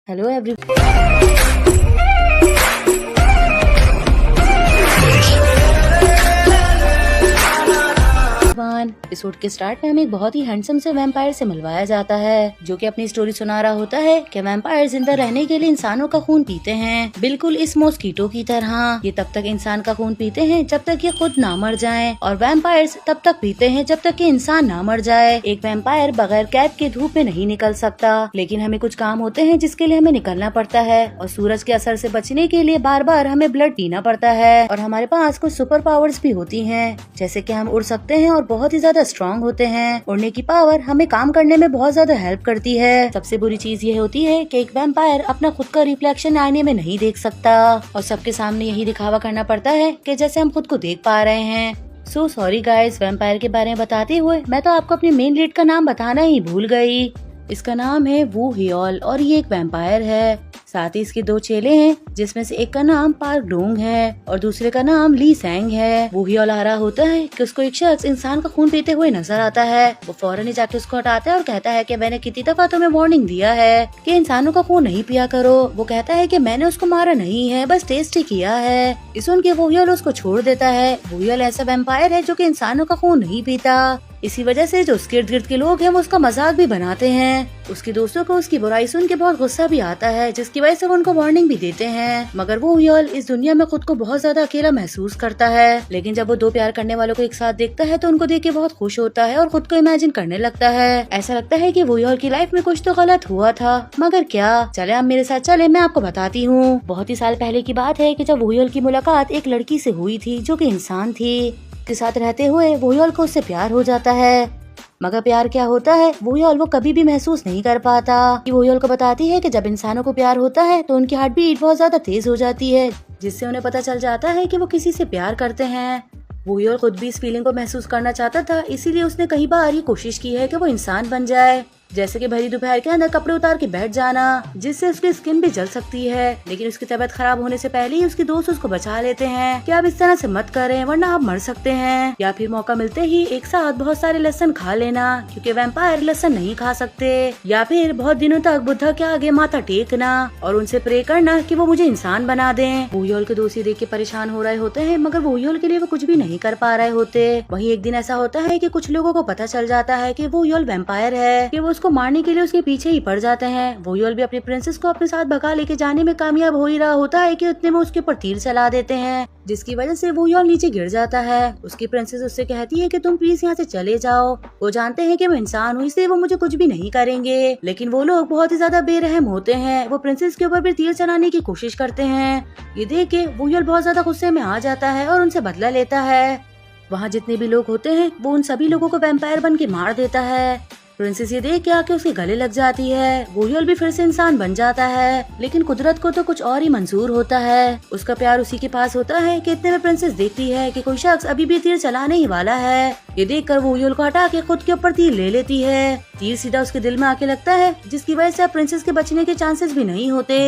Hello every episode के start में हमें एक बहुत ही हैंडसम से वैम्पायर से मिलवाया जाता है जो कि अपनी स्टोरी सुना रहा होता है कि वैम्पायर जिंदा रहने के लिए इंसानों का खून पीते हैं, बिल्कुल इस मॉस्किटो की तरह। ये तब तक इंसान का खून पीते हैं जब तक ये खुद ना मर जाएं, और वैम्पायर्स तब तक पीते हैं जब तक कि इंसान ना मर जाए। एक वैम्पायर बगैर कैप के धूप में नहीं निकल सकता, लेकिन हमें कुछ काम होते हैं जिसके लिए हमें निकलना पड़ता है, और सूरज के असर से बचने के लिए बार बार हमें ब्लड पीना पड़ता है। और हमारे पास कुछ सुपर पावर्स भी होती हैं, जैसे कि हम उड़ सकते हैं और बहुत ही ज्यादा स्ट्रॉन्ग होते हैं। उड़ने की पावर हमें काम करने में बहुत ज्यादा हेल्प करती है। सबसे बुरी चीज ये होती है कि एक वैम्पायर अपना खुद का रिफ्लेक्शन आईने में नहीं देख सकता, और सबके सामने यही दिखावा करना पड़ता है कि जैसे हम खुद को देख पा रहे हैं। सो सॉरी गाइस, वैम्पायर के बारे में बताते हुए मैं तो आपको अपनी मेन लीड का नाम बताना ही भूल गई। इसका नाम है वू हियोल और ये एक वैम्पायर है। साथ ही इसके दो चेले हैं, जिसमें से एक का नाम पार्क डोंग है और दूसरे का नाम ली सैंग है। वू हियोल आ रहा होता है कि उसको एक शख्स इंसान का खून पीते हुए नजर आता है। वो फौरन ही जाके उसको हटाता है और कहता है कि मैंने कितनी दफा तुम्हें वार्निंग दिया है कि इंसानों का खून नहीं पिया करो। वो कहता है कि मैंने उसको मारा नहीं है, बस टेस्ट ही किया है। इस सुन के वू हियोल उसको छोड़ देता है। वू हियोल ऐसा वैम्पायर है जो कि इंसानों का खून नहीं पीता। इसी वजह से जो उसके इर्द गिर्द के लोग हैं वो उसका मजाक भी बनाते हैं। उसके दोस्तों को उसकी बुराई सुन के बहुत गुस्सा भी आता है, जिसकी वजह से वो उनको वार्निंग भी देते हैं। मगर वो हियोल इस दुनिया में खुद को बहुत ज्यादा अकेला महसूस करता है, लेकिन जब वो दो प्यार करने वालों को एक साथ देखता है तो उनको देख के बहुत खुश होता है और खुद को इमेजिन करने लगता है। ऐसा लगता है कि वो हियोल की लाइफ में कुछ तो गलत हुआ था, मगर क्या? चले आप मेरे साथ चले, मैं आपको बताती हूँ। बहुत ही साल पहले की बात है कि जब वो हियोल की मुलाकात एक लड़की से हुई थी जो कि इंसान थी। के साथ रहते हुए वो हियोल को उससे प्यार हो जाता है, मगर प्यार क्या होता है वो हियोल वो कभी भी महसूस नहीं कर पाता। कि वो हियोल को बताती है कि जब इंसानों को प्यार होता है तो उनकी हार्ट बीट बहुत ज्यादा तेज हो जाती है, जिससे उन्हें पता चल जाता है कि वो किसी से प्यार करते हैं। वो हियोल खुद भी इस फीलिंग को महसूस करना चाहता था, इसीलिए उसने कई बार ये कोशिश की है कि वो इंसान बन जाए, जैसे कि भरी दोपहर के अंदर कपड़े उतार के बैठ जाना, जिससे उसकी स्किन भी जल सकती है। लेकिन उसकी तबीयत खराब होने से पहले ही उसके दोस्त उसको बचा लेते हैं कि आप इस तरह से मत करें वरना आप मर सकते हैं। या फिर मौका मिलते ही एक साथ बहुत सारे लहसुन खा लेना, क्योंकि वैम्पायर लहसुन नहीं खा सकते। या फिर बहुत दिनों तक बुद्धा के आगे माथा टेकना और उनसे प्रे करना कि वो मुझे इंसान बना दें। वो हियोल के दोस्त देख के परेशान हो रहे होते हैं, मगर वो हियोल के लिए वो कुछ भी नहीं कर पा रहे होते। वहीं एक दिन ऐसा होता है कि कुछ लोगों को पता चल जाता है कि वो हियोल वैम्पायर है, कि वो उसको मारने के लिए उसके पीछे ही पड़ जाते हैं। वो हियोल भी अपनी प्रिंसेस को अपने साथ भगा लेके जाने में कामयाब हो ही रहा होता है कि उतने में उसके ऊपर तीर चला देते हैं, जिसकी वजह से वो हियोल नीचे गिर जाता है। उसकी प्रिंसेस उससे कहती है कि तुम प्लीज यहाँ से चले जाओ। वो जानते हैं कि मैं इंसान हूँ, इसलिए वो मुझे कुछ भी नहीं करेंगे, लेकिन वो लोग बहुत ही ज्यादा बेरहम होते हैं। वो प्रिंसेस के ऊपर भी तीर चलाने की कोशिश करते हैं। ये देख के वो हियोल बहुत ज्यादा गुस्से में आ जाता है और उनसे बदला लेता है। वहाँ जितने भी लोग होते हैं वो उन सभी लोगों को वैम्पायर बन के मार देता है। प्रिंसेस ये देख के आके उसके गले लग जाती है। वो हियोल भी फिर से इंसान बन जाता है, लेकिन कुदरत को तो कुछ और ही मंजूर होता है। उसका प्यार उसी के पास होता है कि इतने में प्रिंसेस देखती है कि कोई शख्स अभी भी तीर चलाने ही वाला है। ये देखकर वो हियोल को हटा के खुद के ऊपर तीर ले लेती है। तीर सीधा उसके दिल में आके लगता है, जिसकी वजह से अब प्रिंसेस के बचने के चांसेस भी नहीं होते।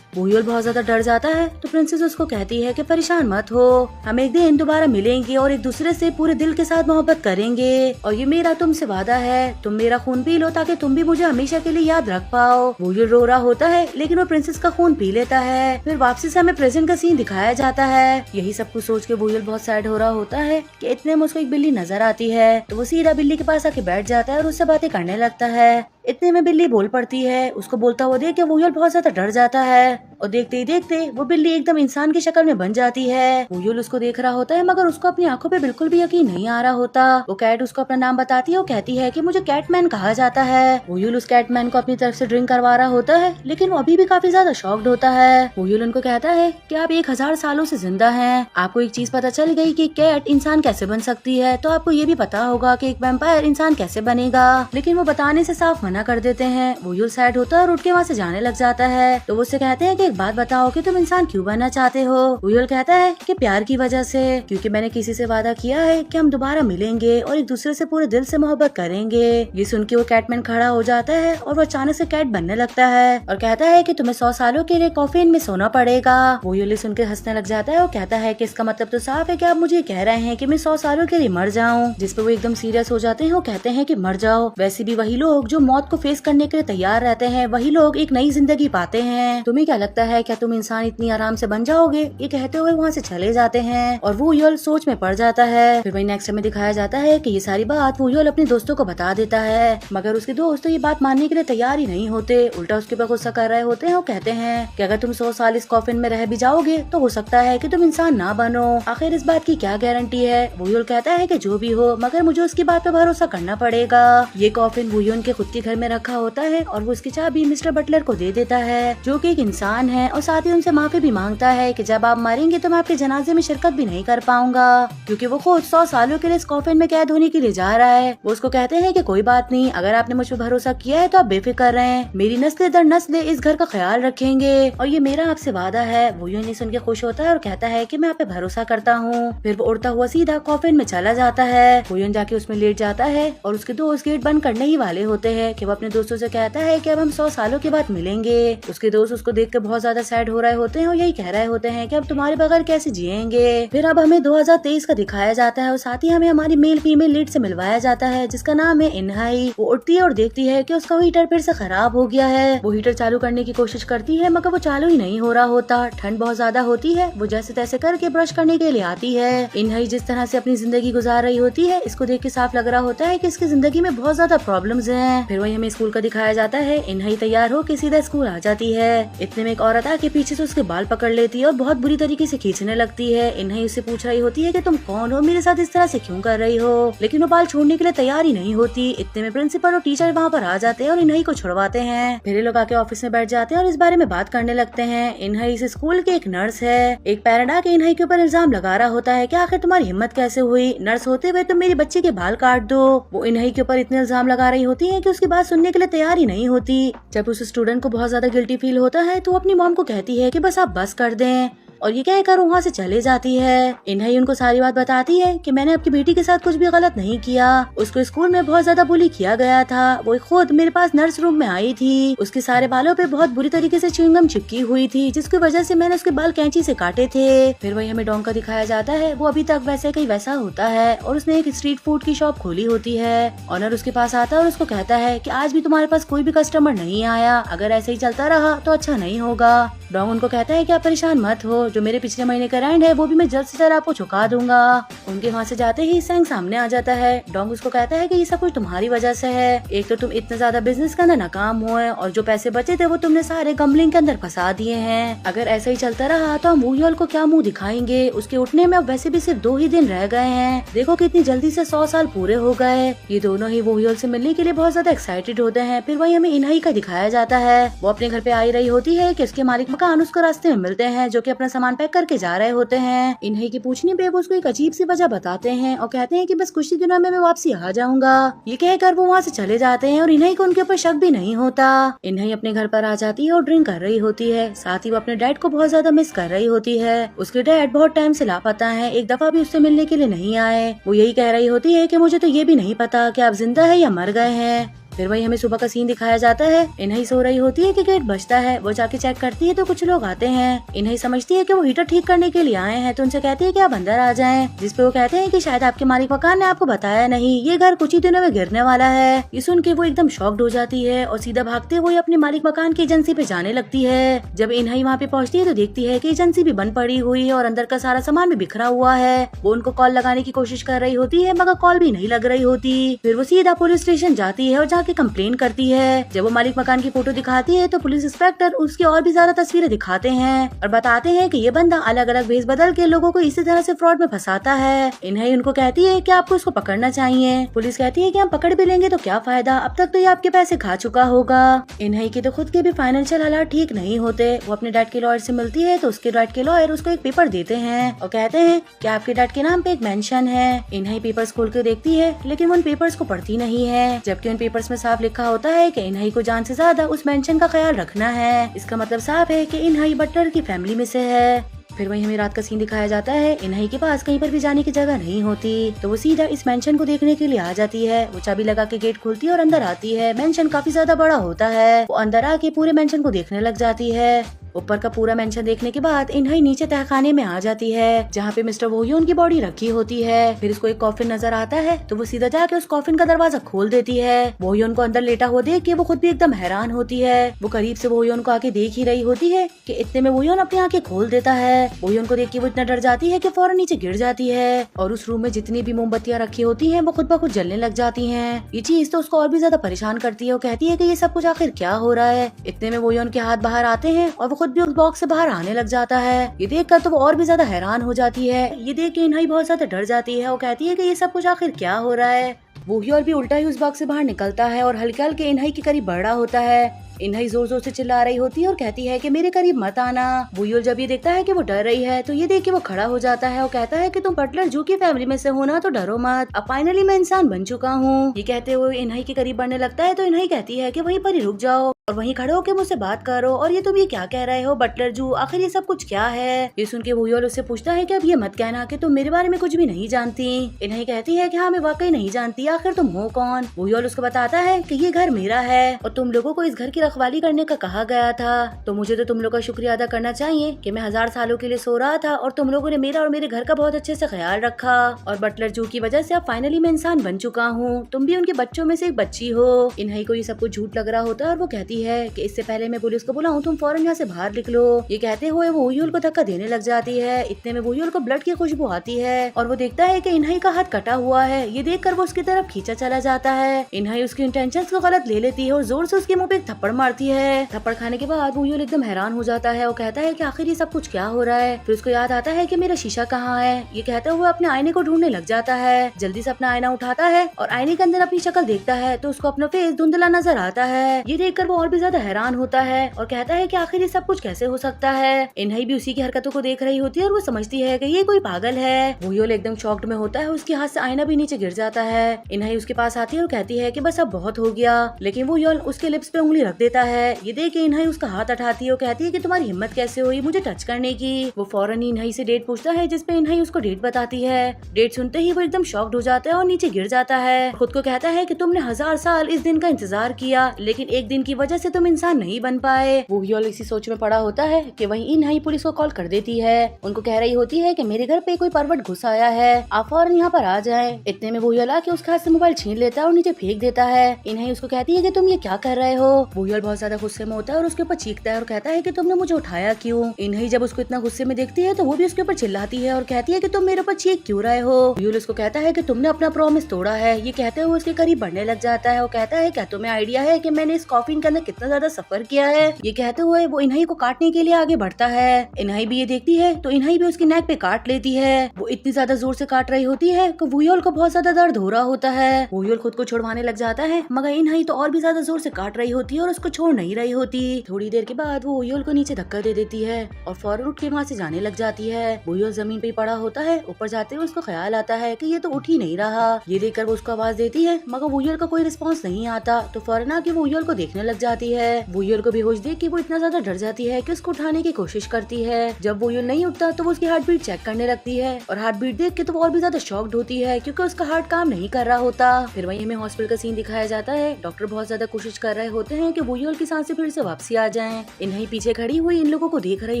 वो हियोल बहुत ज्यादा डर जाता है, तो प्रिंसेस उसको कहती है कि परेशान मत हो, हम एक दिन दोबारा मिलेंगे और एक दूसरे से पूरे दिल के साथ मोहब्बत करेंगे, और ये मेरा तुमसे वादा है, तुम मेरा खून पी लो ताकि तुम भी मुझे हमेशा के लिए याद रख पाओ। वो हियोल रो रहा होता है, लेकिन वो प्रिंसेस का खून पी लेता है। फिर वापसी से हमें प्रेजेंट का सीन दिखाया जाता है। यही सब कुछ सोच के वो हियोल बहुत सैड हो रहा होता है कि इतने में उसको एक बिल्ली नजर आती है, तो वो सीधा बिल्ली के पास आके बैठ जाता है और उससे बातें करने लगता है। इतने में बिल्ली बोल पड़ती है। उसको बोलता हुआ देख के वो हियोल बहुत ज्यादा डर जाता है, और देखते ही देखते वो बिल्ली एकदम इंसान की शक्ल में बन जाती है। वो हियोल उसको देख रहा होता है, मगर उसको अपनी आंखों पे बिल्कुल भी यकीन नहीं आ रहा होता। वो कैट उसको अपना नाम बताती है और कहती है कि मुझे कैटमैन कहा जाता है। वो हियोल उस कैटमैन को अपनी तरफ से ड्रिंक करवा रहा होता है, लेकिन वो अभी भी काफी ज्यादा शॉक्ड होता है। वो हियोल उनको कहता है कि आप 1000 सालों से जिंदा हैं। आपको एक चीज पता चल गई कि कैट इंसान कैसे बन सकती है, तो आपको ये भी पता होगा कि एक वैम्पायर इंसान कैसे बनेगा। लेकिन वो बताने से साफ मना कर देते हैं। वो हियोल सैड होता है और उठ के वहाँ से जाने लग जाता है। तो वो उससे कहते हैं कि एक बात बताओ कि तुम इंसान क्यों बनना चाहते हो। वो हियोल कहता है कि प्यार की वजह से, क्योंकि मैंने किसी से वादा किया है कि हम दोबारा मिलेंगे और एक दूसरे से पूरे दिल से मोहब्बत करेंगे। ये सुन के वो कैटमैन खड़ा हो जाता है और वो अचानक से कैट बनने लगता है और कहता है कि तुम्हें 100 सालों के लिए कॉफिन में सोना पड़ेगा। वो हियोल सुन के हंसने लग जाता है और कहता है कि इसका मतलब तो साफ है कि आप मुझे कह रहे हैं कि मैं 100 सालों के लिए मर जाऊं। जिस पे वो एकदम सीरियस हो जाते हैं और कहते हैं कि मर जाओ। वैसे भी वही लोग जो मौत मौत को फेस करने के लिए तैयार रहते हैं वही लोग एक नई जिंदगी पाते हैं। तुम्हें क्या लगता है, क्या तुम इंसान इतनी आराम से बन जाओगे? ये कहते हुए वहाँ से चले जाते हैं और वुयोल सोच में पड़ जाता है। फिर वही नेक्स्ट में दिखाया जाता है कि ये सारी बात वुयोल अपने दोस्तों को बता देता है, मगर उसके दोस्त तो ये बात मानने के लिए तैयार ही नहीं होते, उल्टा उसके ऊपर गुस्सा कर रहे होते हैं और कहते हैं कि अगर तुम 100 साल इस कॉफिन में रह भी जाओगे तो हो सकता है कि तुम इंसान ना बनो। आखिर इस बात की क्या गारंटी है? वुयोल कहता है कि जो भी हो, मगर मुझे उसकी बात पे भरोसा करना पड़ेगा। ये कॉफिन वुयोल के खुद के घर में रखा होता है और वो उसकी चाबी मिस्टर बटलर को दे देता है, जो कि एक इंसान है, और साथ ही उनसे माफी भी मांगता है कि जब आप मरेंगे तो मैं आपके जनाजे में शिरकत भी नहीं कर पाऊंगा, क्योंकि वो खुद 100 सालों के लिए इस कॉफिन में कैद होने के लिए जा रहा है। वो उसको कहते हैं कि कोई बात नहीं, अगर आपने मुझ पर भरोसा किया है तो आप बेफिक्र रहें, मेरी नस्ल दर नस्ल इस घर का ख्याल रखेंगे और ये मेरा आपसे वादा है। वो यूं सुन के खुश होता है और कहता है कि मैं आप पे भरोसा करता हूँ। फिर वो उड़ता हुआ सीधा कॉफिन में चला जाता है। वो यूं जाके उसमें लेट जाता है और उसके दोस्त गेट बंद करने ही वाले होते हैं कि वो अपने दोस्तों से कहता है कि अब हम 100 सालों के बाद मिलेंगे। उसके दोस्त उसको देख कर बहुत ज्यादा सैड हो रहे होते हैं और यही कह रहे होते हैं कि अब तुम्हारे बगैर कैसे जिएंगे। फिर अब हमें 2023 का दिखाया जाता है और साथ ही हमें हमारी मेल फीमेल लीड से मिलवाया जाता है जिसका नाम है इनहाई। वो उठती है और देखती है कि उसका हीटर फिर से खराब हो गया है। वो हीटर चालू करने की कोशिश करती है मगर वो चालू ही नहीं हो रहा होता। ठंड बहुत ज्यादा होती है। वो जैसे तैसे करके ब्रश करने के लिए आती है। इनहाई जिस तरह से अपनी जिंदगी गुजार रही होती है, इसको देख के साफ लग रहा होता है कि इसकी जिंदगी में बहुत ज्यादा प्रॉब्लम्स हैं। फिर वही हमें स्कूल का दिखाया जाता है। इनहाई तैयार हो के सीधा स्कूल आ जाती है। इतने में एक औरत आके पीछे से उसके बाल पकड़ लेती है और बहुत बुरी तरीके से खींचने लगती है। इनहाई उससे पूछ रही होती है कि तुम कौन हो, मेरे साथ इस तरह से क्यों कर रही हो, लेकिन वो बाल छोड़ने के लिए तैयार ही नहीं होती। इतने में प्रिंसिपल और टीचर वहाँ पर आ जाते हैं और इनहाई को छुड़वाते हैं। फिर ये लोग आके ऑफिस में बैठ जाते हैं और इस बारे में बात करने लगते हैं। इनहाई इस स्कूल के एक नर्स है। एक पेरेंट आके इनहाई के ऊपर इल्जाम लगा रहा होता है कि आखिर तुम्हारी हिम्मत कैसे हुई, नर्स होते हुए तुम मेरी बच्ची के बाल काट दो। वो इनहाई के ऊपर इतने इल्जाम लगा रही होती है कि उसकी बात सुनने के लिए तैयार ही नहीं होती। जब उस स्टूडेंट को बहुत ज्यादा गिल्टी फील होता है तो वो अपनी मॉम को कहती है कि बस आप बस कर दें और ये कहकर वहाँ से चले जाती है। इनहाई उनको सारी बात बताती है कि मैंने आपकी बेटी के साथ कुछ भी गलत नहीं किया, उसको स्कूल में बहुत ज्यादा बुली किया गया था, वो खुद मेरे पास नर्स रूम में आई थी, उसके सारे बालों पे बहुत बुरी तरीके से च्युइंगम चिपकी हुई थी जिसकी वजह से मैंने उसके बाल कैंची से काटे थे। फिर वही हमें डोंग का दिखाया जाता है। वो अभी तक वैसे कहीं वैसा होता है और उसने एक स्ट्रीट फूड की शॉप खोली होती है। ऑनर उसके पास आता है और उसको कहता है कि आज भी तुम्हारे पास कोई भी कस्टमर नहीं आया, अगर ऐसे ही चलता रहा तो अच्छा नहीं होगा। डोंग उनको कहता है कि आप परेशान मत हो, जो मेरे पिछले महीने का रेंट है वो भी मैं जल्द से जल्द आपको चुका दूंगा। उनके वहाँ से जाते ही सैंग सामने आ जाता है। डोंग उसको कहता है कि ये सब कुछ तुम्हारी वजह से है, एक तो तुम इतना ज्यादा बिजनेस के अंदर नाकाम हुए और जो पैसे बचे थे वो तुमने सारे गम्बलिंग के अंदर फंसा दिए हैं। अगर ऐसा ही चलता रहा तो हम वुयोल को क्या मुंह दिखाएंगे, उसके उठने में अब वैसे भी सिर्फ 2 ही दिन रह गए हैं, देखो कितनी जल्दी से 100 साल पूरे हो गए। ये दोनों ही वुयोल से मिलने के लिए बहुत ज्यादा एक्साइटेड होते हैं। फिर वही हमें इनहाई का दिखाया जाता है। वो अपने घर पे आई रही होती है कि उसके मालिक मकान उसको रास्ते में मिलते हैं जो कि अपना सामान पैक करके जा रहे होते हैं। इनहाई की पूछने पे वो उसको एक अजीब सी वजह बताते हैं और कहते हैं कि बस कुछ ही दिनों में मैं वापसी आ जाऊंगा। ये कहकर वो वहाँ से चले जाते हैं और इनहाई को उनके ऊपर शक भी नहीं होता। इनहाई अपने घर पर आ जाती है और ड्रिंक कर रही होती है, साथ ही वो अपने डैड को बहुत ज्यादा मिस कर रही होती है। उसके डैड बहुत टाइम से लापता है, एक दफा भी उससे मिलने के लिए नहीं आए। वो यही कह रही होती है कि मुझे तो ये भी नहीं पता कि आप जिंदा है या मर गए हैं। फिर वही हमें सुबह का सीन दिखाया जाता है। इनहाई सो रही होती है कि गेट बजता है। वो जाके चेक करती है तो कुछ लोग आते हैं। इनहाई समझती है कि वो हीटर ठीक करने के लिए आए हैं तो उनसे कहती है कि आप अंदर आ जाएं, जिसपे वो कहते हैं कि शायद आपके मालिक मकान ने आपको बताया नहीं, ये घर कुछ ही दिनों में गिरने वाला है। ये सुन के वो एकदम शॉक्ड हो जाती है और सीधा भागते हुए अपने मालिक मकान की एजेंसी पे जाने लगती है। जब इनहाई वहाँ पे पहुँचती है तो देखती है कि एजेंसी भी बंद पड़ी हुई है और अंदर का सारा सामान भी बिखरा हुआ है। वो उनको कॉल लगाने की कोशिश कर रही होती है मगर कॉल भी नहीं लग रही होती। फिर वो सीधा पुलिस स्टेशन जाती है और जाके कंप्लेन करती है। जब वो मालिक मकान की फोटो दिखाती है तो पुलिस इंस्पेक्टर उसकी और भी ज्यादा तस्वीरें दिखाते हैं और बताते हैं कि ये बंदा अलग अलग भेस बदल के लोगों को इसी तरह से फ्रॉड में फंसाता है। इनहाई उनको कहती है कि आपको इसको पकड़ना चाहिए। पुलिस कहती है कि हम पकड़ भी लेंगे तो क्या फायदा, अब तक तो ये आपके पैसे खा चुका होगा। इनहाई के तो खुद के भी फाइनेंशियल हालात ठीक नहीं होते। वो अपने डैड के लॉयर से मिलती है तो उसके डैड के लॉयर उसको एक पेपर देते हैं और कहते हैं कि आपके डैड के नाम पे एक मेंशन है। इनहाई पेपर्स खोल के देखती है लेकिन वो उन पेपर्स को पढ़ती नहीं है, जबकि उन पेपर्स में साफ लिखा होता है कि इनहाई को जान से ज्यादा उस मेंशन का ख्याल रखना है। इसका मतलब साफ है कि इनहाई बटलर की फैमिली में से है। फिर वही हमें रात का सीन दिखाया जाता है। इनहाई के पास कहीं पर भी जाने की जगह नहीं होती तो वो सीधा इस मेंशन को देखने के लिए आ जाती है। वो चाबी लगा के गेट खोलती है और अंदर आती है। मेंशन काफी ज्यादा बड़ा होता है। वो अंदर आके पूरे मेंशन को देखने लग जाती है। ऊपर का पूरा मेंशन देखने के बाद इन्हाई नीचे तहखाने में आ जाती है, जहाँ पे मिस्टर वोह्योन की बॉडी रखी होती है। फिर इसको एक कॉफिन नजर आता है तो वो सीधा जाके उस कॉफिन का दरवाजा खोल देती है। वोह्योन को अंदर लेटा हुआ देख के वो खुद भी एकदम हैरान होती है। वो करीब से वोह्योन को आके देख ही रही होती है कि इतने में वोह्योन अपनी आंखें खोल देता है। वोह्योन को देख के वो इतना डर जाती है कि फौरन नीचे गिर जाती है और उस रूम में जितनी भी मोमबत्तियां रखी होती हैं वो खुद ब खुद जलने लग जाती हैं। ये चीज तो उसको और भी ज्यादा परेशान करती है। वो कहती है कि ये सब कुछ आखिर क्या हो रहा है। इतने में वोह्योन के हाथ बाहर आते हैं और वो खुद भी उस बॉक्स से बाहर आने लग जाता है। ये देखकर तो वो और भी ज्यादा हैरान हो जाती है। ये देख के इन्हाई बहुत ज्यादा डर जाती है। वो कहती है कि ये सब कुछ आखिर क्या हो रहा है। वोह्योन भी उल्टा ही उस बॉक्स से बाहर निकलता है और हल्के हल्के इन्हाई के करीब बढ़ रहा होता है। इन्हाई जोर जोर से चिल्ला रही होती है और कहती है कि मेरे करीब मत आना। वोह्योन जब ये देखता है कि वो डर रही है तो ये देख के वो खड़ा हो जाता है और कहता है कि तुम बटलर जू की फैमिली में से हो ना, तो डरो मत, अब फाइनली मैं इंसान बन चुका हूँ। ये कहते हुए इन्हाई के करीब बढ़ने लगता है तो इन्हाई कहती है कि वहीं पर ही रुक जाओ और वहीं खड़े होकर मुझसे बात करो। और ये तुम ये क्या कह रहे हो बटलर जू, आखिर ये सब कुछ क्या है? ये सुन के वोह्योन उससे पूछता है कि अब ये मत कहना कि तुम मेरे बारे में कुछ भी नहीं जानती। इन्हाई कहती है कि हाँ मैं वाकई नहीं जानती, आखिर तुम हो कौन? वोह्योन उसको बताता है कि ये घर मेरा है और तुम लोगों को इस घर की रखवाली करने का कहा गया था, तो मुझे तो तुम लोग का शुक्रिया अदा करना चाहिए कि मैं 1000 सालों के लिए सो रहा था और तुम लोगों ने मेरा और मेरे घर का बहुत अच्छे से ख्याल रखा। और बटलर जू की वजह से अब फाइनली मैं इंसान बन चुका हूँ, तुम भी उनके बच्चों में से एक बच्ची हो। इन्हाई को ये सब कुछ झूठ लग रहा होता है और वो कहती है कि इससे पहले मैं पुलिस को बुलाऊं, तुम फौरन यहाँ से बाहर निकलो। ये कहते हुए वो वोह्योन को धक्का देने लग जाती है। इतने में वोह्योन को ब्लड की खुशबू आती है और वो देखता है कि इन्हाई का हाथ कटा हुआ है। ये देखकर वो उसकी तरफ खींचा चला जाता है। इन्हाई उसकी इंटेंशंस को गलत ले लेती है और जोर से उसके मुंह पे एक थप्पड़ मारती है। थप्पड़ खाने के बाद वोह्योन एकदम हैरान हो जाता है और कहता है कि आखिर ये सब कुछ क्या हो रहा है। फिर उसको याद आता है कि मेरा शीशा कहाँ है। ये कहते हुए अपने आईने को ढूंढने लग जाता है। जल्दी से अपना आईना उठाता है और आईने के अंदर अपनी शक्ल देखता है तो उसको अपना फेस धुंधला नजर आता है। ये देखकर वो और भी ज्यादा हैरान होता है और कहता है कि आखिर ये सब कुछ कैसे हो सकता है। इन्हाई भी उसी की हरकतों को देख रही होती है और वो समझती है कि ये कोई पागल है। वोह्योन एकदम शॉक्ड में होता है। उसके हाथ से आईना भी नीचे गिर जाता है। इन्हाई उसके पास आती है और कहती है कि बस अब बहुत हो गया, लेकिन वोह्योन उसके लिप्स पे उंगली रख देता है। ये देख के इन्हाई उसका हाथ उठाती है और कहती है कि तुम्हारी हिम्मत कैसे हुई मुझे टच करने की। वो फौरन ही इन्हाई से डेट पूछता है जिसपे इन्हाई उसको डेट बताती है। डेट सुनते ही वो एकदम शॉक्ड हो जाता है और नीचे गिर जाता है। खुद को कहता है कि तुमने 1000 साल इस दिन का इंतजार किया, लेकिन एक दिन की वजह से तुम इंसान नहीं बन पाए। वोह्योन इसी सोच में पड़ा होता है कि वहीं इन्हाई पुलिस को कॉल कर देती है। उनको कह रही होती है कि मेरे घर पे कोई परवट घुस आया है, आप फौरन यहाँ पर आ जाएं। इतने में वोह्योन आके उसके हाथ से मोबाइल छीन लेता है और नीचे फेंक देता है। इन्हाई उसको कहती है कि तुम ये क्या कर रहे हो। वोह्योन बहुत ज्यादा गुस्से में होता है और उसके ऊपर चीखता है और कहता है कि तुमने मुझे उठाया क्यों। इन्हाई जब उसको इतना गुस्से में देखती है तो वो भी उसके ऊपर चिल्लाती है और कहती है कि तुम मेरे ऊपर चीख क्यों रहे हो। वोह्योन उसको कहता है कि तुमने अपना प्रॉमिस तोड़ा है। ये कहते हुए उसके करीब बढ़ने लग जाता है और कहता है क्या तुम्हें आइडिया है कि मैंने इस कॉफिन के अंदर कितना ज्यादा सफर किया है। ये कहते हुए वो इन्हाई को काटने के लिए आगे बढ़ता है। इन्हाई भी ये देखती है तो इन्हाई भी उसकी नेक पे काट लेती है। वो इतनी ज्यादा जोर से काट रही होती है कि वोह्योन को बहुत ज्यादा दर्द हो रहा होता है। वोह्योन खुद को छुड़वाने लग जाता है मगर इन्हाई तो और भी ज्यादा जोर से काट रही होती है और उसको छोड़ नहीं रही होती। थोड़ी देर के बाद वो वोह्योन को नीचे धक्का दे देती है और फौरन उठ के वहाँ से जाने लग जाती है। वोह्योन जमीन पे पड़ा होता है। ऊपर जाते हुए उसको ख्याल आता है कि ये तो उठ ही नहीं रहा। ये देखकर वो उसको आवाज देती है मगर वोह्योन का कोई रिस्पॉन्स नहीं आता तो फौरन आके वोह्योन को देखने लग जाती है। वोह्योन को बेहोश देख के वो इतना ज्यादा डर जाती है कि उसको उठाने की कोशिश करती है। जब वोह्योन नहीं उठता तो वो उसकी हार्ट बीट चेक करने लगती है और हार्ट बीट देख के तो वो और भी ज्यादा शॉक्ड होती है क्योंकि उसका हार्ट काम नहीं कर रहा होता। फिर वहीं हमें हॉस्पिटल का सीन दिखाया जाता है। डॉक्टर बहुत ज्यादा कोशिश कर रहे होते हैं कि वोह्योन की सांसें फिर से वापसी आ जाएं। इन्हाई पीछे खड़ी हुई इन लोगों को देख रही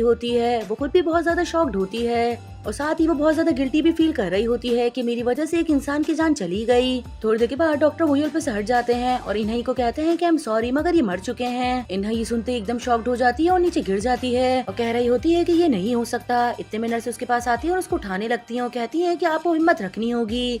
होती है। वो खुद भी बहुत ज्यादा शॉक्ड होती है और साथ ही वो बहुत ज्यादा गिल्टी भी फील कर रही होती है कि मेरी वजह से एक इंसान की जान चली गई। थोड़ी देर के बाद डॉक्टर वोह्योन पे से हट जाते हैं और इन्हाई को कहते हैं कि आई एम सॉरी मगर ये मर चुके हैं। इन्हाई सुनते एकदम शॉक्ड हो जाती है और नीचे गिर जाती है और कह रही होती है कि ये नहीं हो सकता। इतने में नर्स उसके पास आती है और उसको उठाने लगती है और कहती है कि आपको हिम्मत रखनी होगी।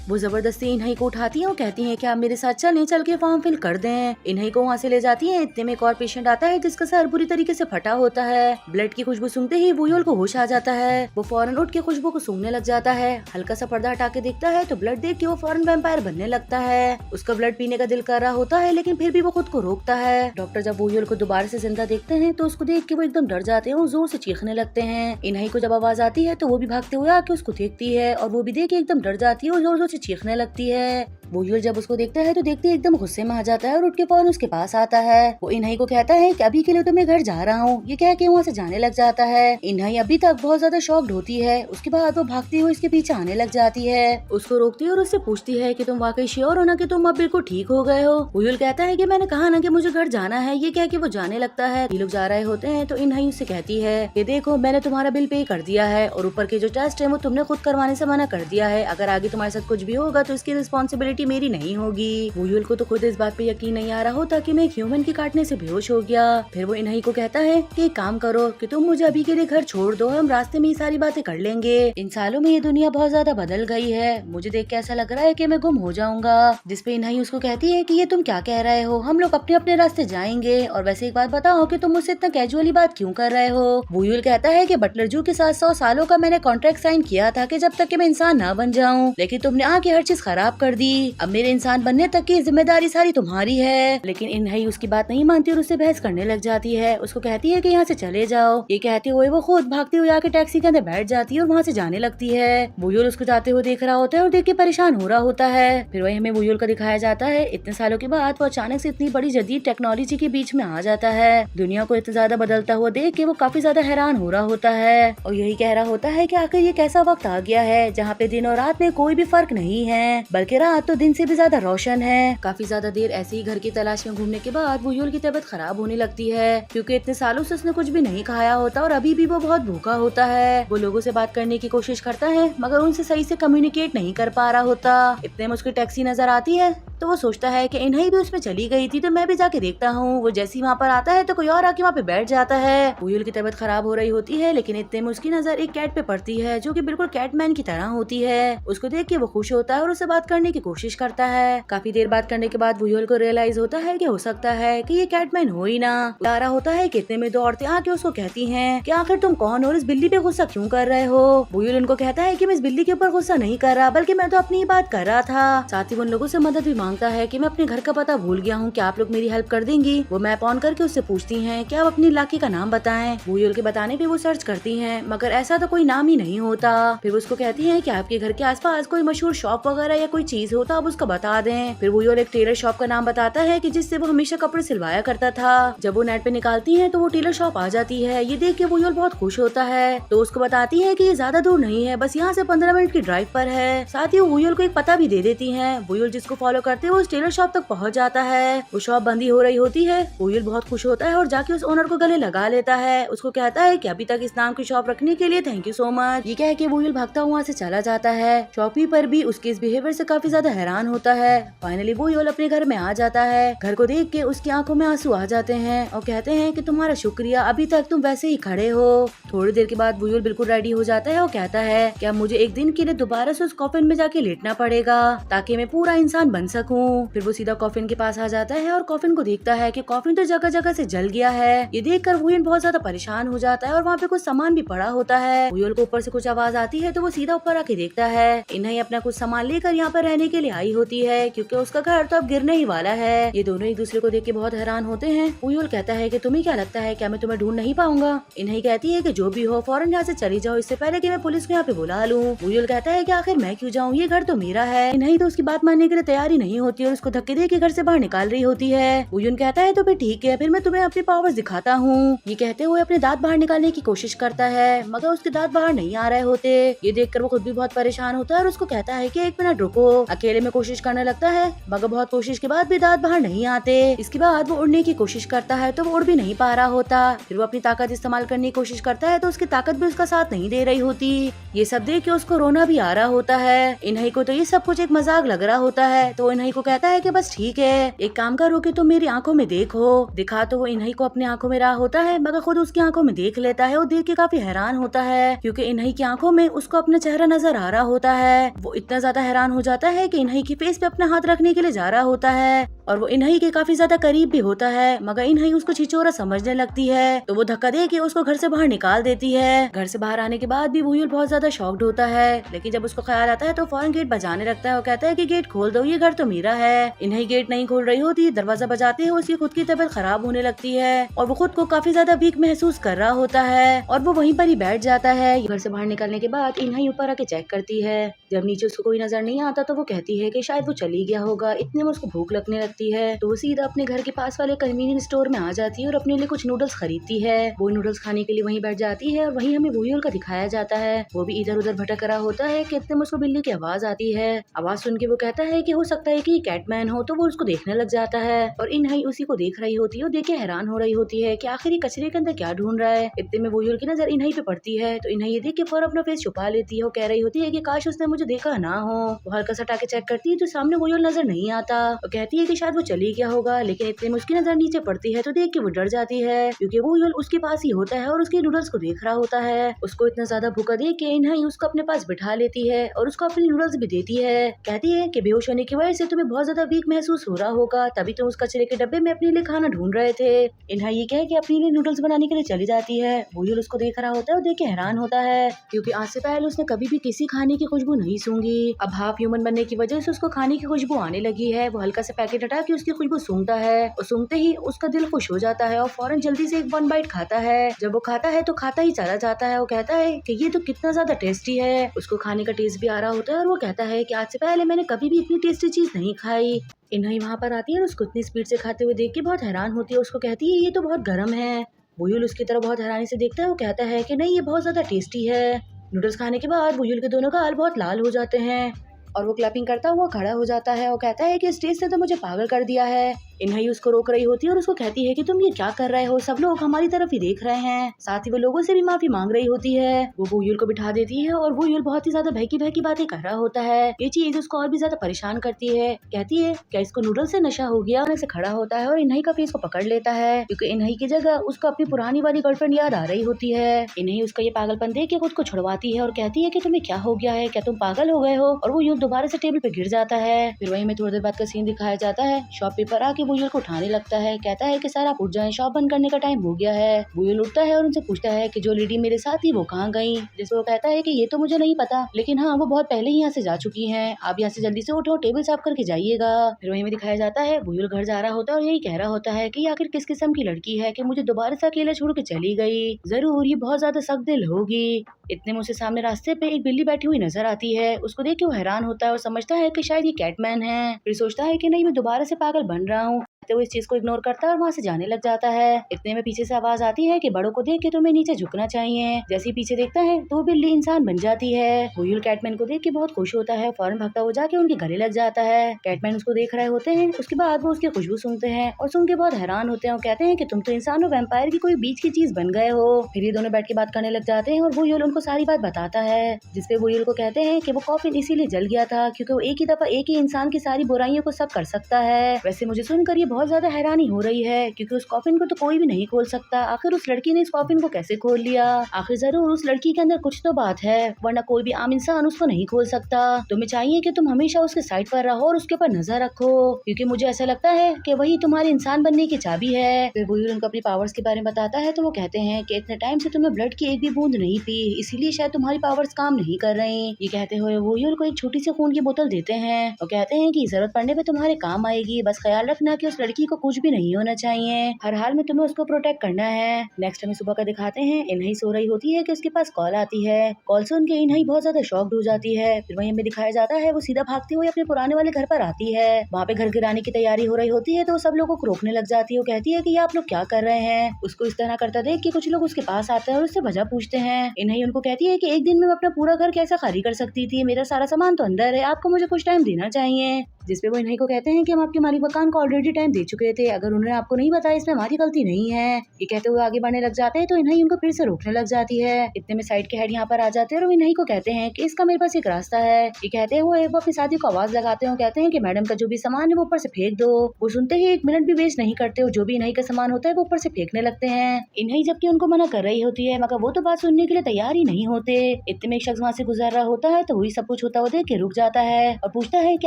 वो जबरदस्ती इन्हाई को उठाती हैं और कहती हैं कि आप मेरे साथ चल के फॉर्म फिल कर दें। इन्हाई को वहाँ से ले जाती हैं। इतने में एक और पेशेंट आता है जिसका सर बुरी तरीके से फटा होता है। ब्लड की खुशबू सूंघते ही वोह्योन को होश आ जाता है। वो फौरन उठ के खुशबू को सूंघने लग जाता है। हल्का सा पर्दा हटा के देखता है तो ब्लड देख के वो फौरन वैम्पायर बनने लगता है। उसका ब्लड पीने का दिल कर रहा होता है लेकिन फिर भी वो खुद को रोकता है। डॉक्टर जब वोह्योन को दोबारा से जिंदा देखते हैं तो उसको देख के वो एकदम डर जाते हैं और जोर से चीखने लगते हैं। इन्हाई को जब आवाज आती है तो वो भी भागते हुए आके उसको देखती है और वो भी देख के एकदम डर जाती है और जोर जोर से चीखने लगती है। वो यूल जब उसको देखता है तो देखते एकदम गुस्से में आ जाता है और उठ के फौरन उसके पास आता है। वो इन्हई को कहता है कि अभी के लिए तो मैं घर जा रहा हूँ, ये कह के वहाँ से जाने लग जाता है। इन्हई अभी तक बहुत ज्यादा शॉक्ड होती है। उसके बाद वो भागती हुई इसके पीछे आने लग जाती है, उसको रोकती है और उससे पूछती है कि तुम वाकई श्योर हो ना कि तुम अब बिल्कुल ठीक हो गए हो। वो यूल कहता है कि मैंने कहा ना कि मुझे घर जाना है, ये कह के वो जाने लगता है। ये लोग जा रहे होते हैं तो इन्हई उससे कहती है कि देखो मैंने तुम्हारा बिल पे कर दिया है और ऊपर के जो टेस्ट है वो तुमने खुद करवाने से मना कर दिया है। अगर आगे तुम्हारे साथ कुछ भी होगा तो इसकी रिस्पॉन्सिबिलिटी मेरी नहीं होगी। वो यूल को तो खुद इस बात पे यकीन नहीं आ रहा होता कि मैं एक ह्यूमन के काटने से बेहोश हो गया। फिर वो इन्हई को कहता है कि एक काम करो कि तुम मुझे अभी के लिए घर छोड़ दो, हम रास्ते में ये सारी बातें कर लेंगे। इन सालों में ये दुनिया बहुत ज्यादा बदल गई है, मुझे देख के ऐसा लग रहा है कि मैं गुम हो जाऊंगा। जिसपे इन्हई उसको कहती है कि ये तुम क्या कह रहे हो, हम लोग अपने अपने रास्ते जाएंगे। और वैसे एक बात बताओ कि तुम मुझसे इतना कैजुअली बात क्यों कर रहे हो। वो यूल कहता है कि बटलर जू के साथ 100 सालों का मैंने कॉन्ट्रैक्ट साइन किया था कि जब तक कि मैं इंसान ना बन जाऊं, लेकिन तुमने आके हर चीज खराब कर दी। अब मेरे इंसान बनने तक की जिम्मेदारी सारी तुम्हारी है। लेकिन इन्हई उसकी बात नहीं मानती और उससे बहस करने लग जाती है। उसको कहती है कि यहाँ से चले जाओ। ये कहते हुए वो खुद भागती हुई आके टैक्सी के अंदर बैठ जाती है और वहाँ से जाने लगती है। वोयूल उसको जाते हुए देख रहा होता है और देख के परेशान हो रहा होता है। फिर वही हमें वोयूल का दिखाया जाता है। इतने सालों के बाद वो अचानक से इतनी बड़ी जदीद टेक्नोलॉजी के बीच में आ जाता है। दुनिया को इतना ज्यादा बदलता हुआ देख के वो काफी ज्यादा हैरान हो रहा होता है और यही कह रहा होता है कि आखिर ये कैसा वक्त आ गया है जहाँ पे दिन और रात में कोई भी फर्क नहीं है, बल्कि रात तो दिन से भी ज्यादा रोशन है। काफी ज्यादा देर ऐसे ही घर की तलाश में घूमने के बाद वोयूल की तबीयत खराब होने लगती है क्योंकि इतने सालों से उसने कुछ भी नहीं खाया होता और अभी भी वो बहुत भूखा होता है। वो लोगों से बात करने की कोशिश करता है मगर उनसे सही से कम्युनिकेट नहीं कर पा रहा होता। इतने में उसकी टैक्सी नजर आती है तो वो सोचता है कि इन्हई भी उसमें चली गई थी तो मैं भी जाके देखता हूँ। वो जैसी वहाँ पर आता है तो कोई और आके वहाँ पे बैठ जाता है। वोयूल की तबीयत खराब हो रही होती है लेकिन इतने में उसकी नजर एक कैट पे पड़ती है जो कि बिल्कुल कैटमैन की तरह होती है। उसको देख के वो खुश होता है और उससे बात करने की कोशिश करता है। काफी देर बात करने के बाद वोयूल को रियलाइज होता है कि हो सकता है कि ये कैटमैन हो ही ना। रहा होता है कि इतने में दो औरतें आके उसको कहती हैं कि आखिर तुम कौन हो और इस बिल्ली पे गुस्सा क्यों कर रहे हो। वोयूल उनको कहता है कि मैं इस बिल्ली के ऊपर गुस्सा नहीं कर रहा बल्कि मैं तो अपनी ही बात कर रहा था। साथ ही उन लोगों से मदद भी मांगता है कि मैं अपने घर का पता भूल गया हूँ, क्या आप लोग मेरी हेल्प कर देंगी। वो मैप ऑन करके उससे पूछती हैं कि आप अपनी इलाके का नाम बताएं। वोयूल के बताने पे वो सर्च करती हैं मगर ऐसा तो कोई नाम ही नहीं होता। फिर वो उसको कहती हैं कि आपके घर के आसपास कोई मशहूर शॉप वगैरह या कोई चीज हो तो आप उसको बता दें। फिर वोयूल एक टेलर शॉप का नाम बताता है कि जिससे वो हमेशा कपड़े सिलवाया करता था। जब वो नेट पे निकालती है तो वो टेलर शॉप आ जाती है। ये देख के वोयूल बहुत खुश होता है तो उसको बताती है कि ये ज्यादा दूर नहीं है, बस यहाँ से 15 मिनट की ड्राइव पर है। साथ ही वोयूल को एक पता भी दे देती है। वोयूल जिसको फॉलो करते हुए उस टेलर शॉप तक पहुँच जाता है। वो शॉप बंदी हो रही होती है। वोयूल बहुत खुश होता है और जाके उस ओनर को गले लगा लेता है। उसको कहता है कि अभी तक इस नाम की शॉप रखने के लिए थैंक यू सो मच। ये कह के वोयूल भागता हुआ से चला जाता है। शॉपकीपर भी उसके इस बिहेवियर से काफी ज्यादा हैरान होता है। फाइनली वोयूल अपने घर में आ जाता है। घर को देख के उसकी आंखों में आंसू आ जाते हैं और कहते हैं कि तुम्हारा शुक्रिया, अभी तक तुम वैसे ही खड़े हो। थोड़ी देर के बाद वोयूल बिल्कुल रेडी हो जाता है और कहता है कि अब मुझे एक दिन के लिए दोबारा से उस कॉफिन में जाके लेटना पड़ेगा ताकि मैं पूरा इंसान बन सकूं। फिर वो सीधा कॉफिन के पास आ जाता है और कॉफिन को देखता है कि कॉफिन तो जगह जगह से जल गया है। ये देखकर वोयूल बहुत ज्यादा परेशान हो जाता है और वहाँ पे कुछ सामान भी पड़ा होता है। वोयूल को ऊपर से कुछ आवाज आती है तो वो सीधा ऊपर आके देखता है। इन्हें अपना कुछ सामान लेकर यहाँ पर रहने के लिए आई होती है क्योंकि उसका घर तो अब गिरने ही वाला है। ये दोनों एक दूसरे को देख के बहुत हैरान होते हैं। वोयूल कहता है कि तुम्हें क्या लगता है, क्या मैं तुम्हें ढूंढ नहीं पाऊंगा। इन्हें कहती है कि जो भी हो फौरन यहाँ से चली जाओ इससे पहले कि मैं पुलिस को यहाँ पे बुला लूं। वोयूल कहता है कि आखिर मैं क्यों जाऊँ, ये घर तो मेरा है। इन्हें तो उसकी बात मानने के लिए तैयारी नहीं होती और उसको धक्के दे के घर से बाहर निकाल रही होती है। वोयूल कहता है तो फिर ठीक है, फिर मैं तुम्हें अपने पावर्स दिखाता हूँ। ये कहते हुए अपने दांत बाहर निकालने की कोशिश करता है मगर उसके दांत बाहर नहीं आ रहे होते। ये देखकर वो खुद भी बहुत परेशान होता है और उसको कहता है कि एक मिनट रुको। अकेले में कोशिश करने लगता है मगर बहुत कोशिश के बाद भी दांत बाहर नहीं आते। इसके बाद वो उड़ने की कोशिश करता है तो वो उड़ भी नहीं पा रहा होता। फिर वो अपनी ताकत इस्तेमाल करने की कोशिश करता है तो उसकी ताकत भी उसका साथ नहीं दे रही होती। ये सब देख के उसको रोना भी आ रहा होता है। इन्हीं को तो ये सब कुछ एक मजाक लग रहा होता है तो इन्हीं को कहता है कि बस ठीक है, एक काम करो कि तुम मेरी आंखों में देखो। दिखा तो वो इन्हीं को अपनी आंखों में रहा होता है मगर खुद उसकी आंखों में देख लेता है और देख के काफी हैरान होता है क्योंकि इन्हीं की आंखों में उसको अपना चेहरा नजर आ रहा होता है। वो इतना ज्यादा हैरान हो जाता है कि इन्हीं की फेस पे अपना हाथ रखने के लिए जा रहा होता है और वो इन्हई के काफी ज्यादा करीब भी होता है, मगर इन्हई उसको छिचोरा समझने लगती है तो वो धक्का दे के उसको घर से बाहर निकाल देती है। घर से बाहर आने के बाद भी वुयुल बहुत ज्यादा शॉक्ड होता है, लेकिन जब उसको ख्याल आता है तो फौरन गेट बजाने लगता है और कहता है कि गेट खोल दो, ये घर तो मेरा है। इन्हई गेट नहीं खोल रही होती, दरवाजा बजाते ही उसकी खुद की तबीयत खराब होने लगती है और वो खुद को काफी ज्यादा वीक महसूस कर रहा होता है और वो वहीं पर ही बैठ जाता है। घर से बाहर निकलने के बाद इन्हई ऊपर आके चेक करती है, जब नीचे उसको कोई नजर नहीं आता तो वो कहती है कि शायद वो चली गया होगा। इतने में उसको भूख लगने लगती है तो वो सीधा अपने घर के पास वाले कन्वीनियंस स्टोर में आ जाती है और अपने लिए कुछ नूडल्स खरीदती है। वो नूडल्स खाने के लिए वहीं बैठ जाती है और वहीं हमें वुयुल का दिखाया जाता है, वो भी इधर उधर भटक रहा होता है कि इतने में उसको बिल्ली की आवाज आती है। आवाज सुन के वो कहता है कि हो सकता है कि कैटमैन हो, तो वो उसको देखने लग जाता है और इन्हई उसी को देख रही होती है और देख के हैरान हो रही होती है कि आखिर कचरे के अंदर क्या ढूंढ रहा है। इतने में वुयुल की नजर इन्हई पे पड़ती है तो इन्हई ये देख के फौरन अपना फेस छुपा लेती है और कह रही होती है कि काश उसने मुझे देखा ना हो। वो हल्का सा टाके चेक करती है तो सामने वुयुल नजर नहीं आता और कहती है कि शायद वो चली गया होगा, लेकिन इतने में उसकी नजर नीचे पड़ती है तो देख के वो डर जाती है क्योंकि वुयुल उसके पास ही होता है और उसके नूडल्स को देख रहा होता है। उसको इतना ज्यादा भूखा देख के इन्हई उसको अपने पास बिठा लेती है और उसको अपनी नूडल्स भी देती है। कहती है कि बेहोश होने की वजह से तुम्हें बहुत ज्यादा वीक महसूस हो रहा होगा, तभी तुम उस कचरे के डब्बे में अपने लिए खाना ढूंढ रहे थे। इन्हई ये कह के अपने लिए नूडल्स बनाने के लिए चली जाती है। वुयुल उसको देख रहा होता है और देख के हैरान होता है क्योंकि आज से पहले उसने कभी भी किसी खाने की खुशबू नहीं सूंघी। अब हाफ ह्यूमन बनने की वजह से उसको खाने की खुशबू आने लगी है। वो हल्का सा पैकेट हटा के उसकी खुशबू सूंघता है और सूंघते ही उसका दिल खुश हो जाता है और फौरन जल्दी से एक वन बाइट खाता है। जब वो खाता है तो खाता ही चला जाता है। वो कहता है कि ये तो कितना ज्यादा टेस्टी है, उसको खाने का टेस्ट भी आ रहा होता है और वो कहता है कि आज से पहले मैंने कभी भी इतनी टेस्टी चीज नहीं खाई। इन्हई वहाँ पर आती है और उसको इतनी स्पीड से खाते हुए देख के बहुत हैरान होती है। उसको कहती है ये तो बहुत गर्म है। वुयुल उसकी तरफ बहुत हैरानी से देखता है। वो कहता है कि नहीं, ये बहुत ज्यादा टेस्टी है। नूडल्स खाने के बाद वुयुल के दोनों गाल बहुत लाल हो जाते हैं और वो क्लैपिंग करता हुआ खड़ा हो जाता है और कहता है कि इस टेस्ट ने तो मुझे पागल कर दिया है। इन्हई उसको रोक रही होती है और उसको कहती है कि तुम ये क्या कर रहे हो, सब लोग हमारी तरफ ही देख रहे हैं। साथ ही वो लोगों से भी माफी मांग रही होती है। वो वुयुल को बिठा देती है और वुयुल बहुत ही ज्यादा बहकी बहकी बातें कर रहा होता है। ये चीज उसको और भी ज्यादा परेशान करती है। कहती है क्या इसको नूडल से नशा हो गया। से खड़ा होता है और इन्हई का फेस को पकड़ लेता है क्योंकि इन्हई की जगह उसको अपनी पुरानी वाली गर्लफ्रेंड याद आ रही होती है। इन्हई उसका ये पागलपन देख के खुद को छुड़वाती है और कहती है कि तुम्हें क्या हो गया है, क्या तुम पागल हो गए हो। और वो यूं दोबारा से टेबल पे गिर जाता है। फिर वहीं में थोड़ी देर बाद का सीन दिखाया जाता है। शॉपकीपर आके वुयुल को उठाने लगता है, कहता है कि सर आप उठ जाएं, शॉप बंद करने का टाइम हो गया है। वुयुल उठता है और उनसे पूछता है कि जो लेडी मेरे साथ थी वो कहाँ गई। जिसको वो कहता है कि ये तो मुझे नहीं पता, लेकिन हाँ वो बहुत पहले ही यहाँ से जा चुकी हैं। आप यहाँ से जल्दी से उठो, टेबल साफ करके जाइएगा। फिर वहीं में दिखाया जाता है वुयुल घर जा रहा होता है और यही कह रहा होता है कि आखिर किस किस्म की लड़की है कि मुझे दोबारा से अकेला छोड़ के चली गई। जरूर ये बहुत ज्यादा सख्त दिल होगी। इतने में उसे सामने रास्ते पे एक बिल्ली बैठी हुई नजर आती है। उसको देख के वो हैरान होता है और समझता है कि शायद ये कैटमैन है। फिर सोचता है कि नहीं, मैं दोबारा से पागल बन रहा हूँ। तो वो इस चीज को इग्नोर करता है और वहाँ से जाने लग जाता है। इतने में पीछे से आवाज आती है कि बड़ों को देख के तुम्हें नीचे झुकना चाहिए। जैसे ही पीछे देखता है तो बिल्ली इंसान बन जाती है। वुयुल कैटमैन को देख के बहुत खुश होता है, फौरन भागता हुआ जाके उनके गले लग जाता है। कैटमैन उसको देख रहे होते हैं। उसके बाद वो उसकी खुशबू सूंघते हैं और सुन के बहुत हैरान होते हैं और कहते हैं कि तुम तो इंसान और वैम्पायर की कोई बीच की चीज बन गए हो। फिर ये दोनों बैठ के बात करने लग जाते हैं और वुयुल उनको सारी बात बताता है, जिसपे वुयुल को कहते हैं कि वो कॉफिन इसीलिए जल गया था क्योंकि वो एक ही दफा एक ही इंसान की सारी बुराइयों को सब कर सकता है। वैसे मुझे सुनकर ये बहुत ज्यादा हैरानी हो रही है क्योंकि उस कॉफिन को तो कोई भी नहीं खोल सकता। आखिर उस लड़की ने इस कॉफिन को कैसे खोल लिया। आखिर जरूर उस लड़की के अंदर कुछ तो बात है, वरना कोई भी आम इंसान उसको नहीं खोल सकता। तुम्हें चाहिए कि तुम हमेशा उसके साइड पर रहो और उसके ऊपर नजर रखो, क्योंकि मुझे ऐसा लगता है कि वही तुम्हारे इंसान बनने की चाबी है। फिर वुयुल उनको अपनी पावर्स के बारे में बताता है तो वो कहते हैं कि इतने टाइम से तुम्हें ब्लड की एक भी बूंद नहीं पी, इसीलिए शायद तुम्हारी पावर्स काम नहीं कर रही। ये कहते हुए वुयुल को एक छोटी सी खून की बोतल देते हैं और कहते हैं कि जरूरत पड़ने पे तुम्हारे काम आएगी, बस ख्याल रखना कि उस लड़की को कुछ भी नहीं होना चाहिए, हर हाल में तुम्हें उसको प्रोटेक्ट करना है। नेक्स्ट हमें सुबह का दिखाते हैं। इन्हई सो रही होती है कि उसके पास कॉल आती है। कॉल सुन के इन्हई बहुत ज्यादा शॉक्ड हो जाती है। फिर वहीं हमें दिखाया जाता है वो सीधा भागते हुए अपने पुराने वाले घर पर आती है। वहाँ पे घर गिराने की तैयारी हो रही होती है तो सब लोगों को रोकने लग जाती है। वो कहती है कि ये आप लोग क्या कर रहे हैं। उसको इस तरह करता देख के कुछ लोग उसके पास आते हैं और उससे वजह पूछते हैं। इन्हई उनको कहती है कि एक दिन में अपना पूरा घर कैसा खाली कर सकती थी, मेरा सारा सामान तो अंदर है, आपको मुझे कुछ टाइम देना चाहिए। जिसपे वो इन्हई को कहते हैं कि हम आपके मालिक मकान को ऑलरेडी टाइम दे चुके थे, अगर उन्होंने आपको नहीं बताया इसमें हमारी गलती नहीं है। ये कहते हुए आगे बढ़ने लग जाते हैं तो इन्हई उनको फिर से रोकने लग जाती है। इतने में साइड के हेड यहाँ पर आ जाते हैं और इन्हई को कहते हैं कि इसका मेरे पास एक रास्ता है। ये कहते हुए वो अपनी साथी को आवाज लगाते हैं, कहते हैं कि मैडम का जो भी सामान है वो ऊपर से फेंक दो। वो सुनते ही एक मिनट भी वेस्ट नहीं करते हो, जो भी इन्हई का सामान होता है वो ऊपर से फेंकने लगते हैं। इन्हई जबकि उनको मना कर रही होती है मगर वो तो बात सुनने के लिए तैयार ही नहीं होते। इतने में एक शख्स वहाँ से गुजर रहा होता है तो वही सब कुछ होता हुआ देख के रुक जाता है और पूछता है कि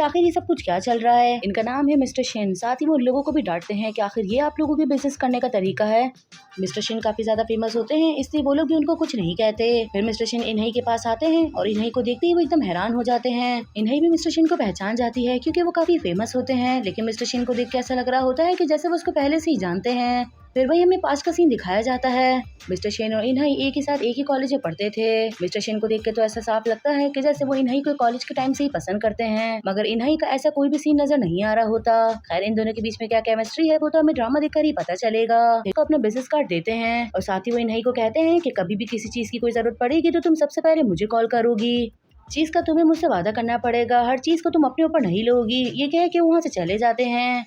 आखिर ये सब कुछ क्या चल रहा है। इनका नाम है मिस्टर शिन। साथ ही वो लोगों को भी डांटते हैं कि आखिर ये आप लोगों के बिजनेस करने का तरीका है। मिस्टर शिन काफी ज्यादा फेमस होते हैं, इसलिए वो लोग भी उनको कुछ नहीं कहते। फिर मिस्टर शिन इन्हीं के पास आते हैं और इन्हीं को देखते ही वो एकदम हैरान हो जाते हैं। इन्हीं भी मिस्टर शिन को पहचान जाती है क्योंकि वो काफी फेमस होते हैं, लेकिन मिस्टर शिन को देख के ऐसा लग रहा होता है कि जैसे वो उसको पहले से ही जानते हैं। फिर वही हमें पास का सीन दिखाया जाता है। मिस्टर शेन और इन्हीं एक ही साथ एक ही कॉलेज में पढ़ते थे। मिस्टर शेन को देख के तो ऐसा साफ लगता है कि जैसे वो इन्हीं को कॉलेज के टाइम से ही पसंद करते हैं, मगर इन्हीं का ऐसा कोई भी सीन नजर नहीं आ रहा होता। खैर इन दोनों के बीच में क्या केमिस्ट्री है वो तो हमें ड्रामा देखकर ही पता चलेगा। इनको अपना बिजनेस कार्ड देते हैं और साथ ही वो इन्हीं को कहते हैं कि कभी भी किसी चीज की कोई जरूरत पड़ेगी तो तुम सबसे पहले मुझे कॉल करोगी। चीज का तुम्हें मुझसे वादा करना पड़ेगा, हर चीज को तुम अपने ऊपर नहीं लोगी। ये कह के वहाँ से चले जाते हैं।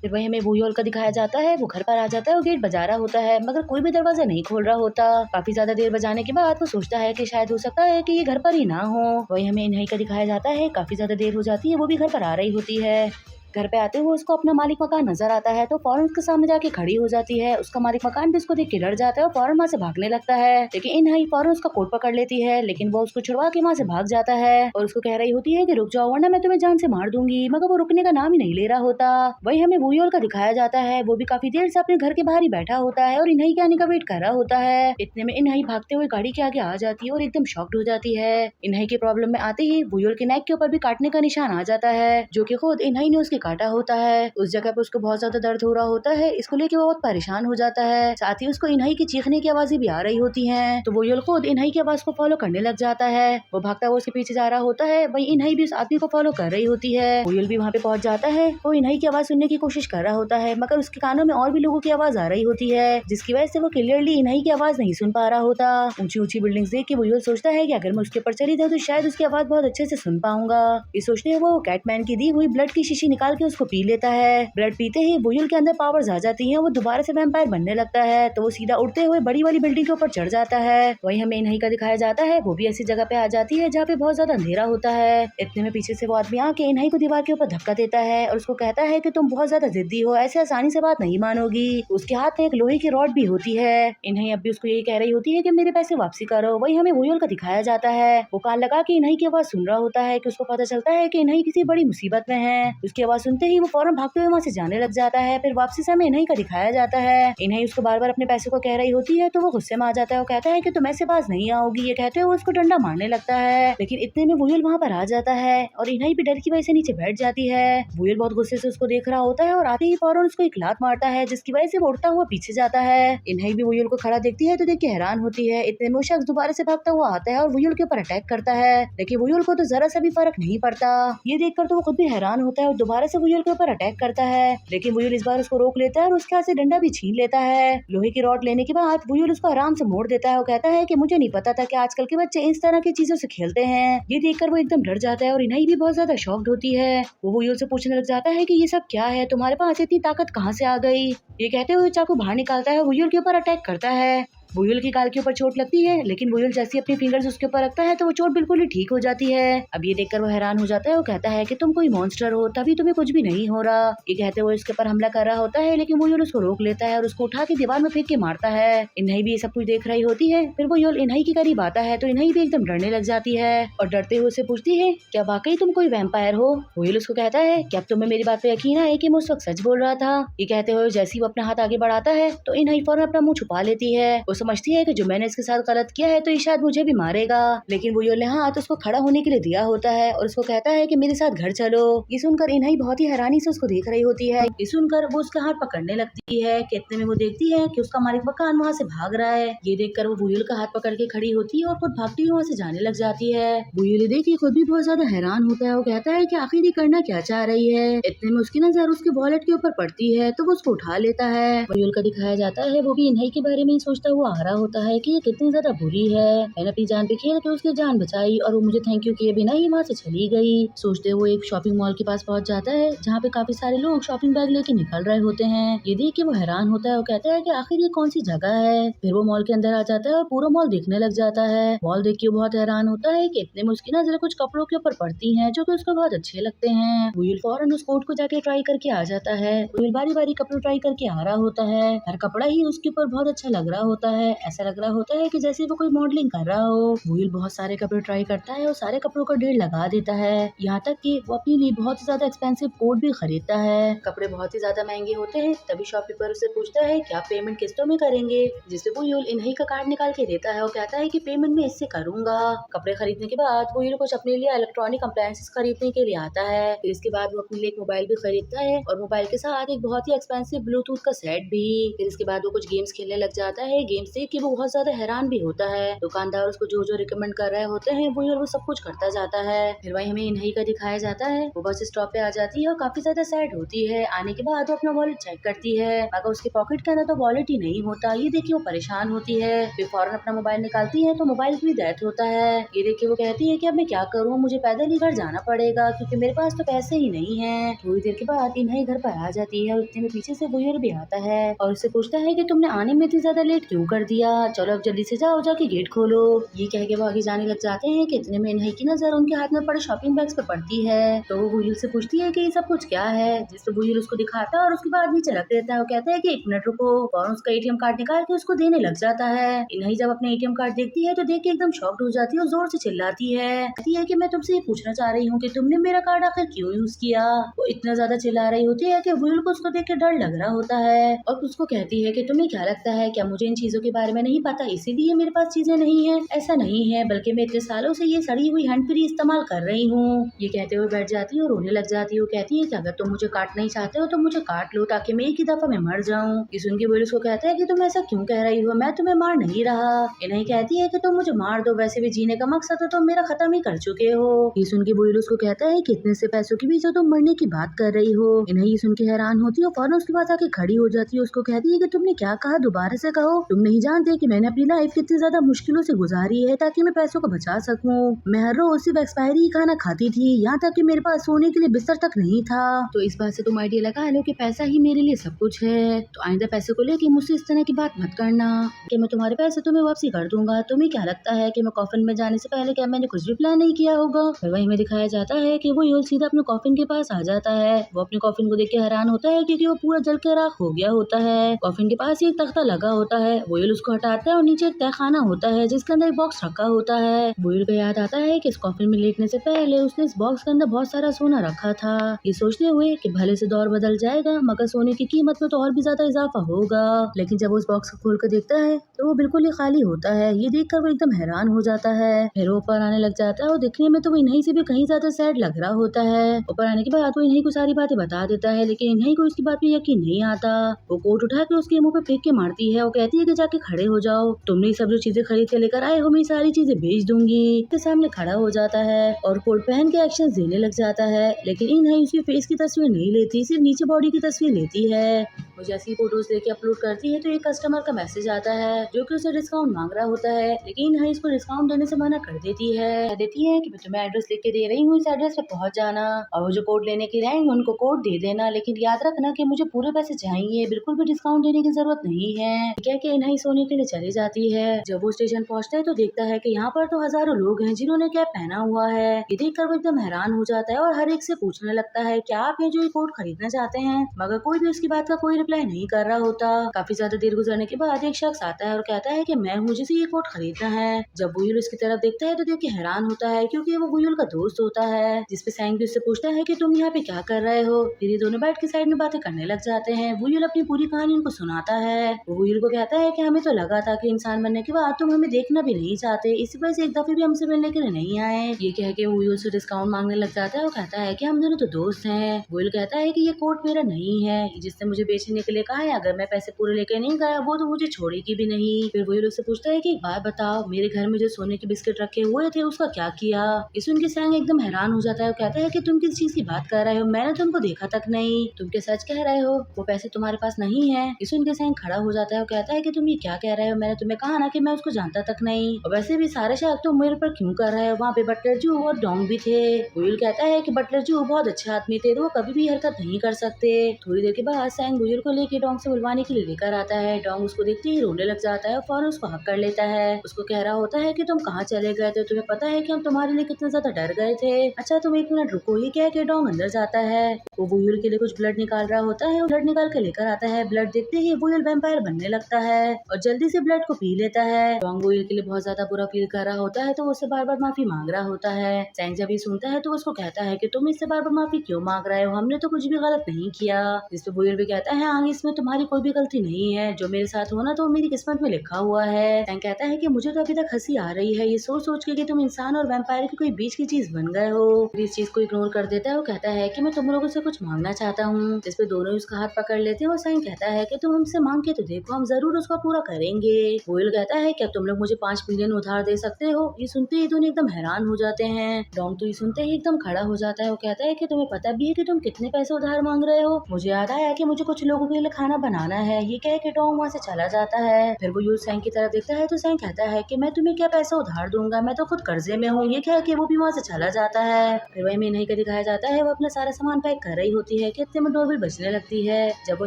फिर वही हमें बुयोल का दिखाया जाता है। वो घर पर आ जाता है और गेट बजा रहा होता है, मगर कोई भी दरवाजा नहीं खोल रहा होता। काफी ज्यादा देर बजाने के बाद वो सोचता है कि शायद हो सकता है कि ये घर पर ही ना हो। वही हमें इन्हीं का दिखाया जाता है। काफी ज्यादा देर हो जाती है, वो भी घर पर आ रही होती है। घर पे आते हुए उसको अपना मालिक मकान नजर आता है तो फौरन उसके सामने जाके खड़ी हो जाती है। उसका मालिक मकान भी उसको देख के डर जाता है और फौरन वहाँ से भागने लगता है, लेकिन इन्हीं फौरन उसका कोट पकड़ लेती है। लेकिन वो उसको छुड़वा के वहाँ से भाग जाता है और उसको कह रही होती है कि रुक जाओ वरना मैं तुम्हें जान से मार दूंगी, मगर वो रुकने का नाम ही नहीं ले रहा होता। वही हमें बुयोल का दिखाया जाता है। वो भी काफी देर से अपने घर के बाहर ही बैठा होता है और इन्हीं के आने का वेट कर रहा होता है। इतने में इन्हीं भागते हुए गाड़ी के आगे आ जाती है और एकदम शॉक्ड हो जाती है। इन्हीं के प्रॉब्लम में आते ही बुयोल के नेक के ऊपर भी काटने का निशान आ जाता है, जो कि खुद इन्हीं ने उसके काटा होता है। उस जगह पर उसको बहुत ज्यादा दर्द हो रहा होता है, इसको लेके वो बहुत परेशान हो जाता है। साथ ही उसको इन्हीं की चीखने की आवाजें भी आ रही होती हैं, तो बुयोल खुद इन्हीं की आवाज को फॉलो करने लग जाता है। वो भागता हुआ उसके पीछे जा रहा होता है, वही इन्हीं भी उस आदमी को फॉलो कर रही होती है। बुयोल भी वहाँ पे पहुंच जाता है। वो इन्हीं की आवाज सुनने की कोशिश कर रहा होता है, मगर उसके कानों में और भी लोगों की आवाज आ रही होती है, जिसकी वजह से वो क्लियरली इन्हीं की आवाज नहीं सुन पा रहा होता। ऊंची ऊंची बिल्डिंग्स देख के बुयोल सोचता है कि अगर मैं उसके ऊपर चली जाऊँ तो शायद उसकी आवाज बहुत अच्छे से सुन पाऊंगा। ये सोचते हुए वो कैटमैन की दी हुई ब्लड की शीशी निकाल के उसको पी लेता है। ब्लड पीते ही बुयोल के अंदर पावर्स आ जाती हैं, वो दोबारा से वैम्पायर बनने लगता है। तो वो सीधा उड़ते हुए बड़ी वाली बिल्डिंग के ऊपर चढ़ जाता है। वही हमें इन्हीं का दिखाया जाता है। वो भी ऐसी जगह पे आ जाती है जहाँ पे बहुत ज्यादा अंधेरा होता है। इतने में पीछे से वो आदमी आके इन्हीं को दीवार के ऊपर धक्का देता है और उसको कहता है कि तुम बहुत ज्यादा जिद्दी हो, ऐसे आसानी से बात नहीं मानोगी। उसके हाथ में एक लोहे की रॉड भी होती है। इन्हीं अब भी उसको यही कह रही होती है कि मेरे पैसे वापसी करो। वही हमें बुयोल का दिखाया जाता है। वो कान लगा के इन्हीं की आवाज सुन रहा होता है कि उसको पता चलता है कि इन्हीं किसी बड़ी मुसीबत में है। उसकी आवाज सुनते ही वो फौरन भागते हुए वहाँ से जाने लग जाता है। फिर वापसी से हमें इन्हीं का दिखाया जाता है। इन्हीं उसको बार बार अपने पैसे को कह रही होती है, तो वो गुस्से में आ जाता है और कहता है कि तुम ऐसे पास नहीं आओगी। ये कहते हुए उसको डंडा मारने लगता है, लेकिन इतने में बुयोल वहाँ पर आ जाता है और इन्हीं भी डर की वजह से नीचे बैठ जाती है। बुयोल बहुत गुस्से से उसको देख रहा होता है और आते ही फौरन उसको एक लात मारता है, जिसकी वजह से वो उड़ता हुआ पीछे जाता है। इन्हीं भी बुयोल को खड़ा देखती है तो देख के हैरान होती है। इतने में वो शख्स दोबारा से भागता हुआ आता है और बुयोल के ऊपर अटैक करता है, लेकिन बुयोल को तो जरा सा भी फर्क नहीं पड़ता। ये देखकर तो वो खुद भी हैरान होता है और दोबारा से बुयोल के ऊपर अटैक करता है, लेकिन बुयोल इस बार उसको रोक लेता है और उसके हाथ से डंडा भी छीन लेता है। लोहे की रॉड लेने के बाद बुयोल उसको आराम से मोड़ देता है और कहता है कि मुझे नहीं पता था कि आजकल के बच्चे इस तरह की चीजों से खेलते हैं। ये देखकर वो एकदम डर जाता है और इन्हीं भी बहुत ज्यादा शॉक्ड होती है। वो बुयोल से पूछने लग जाता है कि ये सब क्या है, तुम्हारे पास इतनी ताकत कहाँ से आ गई। ये कहते हुए चाकू बाहर निकालता है, बुयोल के ऊपर अटैक करता है। बुयोल की गाल के ऊपर चोट लगती है, लेकिन बुयोल जैसे अपनी फिंगर्स उसके ऊपर रखता है तो वो चोट बिल्कुल ही ठीक हो जाती है। अब ये देखकर वो हैरान हो जाता है और कहता है कि तुम कोई मॉन्स्टर हो, तभी तुम्हें कुछ भी नहीं हो रहा। ये कहते हुए उसके ऊपर हमला कर रहा होता है, लेकिन बुयोल उसको रोक लेता है और उसको उठा के दीवार में फेंक के मारता है। इन्हीं भी ये सब कुछ देख रही होती है। फिर बुयोल इन्हीं के करीब आता है तो इन्हीं भी एकदम डरने लग जाती है और डरते हुए उससे पूछती है, क्या वाकई तुम कोई वैम्पायर हो। बुयोल उसको कहता है कि अब तुम्हें मेरी बात पे यकीन है कि मैं उस वक्त सच बोल रहा था। ये कहते हुए जैसे ही वो अपना हाथ आगे बढ़ाता है तो इन्हीं फौरन अपना मुंह छुपा लेती है। वो समझती है कि जो मैंने इसके साथ गलत किया है तो ये शायद मुझे भी मारेगा, लेकिन बुयोल ने हाथ उसको खड़ा होने के लिए दिया होता है और उसको कहता है कि मेरे साथ घर चलो। ये सुनकर इन्हीं बहुत ही हैरानी से उसको देख रही होती है। ये सुनकर वो उसका हाथ पकड़ने लगती है कि इतने में वो देखती है कि उसका मालिक मकान वहाँ से भाग रहा है। ये देखकर वो बुयोल का हाथ पकड़ के खड़ी होती है और खुद भागती हुई वहाँ से जाने लग जाती है। बुयोल देखिए खुद भी बहुत ज्यादा हैरान होता है। वो कहता है कि आखिर ये करना क्या चाह रही है। इतने में उसकी नजर उसके वॉलेट के ऊपर पड़ती है तो वो उसको उठा लेता है। बुयोल का दिखाया जाता है, वो भी इन्हीं के बारे में ही सोचता हुआ आ रहा होता है कि ये कितनी ज्यादा बुरी है। मैंने अपनी जान पे खेल के उसकी जान बचाई और वो मुझे थैंक यू किए बिना ही वहाँ से चली गई। सोचते हुए एक शॉपिंग मॉल के पास पहुँच जाता है जहाँ पे काफी सारे लोग शॉपिंग बैग लेके निकल रहे होते हैं। ये देख के वो हैरान होता है और कहता है कि आखिर ये कौन सी जगह है। फिर वो मॉल के अंदर आ जाता है और पूरा मॉल देखने लग जाता है। मॉल देख के बहुत हैरान होता है कि इतने में उसकी नजर कुछ कपड़ों के ऊपर पड़ती है जो कि उसको बहुत अच्छे लगते हैं। बुयोल फौरन उस कोट को जाके ट्राई करके आ जाता है। बुयोल बारी बारी कपड़े ट्राई करके आ रहा होता है। हर कपड़ा ही उसके ऊपर बहुत अच्छा लग रहा होता है। ऐसा लग रहा होता है कि जैसे वो कोई मॉडलिंग कर रहा हो। वुयल बहुत सारे कपड़े ट्राई करता है और सारे कपड़ों का ढेर लगा देता है। यहाँ तक कि वो अपने लिए बहुत ही ज्यादा एक्सपेंसिव कोट भी खरीदता है। कपड़े बहुत ही ज्यादा महंगे होते हैं। तभी शॉपकीपर उससे पूछता है कि आप पेमेंट किस्तों में करेंगे, जिससे वुयल इन्हीं का कार्ड निकाल के देता है और कहता है कि पेमेंट मैं इससे करूंगा। कपड़े खरीदने के बाद वुयल कुछ अपने लिए इलेक्ट्रॉनिक अप्लायंसेस खरीदने के लिए आता है। फिर इसके बाद वो अपने लिए एक मोबाइल भी खरीदता है और मोबाइल के साथ एक बहुत ही एक्सपेंसिव ब्लूटूथ का सेट भी। फिर इसके बाद वो कुछ गेम्स खेलने लग जाता है। गेम्स देख के वो बहुत ज्यादा हैरान भी होता है। दुकानदार उसको जो जो रिकमेंड कर रहे होते हैं वो सब कुछ करता जाता है। फिर वही हमें इन्हीं का दिखाया जाता है। वो बस स्टॉप पे आ जाती है और काफी ज्यादा सैड होती है। आने के बाद वो अपना वॉलेट चेक करती है, मगर उसके पॉकेट के अंदर तो वॉलेट ही नहीं होता। ये देखिए वो परेशान होती है। फिर फौरन अपना मोबाइल निकालती है तो मोबाइल की भी डेथ होता है। ये देख के वो कहती है कि अब मैं क्या करूँ, मुझे पैदल ही घर जाना पड़ेगा क्योंकि मेरे पास तो पैसे ही नहीं है। थोड़ी देर के बाद इन्हीं घर पर आ जाती है और इतने में पीछे से वुयल भी आता है और उससे पूछता है कि तुमने आने में इतनी ज्यादा लेट क्यों कर दिया, चलो अब जल्दी से जाओ, जाके गेट खोलो। ये कह के वो आगे जाने लग जाते हैं कि इतने में इन्हीं की नजर उनके हाथ में पड़े शॉपिंग बैग्स पे पड़ती है। तो वो वुयल से पूछती है कि ये सब कुछ क्या है, जिससे वुयल उसको दिखाता है और उसके बाद नीचे रख देता है। वो कहता है कि 1 मिनट रुको और उसका एटीएम कार्ड निकाल के उसको देने लग जाता है। इन्हीं जब अपने एटीएम कार्ड देखती है तो देख के एकदम शॉक्ड हो जाती है और जोर से चिल्लाती है। कहती है कि मैं तुमसे ये पूछना चाह रही हूँ कि तुमने मेरा कार्ड आखिर क्यों यूज किया। वो इतना ज्यादा चिल्ला रही होती है कि वुयल को उसको देख के डर लग रहा होता है और उसको कहती है कि तुम्हें क्या लगता है, क्या मुझे इन चीजों के बारे में नहीं पता इसीलिए मेरे पास चीजें नहीं है? ऐसा नहीं है, बल्कि मैं इतने सालों से ये सड़ी हुई हैंड फ्री इस्तेमाल कर रही हूँ। ये कहते हुए बैठ जाती है और रोने लग जाती है। वो कहती है कि अगर तुम मुझे काट नहीं चाहते हो तो मुझे काट लो ताकि मैं एक ही दफा में मर जाऊँ। ये सुन के वुयल उसको कहता है कि तुम ऐसा क्यों कह रही हो, मैं तुम्हें मार नहीं रहा। इन्हीं कहती है कि तुम मुझे मार दो, वैसे भी जीने का मकसद तो तुम मेरा खत्म ही कर चुके हो। ये सुन के वुयल उसको कहता है कि इतने से पैसों के बीच तुम मरने की बात कर रही हो। इन्हें ये सुन के हैरान होती है और फौरन उसके पास आके खड़ी हो जाती है। उसको कहती है कि तुमने क्या कहा, दोबारा से कहो। तुम नहीं जानते कि मैंने अपनी लाइफ कितनी ज्यादा मुश्किलों से गुजारी है ताकि मैं पैसों को बचा सकूं। मैं हर रोज सिर्फ एक्सपायरी खाना खाती थी, यहाँ तक कि मेरे पास सोने के लिए बिस्तर तक नहीं था। तो इस बात से तुम आइडिया लगा लो कि पैसा ही मेरे लिए सब कुछ है। तो आइंदा पैसे को लेके मुझसे इस तरह की बात मत करना कि मैं तुम्हारे पैसे तुम्हें वापसी कर दूंगा। तुम्हें क्या लगता है कि मैं कॉफिन में जाने से पहले क्या मैंने कुछ भी प्लान नहीं किया होगा? फिर वही में दिखाया जाता है कि वो यूल सीधा अपने कॉफिन के पास आ जाता है। वो अपने कॉफिन को देख के हैरान होता है क्योंकि वो पूरा जल के राख हो गया होता है। कॉफिन के पास ही एक तख्ता लगा होता है। वुयल उसको हटाता है और नीचे एक तहखाना होता है जिसके अंदर एक बॉक्स रखा होता है। वुयल को याद आता है कि इस कॉफिन में लेटने से पहले उसने इस बॉक्स के अंदर बहुत सारा सोना रखा था। ये सोचते हुए कि भले से दौर बदल जाएगा मगर सोने की कीमत में तो और भी ज्यादा इजाफा होगा। लेकिन जब वो उस बॉक्स को खोल कर देखता है तो वो बिल्कुल ही खाली होता है। ये देखकर वो एकदम हैरान हो जाता है। फिर वो ऊपर आने लग जाता है और दिखने में तो वो इन्हीं से भी कहीं ज्यादा सैड लग रहा होता है। ऊपर आने के बाद वो इन्हीं को सारी बातें बता देता है, लेकिन इन्हीं को इसकी बात पे यकीन नहीं आता। वो कोट उठा के उसके मुंह पे फेंक के मारती है और कहती है कि जाके खड़े हो जाओ, तुमने सब जो चीजें खरीद के लेकर आए हो मैं सारी चीजें बेच दूंगी। उसके सामने खड़ा हो जाता है और कोट पहन के एक्शन देने लग जाता है, लेकिन इन्हीं उसके फेस की तस्वीर नहीं लेती, सिर्फ नीचे बॉडी की तस्वीर लेती है। वो जैसी फोटोज लेके अपलोड करती है तो एक कस्टमर का मैसेज आता है जो कि उसे डिस्काउंट मांग रहा होता है, लेकिन इन्हीं इसको डिस्काउंट देने से मना कर देती है। कहती है कि मैं तुम्हें एड्रेस लिख के दे रही हूँ, इस एड्रेस पे पहुंच जाना और वो जो कोड लेने के रहेंगे उनको कोड दे देना, लेकिन याद रखना कि मुझे पूरे पैसे चाहिए, बिल्कुल भी डिस्काउंट देने की जरूरत नहीं है। क्या कि इन्हीं सोने के लिए चली जाती है। जब वो स्टेशन पहुंचता है तो देखता है कि यहाँ पर तो हजारों लोग हैं जिन्होंने कैप पहना हुआ है। ये देखकर वो एकदम हैरान हो जाता है और हर एक से पूछने लगता है क्या आप ये जो कोट खरीदना चाहते हैं, मगर कोई भी उसकी बात का कोई रिप्लाई नहीं कर रहा होता। काफी ज्यादा देर गुजरने के बाद एक शख्स आता है और कहता है कि मैं हूँ जिसे ये कोट खरीदना है। जब वुयल उसकी तरफ देखता है तो देख के हैरान होता है क्योंकि वो वुयल का दोस्त होता है, जिसपे सैंग भी उससे पूछता है कि तुम यहाँ पे क्या कर रहे हो। फिर ये दोनों बैठ के साइड में बातें करने लग जाते हैं। वुयल अपनी पूरी कहानी उनको सुनाता है। वो वुयल को कहता है कि हमें तो लगा था कि इंसान बनने के बाद तुम हमें देखना भी नहीं चाहते, इसी वजह से एक दफे भी हमसे मिलने के लिए नहीं आए। ये कह के वुयल से डिस्काउंट मांगने लग जाता है और कहता है कि हम दोनों तो दोस्त हैं। वुयल कहता है कि ये कोट मेरा नहीं है, जिसने मुझे बेचने के लिए कहा है, अगर मैं पैसे पूरे लेके नहीं गया वो तो मुझे छोड़ेगी भी नहीं। फिर वुयल उससे पूछता है कि एक बात बताओ, मेरे घर में जो सोने के बिस्किट रखे हुए थे उसका क्या किया। इस उनके सैंग एकदम हैरान हो जाता है और कहता है कि तुम किस चीज की बात कर रहे हो, मैंने तुमको देखा तक नहीं, तुम क्या सच कह रहे हो, वो पैसे तुम्हारे पास नहीं है। इस उनके सैंग खड़ा हो जाता है और कहता है कि तुम ये क्या कह रहे हो, मैंने तुम्हें कहा ना कि मैं उसको जानता तक नहीं, और वैसे भी सारे शक तुम मेरे पर क्यों कर रहे हो, वहाँ पे बटलर जू और डोंग भी थे। वुयल कहता है कि बटलर जू बहुत अच्छे आदमी थे, वो कभी भी हरकत नहीं कर सकते। थोड़ी देर के बाद सैंग वुयल को लेके डोंग से बुलवाने के लिए लेकर आता है। डोंग उसको देखते ही रोने लग जाता है और फौरन उसको हक कर लेता है। उसको कह रहा होता है कि तुम कहाँ चले गए थे, तुम्हें पता है कि हम तुम्हारे लिए कितने ज्यादा डर गए थे। अच्छा तुम 1 मिनट रुको, ये कह के डोंग अंदर जाता है। वो वुयल के लिए कुछ ब्लड निकाल रहा होता है, ब्लड निकाल के लेकर आता है। ब्लड देखते ही वुयल वैम्पायर बनने लगता है और जल्दी से ब्लड को पी लेता है। डोंग वुईल के लिए बहुत ज्यादा बुरा फील कर रहा होता है तो वो उससे बार बार माफी मांग रहा होता है। सैंग जब ये सुनता है तो उसको कहता है कि तुम इससे बार बार माफी क्यों मांग रहे हो, हमने तो कुछ भी गलत नहीं किया। जिस पे वुईल भी कहता है हाँ इसमें तुम्हारी कोई भी गलती नहीं है, जो मेरे साथ होना तो मेरी किस्मत में लिखा हुआ है। सैंग कहता है कि मुझे तो अभी तक हंसी आ रही है ये सोच सोच के कि तुम इंसान और वैम्पायर की कोई बीच की चीज बन गए हो। इस चीज को इग्नोर कर देता है। वो कहता है कि मैं तुम लोगों से कुछ मांगना चाहता हूँ। जिसपे दोनों उसका हाथ पकड़ लेते हैं और सैंग कहता है कि तुम हमसे मांग के तो देखो, हम जरूर उसको पूरा करेंगे। वुईल कहता है क्या तुम लोग मुझे 5 मिलियन उधार दे सकते हो। ये सुनते ही दोनों एकदम हैरान हो जाते हैं। डोंग तो ये सुनते ही एकदम खड़ा हो जाता है। वो कहता है कि तुम्हें पता भी है कि तुम कितने पैसे उधार मांग रहे हो। मुझे याद आया कि मुझे कुछ लोगों के लिए खाना बनाना है। ये कह के डोंग वहाँ से चला जाता है। फिर वो सैंग की तरफ देखता है तो सैंग कहता है कि मैं तुम्हें क्या पैसा उधार दूंगा, मैं तो खुद कर्जे में हूँ। ये कह के वो भी वहाँ से चला जाता है। फिर वही में नहीं का दिखाया जाता है वो अपना सारा सामान पैक कर रही होती है कि इतने में डोरबेल बजने लगती है। जब वो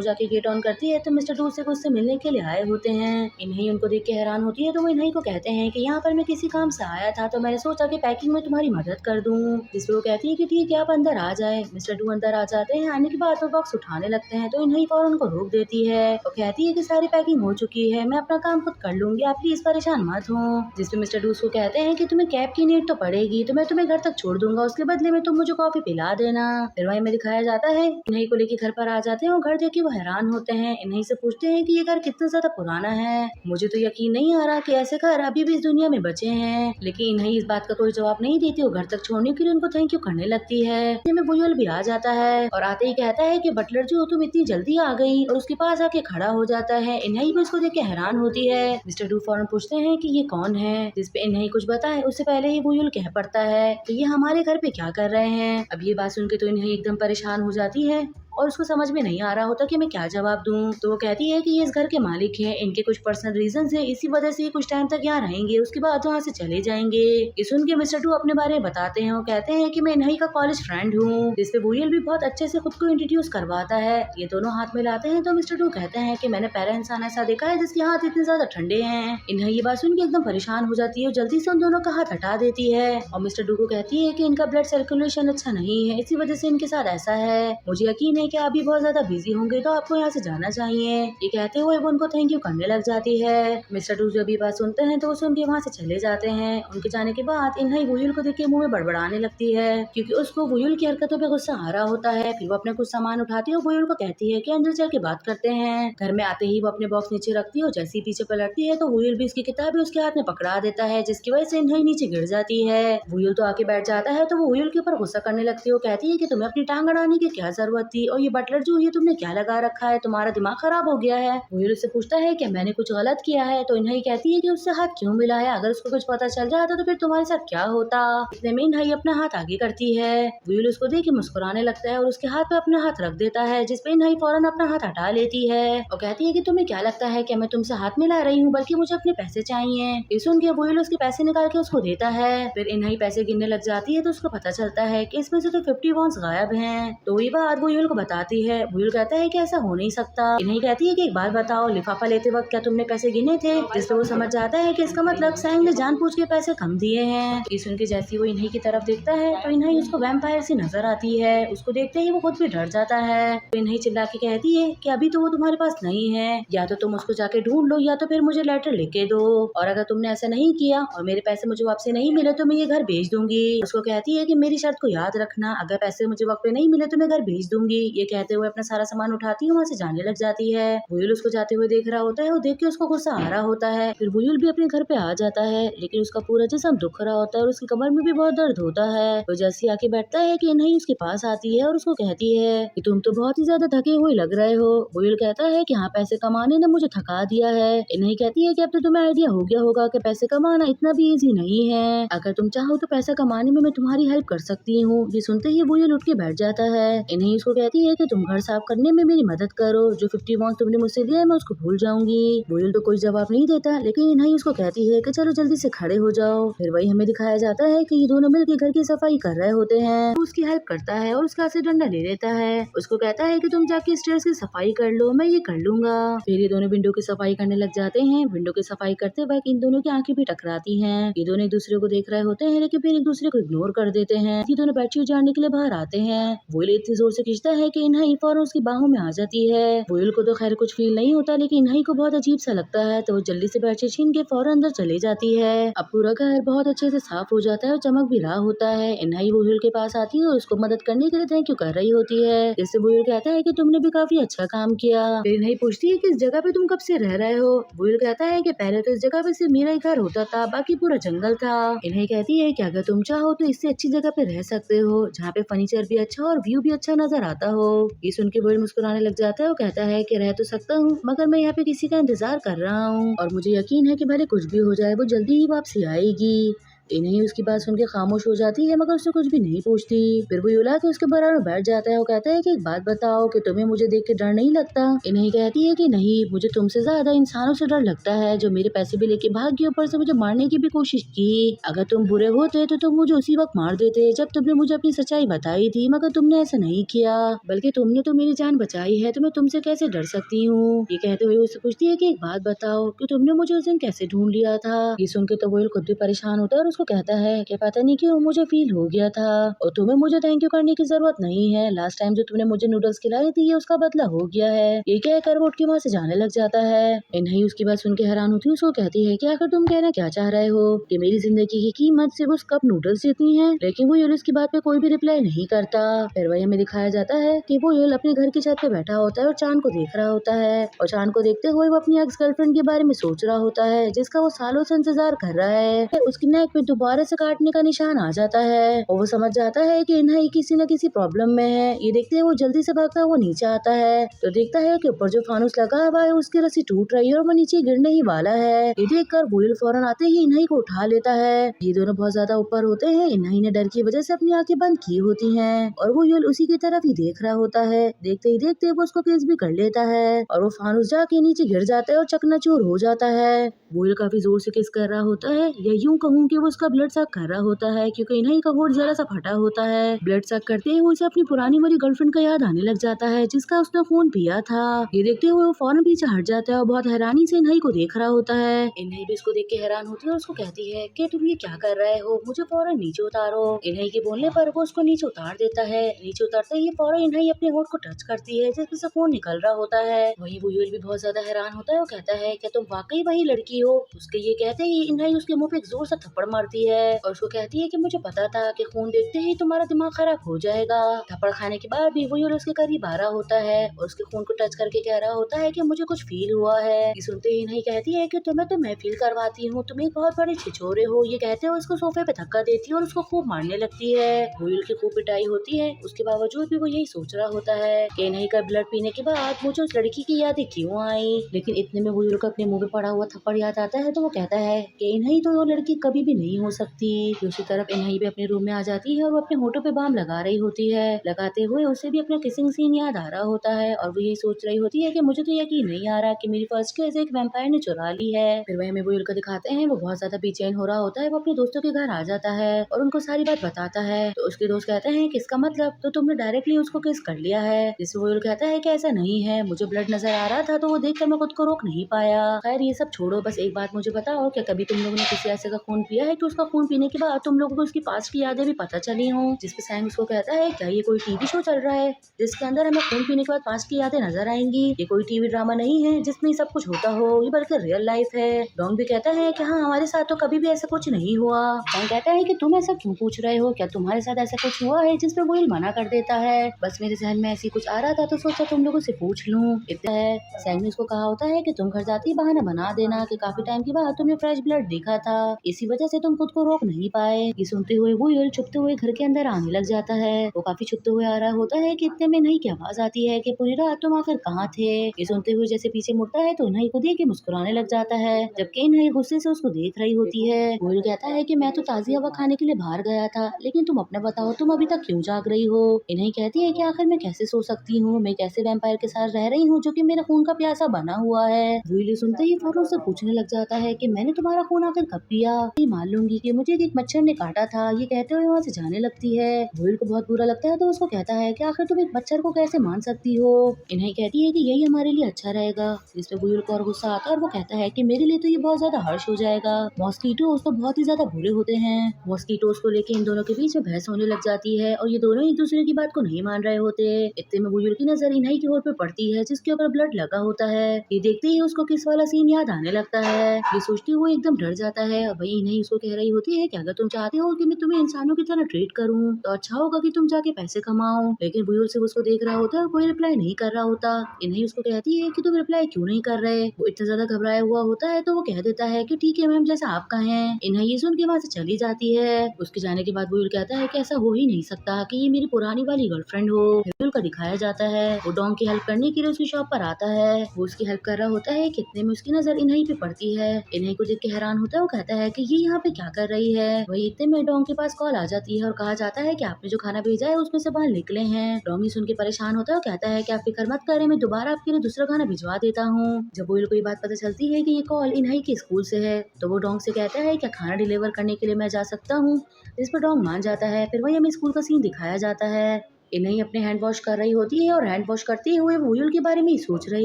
जाके गेट ऑन करती है तो मिस्टर डू से उससे मिलने के लिए आए होते हैं। इन्हीं उनको देख के हैरान होती है तो वो इन्हीं को कहते हैं कि यहाँ पर मैं किसी काम से आया था तो मैंने सोचा कि पैकिंग में तुम्हारी मदद कर दूं। जिस पे वो कहती है कि ठीक है आप अंदर आ जाए। मिस्टर डू अंदर आ जाते हैं। आने के बाद वो बॉक्स उठाने लगते हैं तो इन्हीं फौरन उनको रोक देती है। वो कहती है कि सारी पैकिंग हो चुकी है, मैं अपना काम खुद कर लूंगी, आप प्लीज परेशान मत हो। जिसपे मिस्टर डू को कहते हैं कि तुम्हें कैब की नीड तो पड़ेगी तो मैं तुम्हें घर तक छोड़ दूंगा, उसके बदले में तुम मुझे कॉफी पिला देना। फिर वही में दिखाया जाता है इन्हीं को लेके घर पर आ जाते हैं और घर देख के वो हैरान होते हैं। इन्हीं से पूछते हैं कि ये घर कितना ज्यादा पुराना है, मुझे तो यकीन नहीं आ रहा कि ऐसे घर अभी भी इस दुनिया में बचे हैं। लेकिन इन्हीं इस बात का कोई जवाब नहीं देती। वो घर तक छोड़ने के लिए उनको थैंक यू करने लगती है। में वुईल भी आ जाता है और आते ही कहता है कि बटलर जी तुम इतनी जल्दी आ गई, और उसके पास आके खड़ा हो जाता है। इन्हीं भी उसको देख के हैरान होती है। मिस्टर डू फौरन पूछते हैं कि ये कौन है। जिसपे इन्हीं कुछ बताए उससे पहले ही वुईल कह पड़ता है कि ये हमारे घर पे क्या कर रहे हैं। अब ये बात सुन के तो इन्हीं एकदम परेशान हो जाती है और उसको समझ में नहीं आ रहा होता कि मैं क्या जवाब दूं। तो वो कहती है कि ये इस घर के मालिक हैं, इनके कुछ पर्सनल रीजंस हैं, इसी वजह से ये कुछ टाइम तक यहाँ रहेंगे, उसके बाद वहाँ से चले जाएंगे। ये सुन के मिस्टर डू अपने बारे में बताते हैं। वो कहते हैं कि मैं इन्हीं का कॉलेज फ्रेंड हूँ। जिसपे वुईल भी बहुत अच्छे से खुद को इंट्रोड्यूस करवाता है। ये दोनों हाथ मिलाते हैं तो मिस्टर डू कहते हैं कि मैंने पहला इंसान ऐसा देखा है जिसके हाथ इतने ज्यादा ठंडे हैं। इन्हीं ये बात सुन के एकदम परेशान हो जाती है और जल्दी से उन दोनों का हाथ हटा देती है और मिस्टर डू को कहती है कि इनका ब्लड सर्कुलेशन अच्छा नहीं है, इसी वजह से इनके साथ ऐसा है। मुझे यकीन है कि आप भी बहुत ज्यादा बिजी होंगे तो आपको यहाँ से जाना चाहिए। ये कहते हुए वो उनको थैंक यू करने लग जाती है। मिस्टर डू जब ये बात सुनते हैं तो वो सुन के वहाँ से चले जाते हैं। उनके जाने के बाद इन्हीं वुईल को देख के मुंह में बड़बड़ाने लगती है क्योंकि उसको वुईल की हरकतों पे गुस्सा आ रहा होता है। फिर वो अपने कुछ सामान उठाती है और वुईल को कहती है कि अंदर चल के बात करते हैं। घर में आते ही वो अपने बॉक्स नीचे रखती है और जैसे ही पीछे पलटती है तो वुईल भी उसकी किताबें उसके हाथ में पकड़ा देता है, जिसकी वजह से इन्हीं नीचे गिर जाती है। वुईल तो आके बैठ जाता है तो वो वुईल के ऊपर गुस्सा करने लगती है। वो कहती है कि तुम्हें अपनी टांग अड़ाने की क्या जरूरत थी, और ये बटलर जो ये तुमने क्या लगा रखा है, तुम्हारा दिमाग खराब हो गया है। वुईल उससे पूछता है कि मैंने कुछ गलत किया है तो इन्हीं कहती है कि उससे हाथ क्यों मिलाया, अगर उसको कुछ पता चल जाता तो फिर तुम्हारे साथ क्या होता। इतने में इन्हीं अपना हाथ आगे करती है। वुईल उसको देख के मुस्कुराने लगता है और उसके हाथ पे अपना हाथ रख देता है, जिसपे इन्हीं फौरन अपना हाथ हटा लेती है और कहती है कि तुम्हें क्या लगता है कि मैं तुमसे हाथ मिला रही हूँ, बल्कि मुझे अपने पैसे चाहिए। ये सुन के वुईल उसके पैसे निकाल के उसको देता है। फिर इन्हीं पैसे गिनने लग जाती है तो उसको पता चलता है कि इसमें से तो 50 वॉन्स गायब हैं। तो ये बात वुईल को बताती है। वुईल कहता है कि ऐसा हो नहीं सकता। इन्हीं कहती है कि एक बात बताओ, लिफाफा लेते वक्त क्या तुमने पैसे गिने थे। जिससे वो समझ जाता है कि इसका मतलब सैंग ने जानबूझ के पैसे कम दिए हैं। ये सुन के जैसी वो इन्हीं की तरफ देखता है तो इन्हीं उसको वैम्पायर सी नजर आती है। उसको देखते ही वो खुद भी डर जाता है। तो इन्हीं चिल्ला के कहती है कि अभी तो वो तुम्हारे पास नहीं है, या तो तुम उसको जाके ढूंढ लो या तो फिर मुझे लेटर लिख के दो, और अगर तुमने ऐसा नहीं किया और मेरे पैसे मुझे वापस नहीं मिले तो मैं ये घर बेच दूंगी। उसको कहती है कि मेरी शर्त को याद रखना, अगर पैसे मुझे वक्त पे नहीं मिले तो मैं घर बेच दूंगी। ये कहते हुए अपना सारा सामान उठाती है, वहाँ से जाने लग जाती है। वुईल उसको जाते हुए देख रहा होता है और देख के उसको गुस्सा आ रहा होता है। फिर वुईल भी अपने घर पे आ जाता है, लेकिन उसका पूरा जिस्म दुख रहा होता है और उसकी कमर में भी बहुत दर्द होता है। तो जैसे आके बैठता है कि इन्हीं उसके पास आती है और उसको कहती है कि तुम तो बहुत ही ज्यादा थके हुए लग रहे हो। वुईल कहता है कि हाँ, पैसे कमाने ने मुझे थका दिया है। इन्हीं कहती है कि अब तो तुम्हें आइडिया हो गया होगा कि पैसे कमाना इतना भी इजी नहीं है, अगर तुम चाहो तो पैसा कमाने में मैं तुम्हारी हेल्प कर सकती हूँ। ये सुनते ही वुईल उठ के बैठ जाता है। इन्हीं उसको कहती है कि तुम घर साफ करने में मेरी मदद करो, जो 50 वॉन्स तुमने मुझसे दिया है मैं उसको भूल जाऊंगी। वुईल तो कोई जवाब नहीं देता, लेकिन इन्हीं उसको कहती है कि चलो जल्दी से खड़े हो जाओ। फिर वही हमें दिखाया जाता है कि ये दोनों मिलकर घर की सफाई कर रहे होते हैं। उसकी हेल्प करता है और उसके हाथ से डंडा ले लेता है। उसको कहता है कि तुम जाके स्टेयर्स की सफाई कर लो, मैं ये कर लूंगा। फिर ये दोनों विंडो की सफाई करने लग जाते हैं। विंडो की सफाई करते वक्त इन दोनों की आंखें भी टकराती हैं। ये दोनों एक दूसरे को देख रहे होते हैं, लेकिन फिर एक दूसरे को इग्नोर कर देते हैं। ये दोनों बेडशीट झाड़ने के लिए बाहर आते हैं। वुईल इतनी जोर से खींचता है कि इन्हाई फौरन उसकी बाहों में आ जाती है। वुयल को तो खैर कुछ फील नहीं होता, लेकिन इन्हाई को बहुत अजीब सा लगता है, तो वो जल्दी से बेडशीट छीन के फौरन अंदर चली जाती है। अब पूरा घर बहुत अच्छे से साफ हो जाता है और चमक भी रहा होता है। इन्हाई वुयल के पास आती है और उसको मदद करने के लिए थैंक यू कर रही होती है, जिससे वुयल कहता है कि तुमने भी काफी अच्छा काम किया। फिर इन्हाई पूछती है कि इस जगह पे तुम कब से रह रहे हो। वुयल कहता है कि पहले तो इस जगह पे सिर्फ मेरा ही घर होता था, बाकी पूरा जंगल था। इन्हाई कहती है कि अगर तुम चाहो तो इससे अच्छी जगह पे रह सकते हो, जहाँ पे फर्नीचर भी अच्छा और व्यू भी अच्छा नजर आता हो। ये सुन के वुयल मुस्कुराने लग जाता है और कहता है कि रह तो सकता हूँ, मगर मैं यहाँ पे किसी का इंतजार कर रहा हूँ और मुझे यकीन है कि भले कुछ भी हो जाए वो जल्दी ही वापसी आएगी। इन्हें उसकी बात सुन के खामोश हो जाती है, मगर उससे कुछ भी नहीं पूछती। फिर वो युला के उसके बराबर बैठ जाता है और कहता है कि एक बात बताओ कि तुम्हें मुझे देख के डर नहीं लगता। इन्हें कहती है कि नहीं, मुझे तुमसे ज्यादा इंसानों से डर लगता है, जो मेरे पैसे भी लेके भाग गए, ऊपर से मुझे मारने की भी कोशिश की। अगर तुम बुरे होते तो तुम मुझे उसी वक्त मार देते जब तुमने मुझे अपनी सच्चाई बताई थी, मगर तुमने ऐसा नहीं किया, बल्कि तुमने तो मेरी जान बचाई है, तो मैं तुमसे कैसे डर सकती हूँ। ये कहते हुए उससे पूछती है कि एक बात बताओ कि तुमने मुझे उस दिन कैसे ढूंढ लिया था। ये सुन के तो वो खुद भी परेशान होता है और उसको कहता है कि पता नहीं क्यों मुझे फील हो गया था और तुम्हें मुझे थैंक यू करने की जरूरत नहीं है। लास्ट टाइम जो तुमने मुझे नूडल्स खिलाई थी, ये उसका बदला हो गया है। ये कहकर वो उठ के वहाँ से जाने लग जाता है। इन्हें उसकी बात सुन के हैरान होती है, उसको कहती है कि आखिर तुम कहना क्या चाह रहे हो कि मेरी जिंदगी की कीमत सिर्फ उस कप नूडल्स जितनी है। लेकिन वो यूल की बात पे कोई भी रिप्लाई नहीं करता। फिर वही हमें दिखाया जाता है कि वो यूल अपने घर की छत पे बैठा होता है और चांद को देख रहा होता है, और चांद को देखते हुए वो अपनी एक्स गर्लफ्रेंड के बारे में सोच रहा होता है, जिसका वो सालों से इंतजार कर रहा है। फिर उसकी नेक पे दोबारा से काटने का निशान आ जाता है और वो समझ जाता है कि इन्हें किसी न किसी प्रॉब्लम में है। ये देखते हुए वो जल्दी से भागता हुआ नीचे आता है, तो देखता है कि ऊपर जो फानुस लगा हुआ है उसकी रस्सी टूट रही है और वो नीचे गिरने ही वाला है। ये देखकर वुयल फौरन आते ही इन्हें को उठा लेता है। ये दोनों बहुत ज्यादा ऊपर होते हैं। इन्हें ने डर की वजह से अपनी आंखें बंद की होती हैं और वो यूल उसी की तरफ ही देख रहा होता है। देखते ही देखते वो उसको केस भी कर लेता है और वो फानुस जाके नीचे गिर जाता है और चकनाचूर हो जाता है। वुयल काफी जोर से किस कर रहा होता है, या यूं कहूँ कि वो उसका ब्लड सक कर रहा होता है, क्योंकि इन्हें का होठ जरा सा फटा होता है। ब्लड सक करते ही उसे अपनी पुरानी वाली गर्लफ्रेंड का याद आने लग जाता है, जिसका उसने खून पिया था। ये देखते हुए वो फौरन पीछे हट जाता है और बहुत हैरानी से इन्हें को देख रहा होता है। इन्हें भी इसको देख के हैरान होती है और उसको कहती है कि तुम ये क्या कर रहे हो, मुझे फौरन नीचे उतारो। इन्हें के बोलने पर वो उसको नीचे उतार देता है। नीचे उतारते ही फौरन इन्हें अपने होठ को टच करती है, जिसमें से खून निकल रहा होता है। वही वो यूल भी बहुत ज्यादा हैरान होता है और कहता है कि तुम वाकई वही लड़की हो। उसके ये कहते ही इन्हें उसके मुंह पे एक जोर सा थप्पड़ मारती है और उसको कहती है कि मुझे पता था कि खून देखते ही तुम्हारा दिमाग खराब हो जाएगा। थप्पड़ खाने के बाद भी वो यूल उसके करीब आ रहा होता है और उसके खून को टच करके कह रहा होता है कि मुझे कुछ फील हुआ है। ये सुनते ही नहीं कहती है कि तुम्हें तो मैं फील करवाती हूँ, तुम एक बहुत बड़े छिछोरे हो। ये कहते हुए उसको सोफे पे धक्का देती है और उसको खूब मारने लगती है। वो यूल की खूब पिटाई होती है, उसके बावजूद भी वो यही सोच रहा होता है कि नहीं का ब्लड पीने के बाद मुझे उस लड़की की यादें क्यों आई। लेकिन इतने में वो यूल को अपने मुंह पे पड़ा हुआ थप्पड़ याद आता है, तो वो कहता है कि इन्हें तो वो लड़की कभी भी नहीं हो सकती। दूसरी तरफ इन्हें भी अपने रूम में आ जाती है और वो अपने होठों पे बाम लगा रही होती है। लगाते हुए उसे भी अपना किसिंग सीन याद आ रहा होता है और वो यही सोच रही होती है कि मुझे तो यकीन नहीं आ रहा कि मेरी फर्स्ट किस एक वैम्पायर ने चुरा ली है। फिर वही हमें वो यूल को दिखाते हैं, वो बहुत ज्यादा बेचैन हो रहा होता है। वो अपने दोस्तों के घर आ जाता है और उनको सारी बात बताता है, तो उसके दोस्त कहते हैं कि इसका मतलब तो तुमने डायरेक्टली उसको किस कर लिया है। जिससे वो यूल कहता है कि ऐसा नहीं है, मुझे ब्लड नजर आ रहा था तो वो देखकर मैं खुद को रोक नहीं पाया। खैर ये सब छोड़ो, बस एक बात मुझे बताओ, क्या कभी तुम लोगों ने किसी ऐसे का खून पिया है कि उसका खून पीने के बाद तुम लोगों को उसकी पास्ट की यादें भी पता चली हो। जिसपे सैम उसको कहता है क्या ये कोई टीवी शो चल रहा है जिसके अंदर हमें खून पीने के बाद पास्ट की यादें नजर आएंगी। ये कोई टीवी ड्रामा नहीं है जिसमें सब कुछ होता हो, ये बल्कि रियल लाइफ है। डोंग भी कहता है कि हाँ हमारे साथ तो कभी भी ऐसा कुछ नहीं हुआ। सैम कहता है कि तुम ऐसा क्यों पूछ रहे हो, क्या तुम्हारे साथ ऐसा कुछ हुआ है। जिसपे वो मना कर देता है, बस मेरे जहन में ऐसी कुछ आ रहा था तो सोचा तुम लोगों से पूछ लूं। इतना है, सैम ने उसको कहा होता है कि तुम घर जाती बहाना बना देना कि काफी टाइम के बाद तुमने फ्रेश ब्लड देखा था, इसी वजह से तुम खुद को रोक नहीं पाए। ये सुनते हुए वो यूल छुपते हुए घर के अंदर आने लग जाता है। वो काफी छुपते हुए आ रहा होता है कि इतने में नहीं की आवाज आती है कि पूरी रात तुम आखिर कहाँ थे। ये सुनते हुए जैसे पीछे मुड़ता है तो इन्हें को देख के मुस्कुराने लग जाता है, जबकि इन्हें गुस्से से उसको देख रही होती है। वो यूल कहता है कि मैं तो ताजी हवा खाने के लिए बाहर गया था, लेकिन तुम अपना बताओ, तुम अभी तक क्यों जाग रही हो। इन्हें कहती है कि आखिर मैं कैसे सो सकती हूँ, मैं कैसे वैम्पायर के साथ रह रही हूँ जो कि मेरा खून का प्यासा बना हुआ है। वो यूल सुनते ही फौरन से पूछने लग जाता है कि मैंने तुम्हारा खून आखिर कब पिया। मान लूंगी दूंगी कि मुझे एक मच्छर ने काटा था। ये कहते हुए वहाँ से जाने लगती है। वुयल को बहुत बुरा लगता है तो उसको कहता है कि आखिर तुम एक मच्छर को कैसे मान सकती हो। इन्हें कहती है कि यही हमारे लिए अच्छा रहेगा। इस पे वुयल को और गुस्सा आता है और वो कहता है कि मेरे लिए तो ये बहुत ज्यादा हर्ष हो जाएगा। मॉस्किटोस तो बहुत ही ज्यादा बुरे होते हैं। मॉस्किटोस को लेके इन दोनों के बीच में बहस होने लग जाती है और ये दोनों एक दूसरे की बात को नहीं मान रहे होते। इतने में वुयल की नजर इन्हीं की ओर पे पड़ती है जिसके ऊपर ब्लड लगा होता है। ये देखते ही उसको किस वाला सीन याद आने लगता है। ये सोचती हुए एकदम डर जाता है और वही इन्हें उसको कह रही होती है कि अगर तुम चाहते हो कि मैं तुम्हें इंसानों की तरह ट्रीट करूं तो अच्छा होगा कि तुम जाके पैसे कमाओ। लेकिन वुयल सिर्फ उसको देख रहा होता है और कोई रिप्लाई नहीं कर रहा होता। इन्हें उसको कहती है कि तुम रिप्लाई क्यों नहीं कर रहे। वो इतना ज्यादा घबराया हुआ होता है तो वो कह देता है कि ठीक है मैम, जैसा आप कहें। इन्हें ये सुन के वहाँ से चली जाती है। उसके जाने के बाद वुयल कहता है कि ऐसा हो ही नहीं सकता कि ये मेरी पुरानी वाली गर्लफ्रेंड हो। वुयल को दिखाया जाता है वो डॉग की हेल्प करने के लिए उसकी शॉप पर आता है। वो उसकी हेल्प कर रहा होता है। कितने में उसकी नजर इन्हीं पे पड़ती है। इन्हीं को देख के हैरान होता है। वो कहता है कि ये यहाँ पे क्या कर रही है। वही इतने में डॉग के पास कॉल आ जाती है और कहा जाता है कि आपने जो खाना भेजा है उसमें से बाहर निकले हैं। डॉग सुन के परेशान होता है और कहता है कि आप फिक्र मत करें, मैं दोबारा आपके लिए दूसरा खाना भिजवा देता हूँ। जब वुयल को ये बात पता चलती है कि ये कॉल इन्हीं के स्कूल से है तो वो डॉग से कहता है क्या खाना डिलीवर करने के लिए मैं जा सकता हूँ। इस पर डॉग मान जाता है। फिर वही हमें स्कूल का सीन दिखाया जाता है। इन्हें अपने हैंड वॉश कर रही होती है और हैंड वॉश करते हुए वो वुयल के बारे में ही सोच रही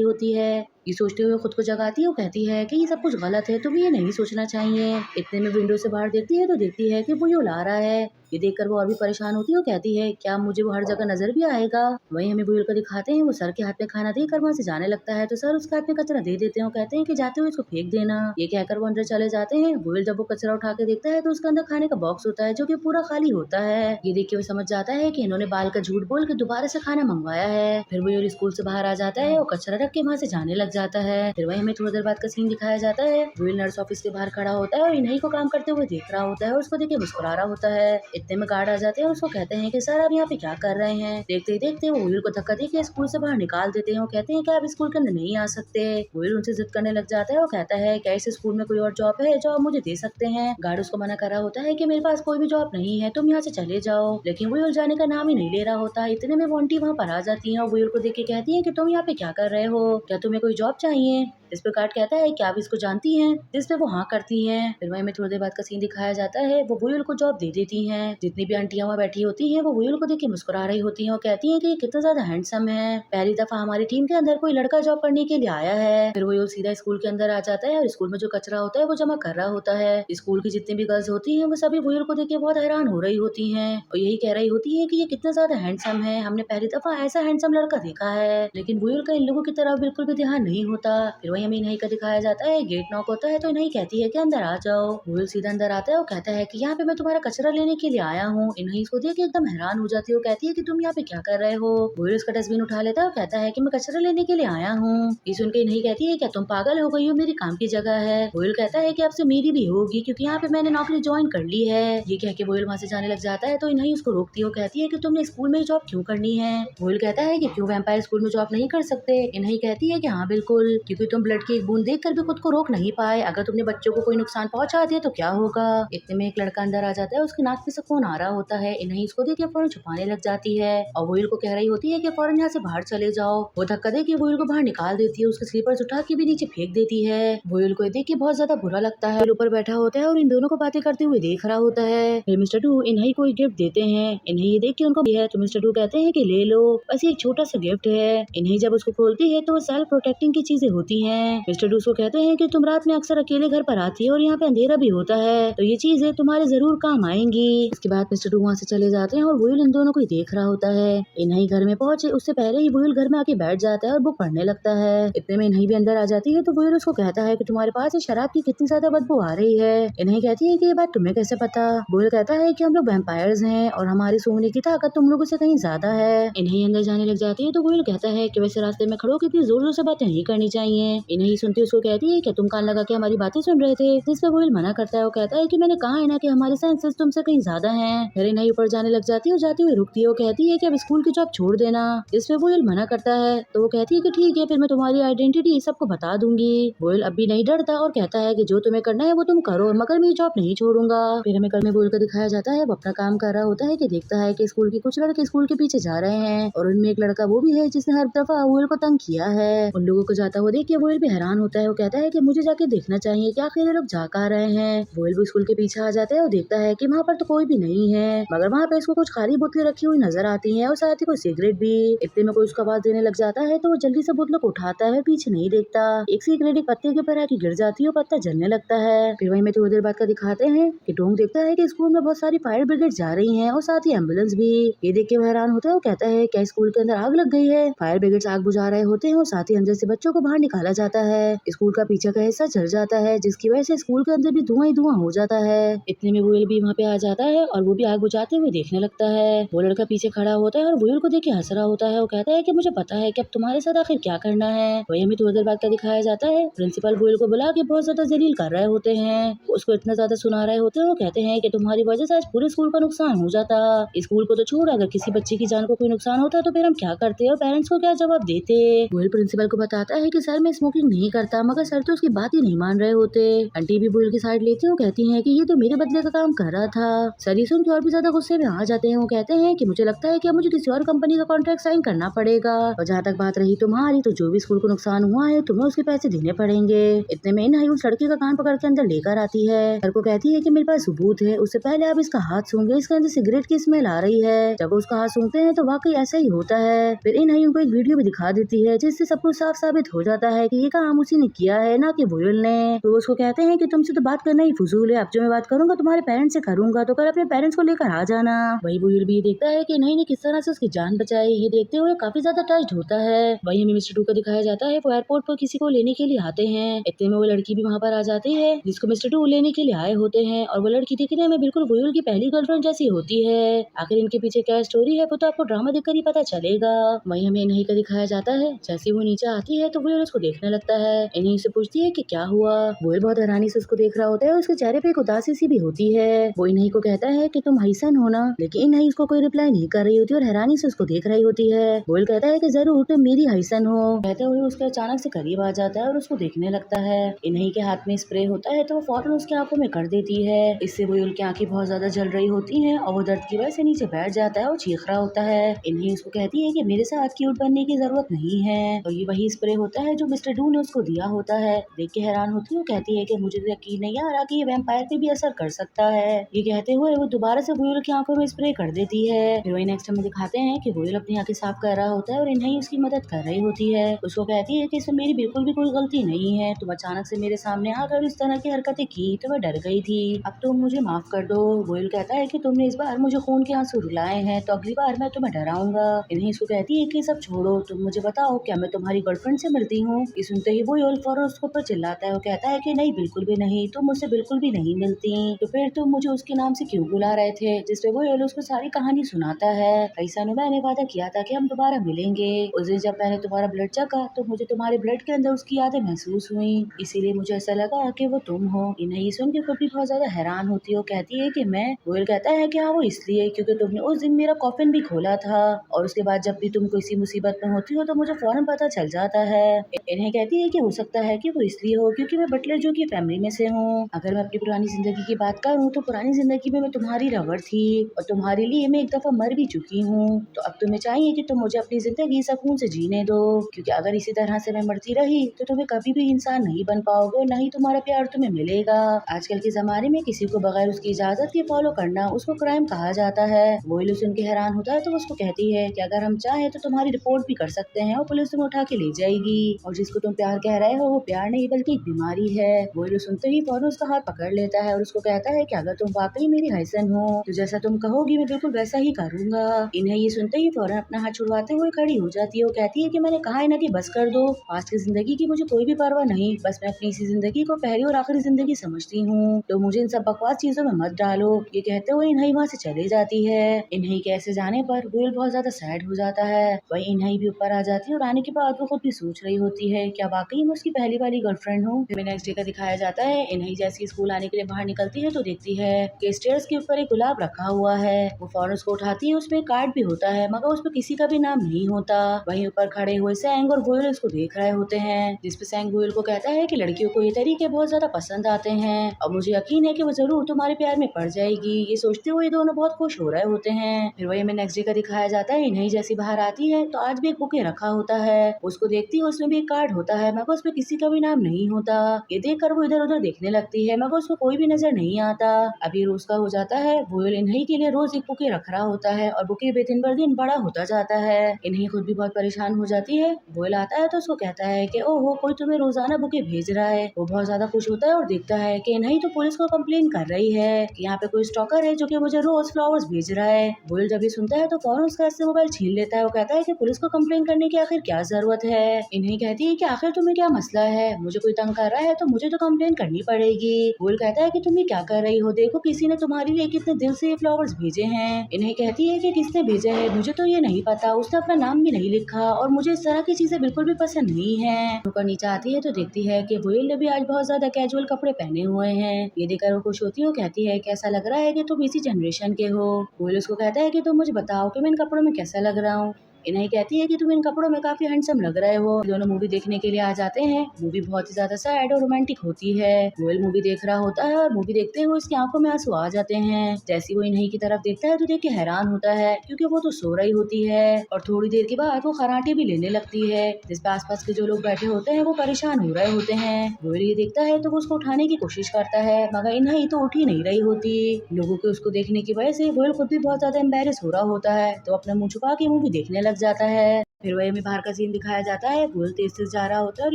होती है। ये सोचते हुए खुद को जगाती है। वो कहती है कि ये सब कुछ गलत है, तुम्हें ये नहीं सोचना चाहिए। इतने में विंडो से बाहर देखती है तो देखती है कि वुयल आ रहा है। ये देखकर वो और भी परेशान होती है। वो कहती है क्या मुझे वो हर जगह नजर भी आएगा। वहीं हमें वुयल को दिखाते हैं। वो सर के हाथ में खाना देकर वहाँ से जाने लगता है तो सर उसके हाथ में कचरा दे देते हैं। वो कहते हैं कि जाते हुए इसको फेंक देना। ये कहकर वो अंदर चले जाते हैं। वुयल जब वो कचरा उठा के देखता है तो उसके अंदर खाने का बॉक्स होता है जो कि पूरा खाली होता है। ये देख के वो समझ जाता है कि इन्होंने बाल का झूठ बोल के दोबारा से खाना मंगवाया है। फिर वुयल स्कूल से बाहर आ जाता है और कचरा रख के वहाँ से जाने लग जाता है। फिर वही हमें थोड़ी देर बाद का सीन दिखाया जाता है। वुयल नर्स ऑफिस के बाहर खड़ा होता है और इन्हीं को काम करते हुए देख रहा होता है और उसको देख के मुस्कुरा रहा होता है। इतने में गार्ड आ जाते हैं और उसको कहते हैं कि सर आप यहाँ पे क्या कर रहे हैं। देखते ही देखते वो वुयल को धक्का देके स्कूल से बाहर निकाल देते हैं। वो कहते हैं कि आप स्कूल के अंदर नहीं आ सकते। वुयल उनसे जिद करने लग जाता है। वो कहता है क्या इस स्कूल में कोई और जॉब है जो आप मुझे दे सकते हैं। गार्ड उसको मना कर रहा होता है कि मेरे पास कोई भी जॉब नहीं है, तुम यहाँ से चले जाओ। लेकिन वुयल जाने का नाम ही नहीं ले रहा होता। इतने में वो आंटी वहाँ पर आ जाती है और वुयल को देख के कहती है कि तुम यहाँ पे क्या कर रहे हो, क्या तुम्हें कोई जॉब चाहिए। इस पर गार्ड कहता है क्या आप इसको जानती हैं। जिस पे वो हाँ करती हैं। फिर वहीं में थोड़ी देर बाद का सीन दिखाया जाता है। वो वुयल को जॉब दे देती हैं। जितनी भी आंटियां वहाँ बैठी होती हैं वो वुयल को देख के मुस्कुरा रही होती हैं और कहती हैं कि ये कितना ज्यादा हैंडसम है, पहली दफा हमारी टीम के अंदर कोई लड़का जॉब करने के लिए आया है। फिर वुयल सीधा स्कूल के अंदर आ जाता है और स्कूल में जो कचरा होता है वो जमा कर रहा होता है। स्कूल की जितनी भी गर्ल्स होती है वो सभी वुयल को देख के बहुत हैरान हो रही होती है और यही कह रही होती है कि ये कितना ज्यादा हैंडसम है, हमने पहली दफा ऐसा हैंडसम लड़का देखा है। लेकिन वुयल का इन लोगों की तरफ बिल्कुल भी ध्यान नहीं होता। फिर वही हमें इन्हीं का दिखाया जाता है। गेट नॉक होता है तो इन्हीं कहती है कि अंदर आ जाओ। वुयल सीधा अंदर आता है और कहता है कि यहाँ पे मैं तुम्हारा कचरा लेने के लिए आया हूँ। इन्हीं इसको देख के एकदम हैरान हो जाती है। वो कहती है कि तुम यहाँ पे क्या कर रहे हो। वुयल उसका डस्टबिन उठा लेता है और कहता है कि मैं कचरा लेने के लिए आया हूँ। ये सुन के इन्हीं कहती है क्या तुम पागल हो गई हो, मेरी काम की जगह है। वुयल कहता है कि आपसे मेरी भी होगी क्योंकि यहाँ पे मैंने नौकरी ज्वाइन कर ली है। ये कह के वुयल वहाँ से जाने लग जाता है तो इन्हीं उसको रोकती है। वो कहती है कि तुमने स्कूल में जॉब क्यों करनी है। वुयल कहता है कि क्यों वैम्पायर स्कूल में जॉब नहीं कर सकते। इन्हीं कहती है कि हाँ बिल्कुल, क्योंकि तुम ब्लड की एक बूंद देख कर भी खुद को रोक नहीं पाए, अगर तुमने बच्चों को कोई नुकसान पहुंचा दिया तो क्या होगा। इतने में एक लड़का अंदर आ जाता है। उसकी नाक में से खून आ रहा होता है। इन्हीं इसको देख के फौरन छुपाने लग जाती है और वुयल को कह रही होती है कि फौरन यहाँ से बाहर चले जाओ। वो धक्का दे के वुयल को बाहर निकाल देती है। उसके स्लीपर्स उठा के भी नीचे फेंक देती है। वुयल को देख के बहुत ज्यादा बुरा लगता है। ऊपर बैठा होता है और इन दोनों को बातें करते हुए देख रहा होता है। फिर मिस्टर टू इन्हीं को एक गिफ्ट देते हैं। इन्हीं ये देख के उनको है तो मिस्टर टू कहते हैं कि ले लो, बस एक छोटा सा गिफ्ट है। इन्हीं जब उसको खोलती है तो सेल्फ प्रोटेक्टिंग की चीजें होती हैं। मिस्टर टू उसको कहते हैं कि तुम रात में अक्सर अकेले घर पर आती है और यहाँ पे अंधेरा भी होता है तो ये चीजें तुम्हारे जरूर काम आएंगी। इसके बाद मिस्टर टू वहाँ से चले जाते हैं और वुयल इन दोनों को ही देख रहा होता है। इन्हीं घर में पहुंचे उससे पहले ही वुयल घर में आके बैठ जाता है और बुक पढ़ने लगता है। इतने में इन्हीं भी अंदर आ जाती है तो वुयल उसको कहता है कि तुम्हारे पास ये शराब की कितनी ज्यादा बदबू आ रही है। इन्हीं कहती है कि ये बात तुम्हें कैसे पता। वुयल कहता है कि हम लोग वैम्पायर्स हैं और हमारी सूंघने की ताकत तुम लोगों से कहीं ज्यादा है। इन्हीं अंदर जाने लग जाती है तो वुयल कहता है कि वैसे रास्ते में खड़ो कितनी जोर जोर से बातें नहीं करनी चाहिए। इन्हीं सुनते उसको कहती है कि तुम कान लगा के हमारी बातें सुन रहे थे। जिस पे वुयल मना करता है। वो कहता है कि मैंने कहा है ना कि हमारे सेंसेस तुमसे कहीं ज्यादा हैं। फिर इन्हीं ऊपर जाने लग जाती है और जाती हुई रुकती है। वो कहती है कि अब स्कूल की जॉब छोड़ देना। इस पे वुयल मना करता है तो वो कहती है कि ठीक है फिर मैं तुम्हारी आइडेंटिटी सबको बता दूंगी। वुयल अब भी नहीं डरता और कहता है कि जो तुम्हें करना है वो तुम करो मगर मैं जॉब नहीं छोड़ूंगा। फिर हमें कल में वुयल को दिखाया जाता है। वो अपना काम कर रहा होता है कि देखता है कि स्कूल के कुछ लड़के स्कूल के पीछे जा रहे हैं और उनमें एक लड़का वो भी है जिसने हर दफा वुयल को तंग किया है। उन लोगों को जाता हुआ देख के वोयल भी हैरान होता है। वो कहता है कि मुझे जाके देखना चाहिए कि आखिर ये लोग जा कहाँ रहे हैं। वोयल भी स्कूल के पीछे आ जाता है और देखता है कि वहाँ पर तो कोई भी नहीं है, मगर वहाँ पे इसको कुछ खाली बोतलें रखी हुई नजर आती हैं और साथ ही कोई सिगरेट भी। इतने में कोई उसको आवाज देने लग जाता है तो वो जल्दी से बोतलों को उठाता है, पीछे नहीं देखता। एक सिगरेट एक पत्ते के ऊपर आके गिर जाती है और पत्ता जलने लगता है। फिर वहीं में थोड़ी देर बाद का दिखाते हैं कि टोंग देखता है कि स्कूल में बहुत सारी फायर ब्रिगेड जा रही है और साथ ही एम्बुलेंस भी। ये देख के वो हैरान होता है। वो कहता है क्या स्कूल के अंदर आग लग गई है। फायर ब्रिगेड आग बुझा रहे होते हैं और साथ ही अंदर से बच्चों को बाहर निकाला जाता है। स्कूल का पीछे का हिस्सा जल जाता है, जिसकी वजह से स्कूल के अंदर भी धुआं ही धुआं हो जाता है। इतने में वोयल भी वहाँ पे आ जाता है और वो भी आग बुझाते हुए देखने लगता है। वो लड़का पीछे खड़ा होता है और वोयल को देख के हंस रहा होता है। वो कहता है कि मुझे पता है कि अब तुम्हारे साथ आखिर क्या करना है। वही हमें थोड़ी देर बाद का दिखाया जाता है। प्रिंसिपल वोयल को बुला के बहुत ज्यादा जलील कर रहे होते हैं, उसको इतना ज्यादा सुना रहे होते हैं। वो कहते हैं कि तुम्हारी वजह से आज पूरे स्कूल का नुकसान हो जाता। स्कूल को तो छोड़, अगर किसी बच्चे की जान को कोई नुकसान होता तो फिर हम क्या करते और पेरेंट्स को क्या जवाब देते। वोयल प्रिंसिपल को बताता है कि सर मैं स्मोकिंग नहीं करता, मगर सर तो उसकी बात ही नहीं मान रहे होते। आंटी भी वोयल की साइड लेती है। कहती है कि ये तो मेरे बदले का काम कर रहा था। सर ये सुन के और भी ज्यादा गुस्से में आ जाते हैं। वो कहते हैं कि मुझे लगता है कि अब मुझे किसी और कंपनी का कॉन्ट्रैक्ट साइन करना पड़ेगा, और जहाँ तक बात रही तुम्हारी, तो जो भी स्कूल को नुकसान हुआ है तुम्हें उसके पैसे देने पड़ेंगे। इतने में इनहाई उस लड़के का कान पकड़ के अंदर लेकर आती है। सर को कहती है कि मेरे पास सबूत है, उससे पहले आप इसका हाथ सूंघे, इसके अंदर सिगरेट की स्मेल आ रही है। जब वो उसका हाथ सूंघते हैं तो वाकई ऐसा ही होता है। फिर इनहाई उनको एक वीडियो भी दिखा देती है, जिससे सब कुछ साफ साबित हो जाता है कि ये काम उसी ने किया है, ना कि वोयल ने। तो उसको कहते हैं कि तुमसे तो बात करना ही फजूल है, अब जो मैं बात करूंगा तुम्हारे पेरेंट्स से करूंगा, तो कल अपने पेरेंट्स को लेकर आ जाना। वही वोयल भी देखता है कि नहीं किस तरह से उसकी जान बचाई। ये देखते हुए काफी ज्यादा टच्ड होता है। वही हमें मिस्टर टू का दिखाया जाता है। वो एयरपोर्ट पर किसी को लेने के लिए आते हैं। इतने में वो लड़की भी वहाँ पर आ जाती है जिसको मिस्टर टू लेने के लिए आए होते हैं, और वो लड़की दिखने में बिल्कुल वोयल की पहली गर्लफ्रेंड जैसी होती है। आखिर इनके पीछे क्या स्टोरी है वो तो आपको ड्रामा देखकर ही पता चलेगा। वही हमें इन्हीं का दिखाया जाता है। जैसे वो नीचे आती है तो वोयल उसको देखने लगता है। इन्हीं से पूछती है कि क्या हुआ। वोयल बहुत हैरानी से उसको देख रहा होता है। उसके चेहरे पे एक उदासी सी भी होती है। वो इन्हीं को कहता है कि तुम हईसन हो ना, लेकिन इन्हीं उसको कोई रिप्लाई नहीं कर रही होती और हैरानी से उसको देख रही होती है। वोयल कहता है कि जरूर तुम मेरी हईसन हो। कहते हुए उसके अचानक से करीब आ जाता है और उसको देखने लगता है। इन्हीं के हाथ में स्प्रे होता है तो वो फौरन उसकी आंखों में कर देती है। इससे वोयल की आंखें बहुत ज्यादा जल रही होती हैं और वो दर्द की वजह से नीचे बैठ जाता है और चीख रहा होता है। इन्हीं उसको कहती है कि मेरे साथ क्यूट बनने की जरूरत नहीं है। तो ये वही स्प्रे होता है जो मिस्टर डू ने उसको दिया होता है। देख के हैरान होती है। कहती है कि मुझे तो यकीन नहीं आ रहा कि ये वैम्पायर पे भी असर कर सकता है। ये कहते हुए वो दोबारा से वोयल की आंखों में स्प्रे कर देती है। फिर वही नेक्स्ट हमें दिखाते हैं कि वोयल अपनी आंखें साफ कर रहा होता है और इन्हीं उसकी मदद कर रही होती है। उसको कहती है कि इसमें मेरी बिल्कुल भी कोई गलती नहीं है, तुम अचानक से मेरे सामने आकर इस तरह की हरकतें की तो मैं डर गई थी, अब तुम मुझे माफ कर दो। वोयल कहता है कि तुमने इस बार मुझे खून के आंसू रुलाए हैं, तो अगली बार मैं तुम्हें डराऊंगा। इन्हीं इसको कहती है कि सब छोड़ो, तुम मुझे बताओ क्या मैं तुम्हारी गर्लफ्रेंड से मिलती हूँ। ये सुनते ही वोयल फौरन उसके ऊपर चिल्लाता है। वो कहता है कि नहीं, बिल्कुल भी नहीं, तुम मुझसे बिल्कुल भी नहीं मिलती, तो फिर तुम मुझे उसके नाम से क्यों बुला रहे थे। जिसपे वोयल उसको सारी कहानी सुनाता है। ऐसा मैंने वादा किया था कि हम दोबारा मिलेंगे। उस दिन जब मैंने तुम्हारा ब्लड चखा तो मुझे तुम्हारे ब्लड के अंदर उसकी यादें महसूस हुई, इसीलिए मुझे ऐसा लगा कि वो तुम हो। इन्हें सुन के भी बहुत ज्यादा हैरान होती है। कहती है कि मैं। वोयल कहता है कि हाँ, वो इसलिए क्योंकि तुमने उस दिन मेरा कॉफिन भी खोला था, और उसके बाद जब भी तुम किसी मुसीबत में होती हो तो मुझे फौरन पता चल जाता है। इन्हें कहती है कि हो सकता है कि वो इसलिए हो क्योंकि मैं बटलर जो की फैमिली में से हूँ। अगर मैं अपनी पुरानी जिंदगी की बात करूँ तो पुरानी जिंदगी में मैं तुम्हारी रवर थी और तुम्हारे लिए मैं एक दफा मर भी चुकी हूँ। तो अब तुम्हें चाहिए कि तुम मुझे अपनी जिंदगी सुकून से जीने दो, क्योंकि अगर इसी तरह से मैं मरती रही तो तुम्हें कभी भी इंसान नहीं बन पाओगे, न ही तुम्हारा प्यार तुम्हें मिलेगा। आजकल के जमाने में किसी को बगैर उसकी इजाजत के फॉलो करना उसको क्राइम कहा जाता है। वोयल सुन के हैरान होता है तो उसको कहती है कि अगर हम चाहे तो तुम्हारी रिपोर्ट भी कर सकते हैं और पुलिस तुम्हें उठा के ले जाएगी, और जिसको तुम प्यार कह रहे हो वो प्यार नहीं बल्कि एक बीमारी है। वोयल सुनते ही फौरन उसका हाथ पकड़ लेता है और उसको कहता है कि अगर तुम वाकई मेरी हसन हो तो जैसा तुम कहोगी मैं बिल्कुल वैसा ही करूंगा। इन्हें ये सुनते ही फौरन अपना हाथ छुड़वाते हुए खड़ी हो जाती है। वो कहती है कि मैंने कहा है ना कि बस कर दो, आज की जिंदगी की मुझे कोई भी परवाह नहीं, बस मैं अपनी इसी जिंदगी को पहली और आखिरी जिंदगी समझती हूँ, तो मुझे इन सब बकवास चीजों में मत डालो। ये कहते हुए इन्हें वहाँ से चले जाती है। इन्हें के ऐसे जाने पर वोयल बहुत ज्यादा सैड हो जाता है। वही इन्हें भी ऊपर आ जाती है और आने के बाद वो खुद भी सोच रही होती है क्या वाकई मैं उसकी पहली वाली गर्लफ्रेंड हूँ। फिर नेक्स्ट डे का दिखाया जाता है। इन्हें जैसे स्कूल आने के लिए बाहर निकलती है तो देखती है कि स्टेयर्स के ऊपर एक गुलाब रखा हुआ है। वो फौरन उसको उठाती है, उसमें कार्ड भी होता है मगर उसमें किसी का भी नाम नहीं होता। वहीं ऊपर खड़े हुए सैंग और वोयल उसको देख रहे होते हैं, जिसपे सैंग वोयल को कहता है कि लड़कियों को ये तरीके बहुत ज्यादा पसंद आते हैं और मुझे यकीन है कि वो जरूर तुम्हारे प्यार में पड़ जाएगी। ये सोचते हुए दोनों बहुत खुश हो रहे होते हैं। फिर वही हमें नेक्स्ट डे का दिखाया जाता है। इन्हें जैसी बाहर आती है तो आज भी एक बुके रखा होता है। उसको देखती है उसमें भी एक कार्ड होता है मगर उसमें किसी का भी नाम नहीं होता। ये देखकर वो इधर उधर देखने लगती है मगर उसको कोई भी नजर नहीं आता। अभी रोज का हो जाता है, वोयल इन्हीं के लिए रोज एक बुके रख रहा होता है और बुके दिन बर दिन बड़ा होता जाता है। इन्हीं खुद भी बहुत परेशान हो जाती है। वोयल आता है तो उसको कहता है कि ओहो कोई तुम्हें रोजाना बुके भेज रहा है। वो बहुत ज्यादा खुश होता है और देखता है कि इन्हीं तो पुलिस को कंप्लेन कर रही है कि यहाँ पे कोई स्टॉकर है जो कि मुझे रोज फ्लावर्स भेज रहा है। वोयल जब ये सुनता है तो फौरन उसका इससे मोबाइल छीन लेता है। वो कहता है कि पुलिस को कंप्लेन करने की आखिर क्या जरूरत है। इन्हीं कहती है कि आखिर तुम्हें क्या मसला है, मुझे कोई तंग कर रहा है तो मुझे तो कंप्लेन करनी पड़ेगी। वोयल कहता है कि तुम ये क्या कर रही हो, देखो किसी ने तुम्हारे लिए कितने दिल से ये फ्लावर्स भेजे हैं। इन्हीं कहती है कि किसने भेजे हैं मुझे तो ये नहीं पता, उसने अपना नाम भी नहीं लिखा और मुझे इस तरह की चीजें बिल्कुल भी पसंद नहीं है। ऊपर नीचे आती है तो देखती है कि वोयल ने भी आज बहुत ज्यादा कैजुअल कपड़े पहने हुए हैं। ये देखकर वो खुश होती है, कहती है कि ऐसा लग रहा है कि तुम इसी जनरेशन के हो। वोयल उसको कहता है कि तुम मुझे बताओ कि मैं इन कपड़ों में कैसा लग रहा हूँ। इन्हीं कहती है कि तुम इन कपड़ों में काफी हैंडसम लग रहे हो। दोनों मूवी देखने के लिए आ जाते हैं। मूवी बहुत ही ज्यादा सैड और रोमांटिक होती है। वोयल मूवी देख रहा होता है और मूवी देखते हुए उसकी आंखों में आंसू आ जाते हैं। जैसे वो इन्हीं की तरफ देखता है तो देख के हैरान होता है क्योंकि वो तो सो रही होती है और थोड़ी देर के बाद वो खराटे भी लेने लगती है जिसपे आसपास के जो लोग बैठे होते हैं वो परेशान हो रहे होते हैं। वोयल ये देखता है तो वो उसको उठाने की कोशिश करता है मगर इन्हीं तो उठ ही नहीं रही होती। लोगों के उसको देखने की वजह से वोयल खुद भी बहुत ज्यादा एम्बेरस हो रहा होता है तो अपना मुंह छुपा के मूवी देखने लग जाता है। फिर वही में बाहर का सीन दिखाया जाता है। वोयल तेज तेज जा रहा होता है और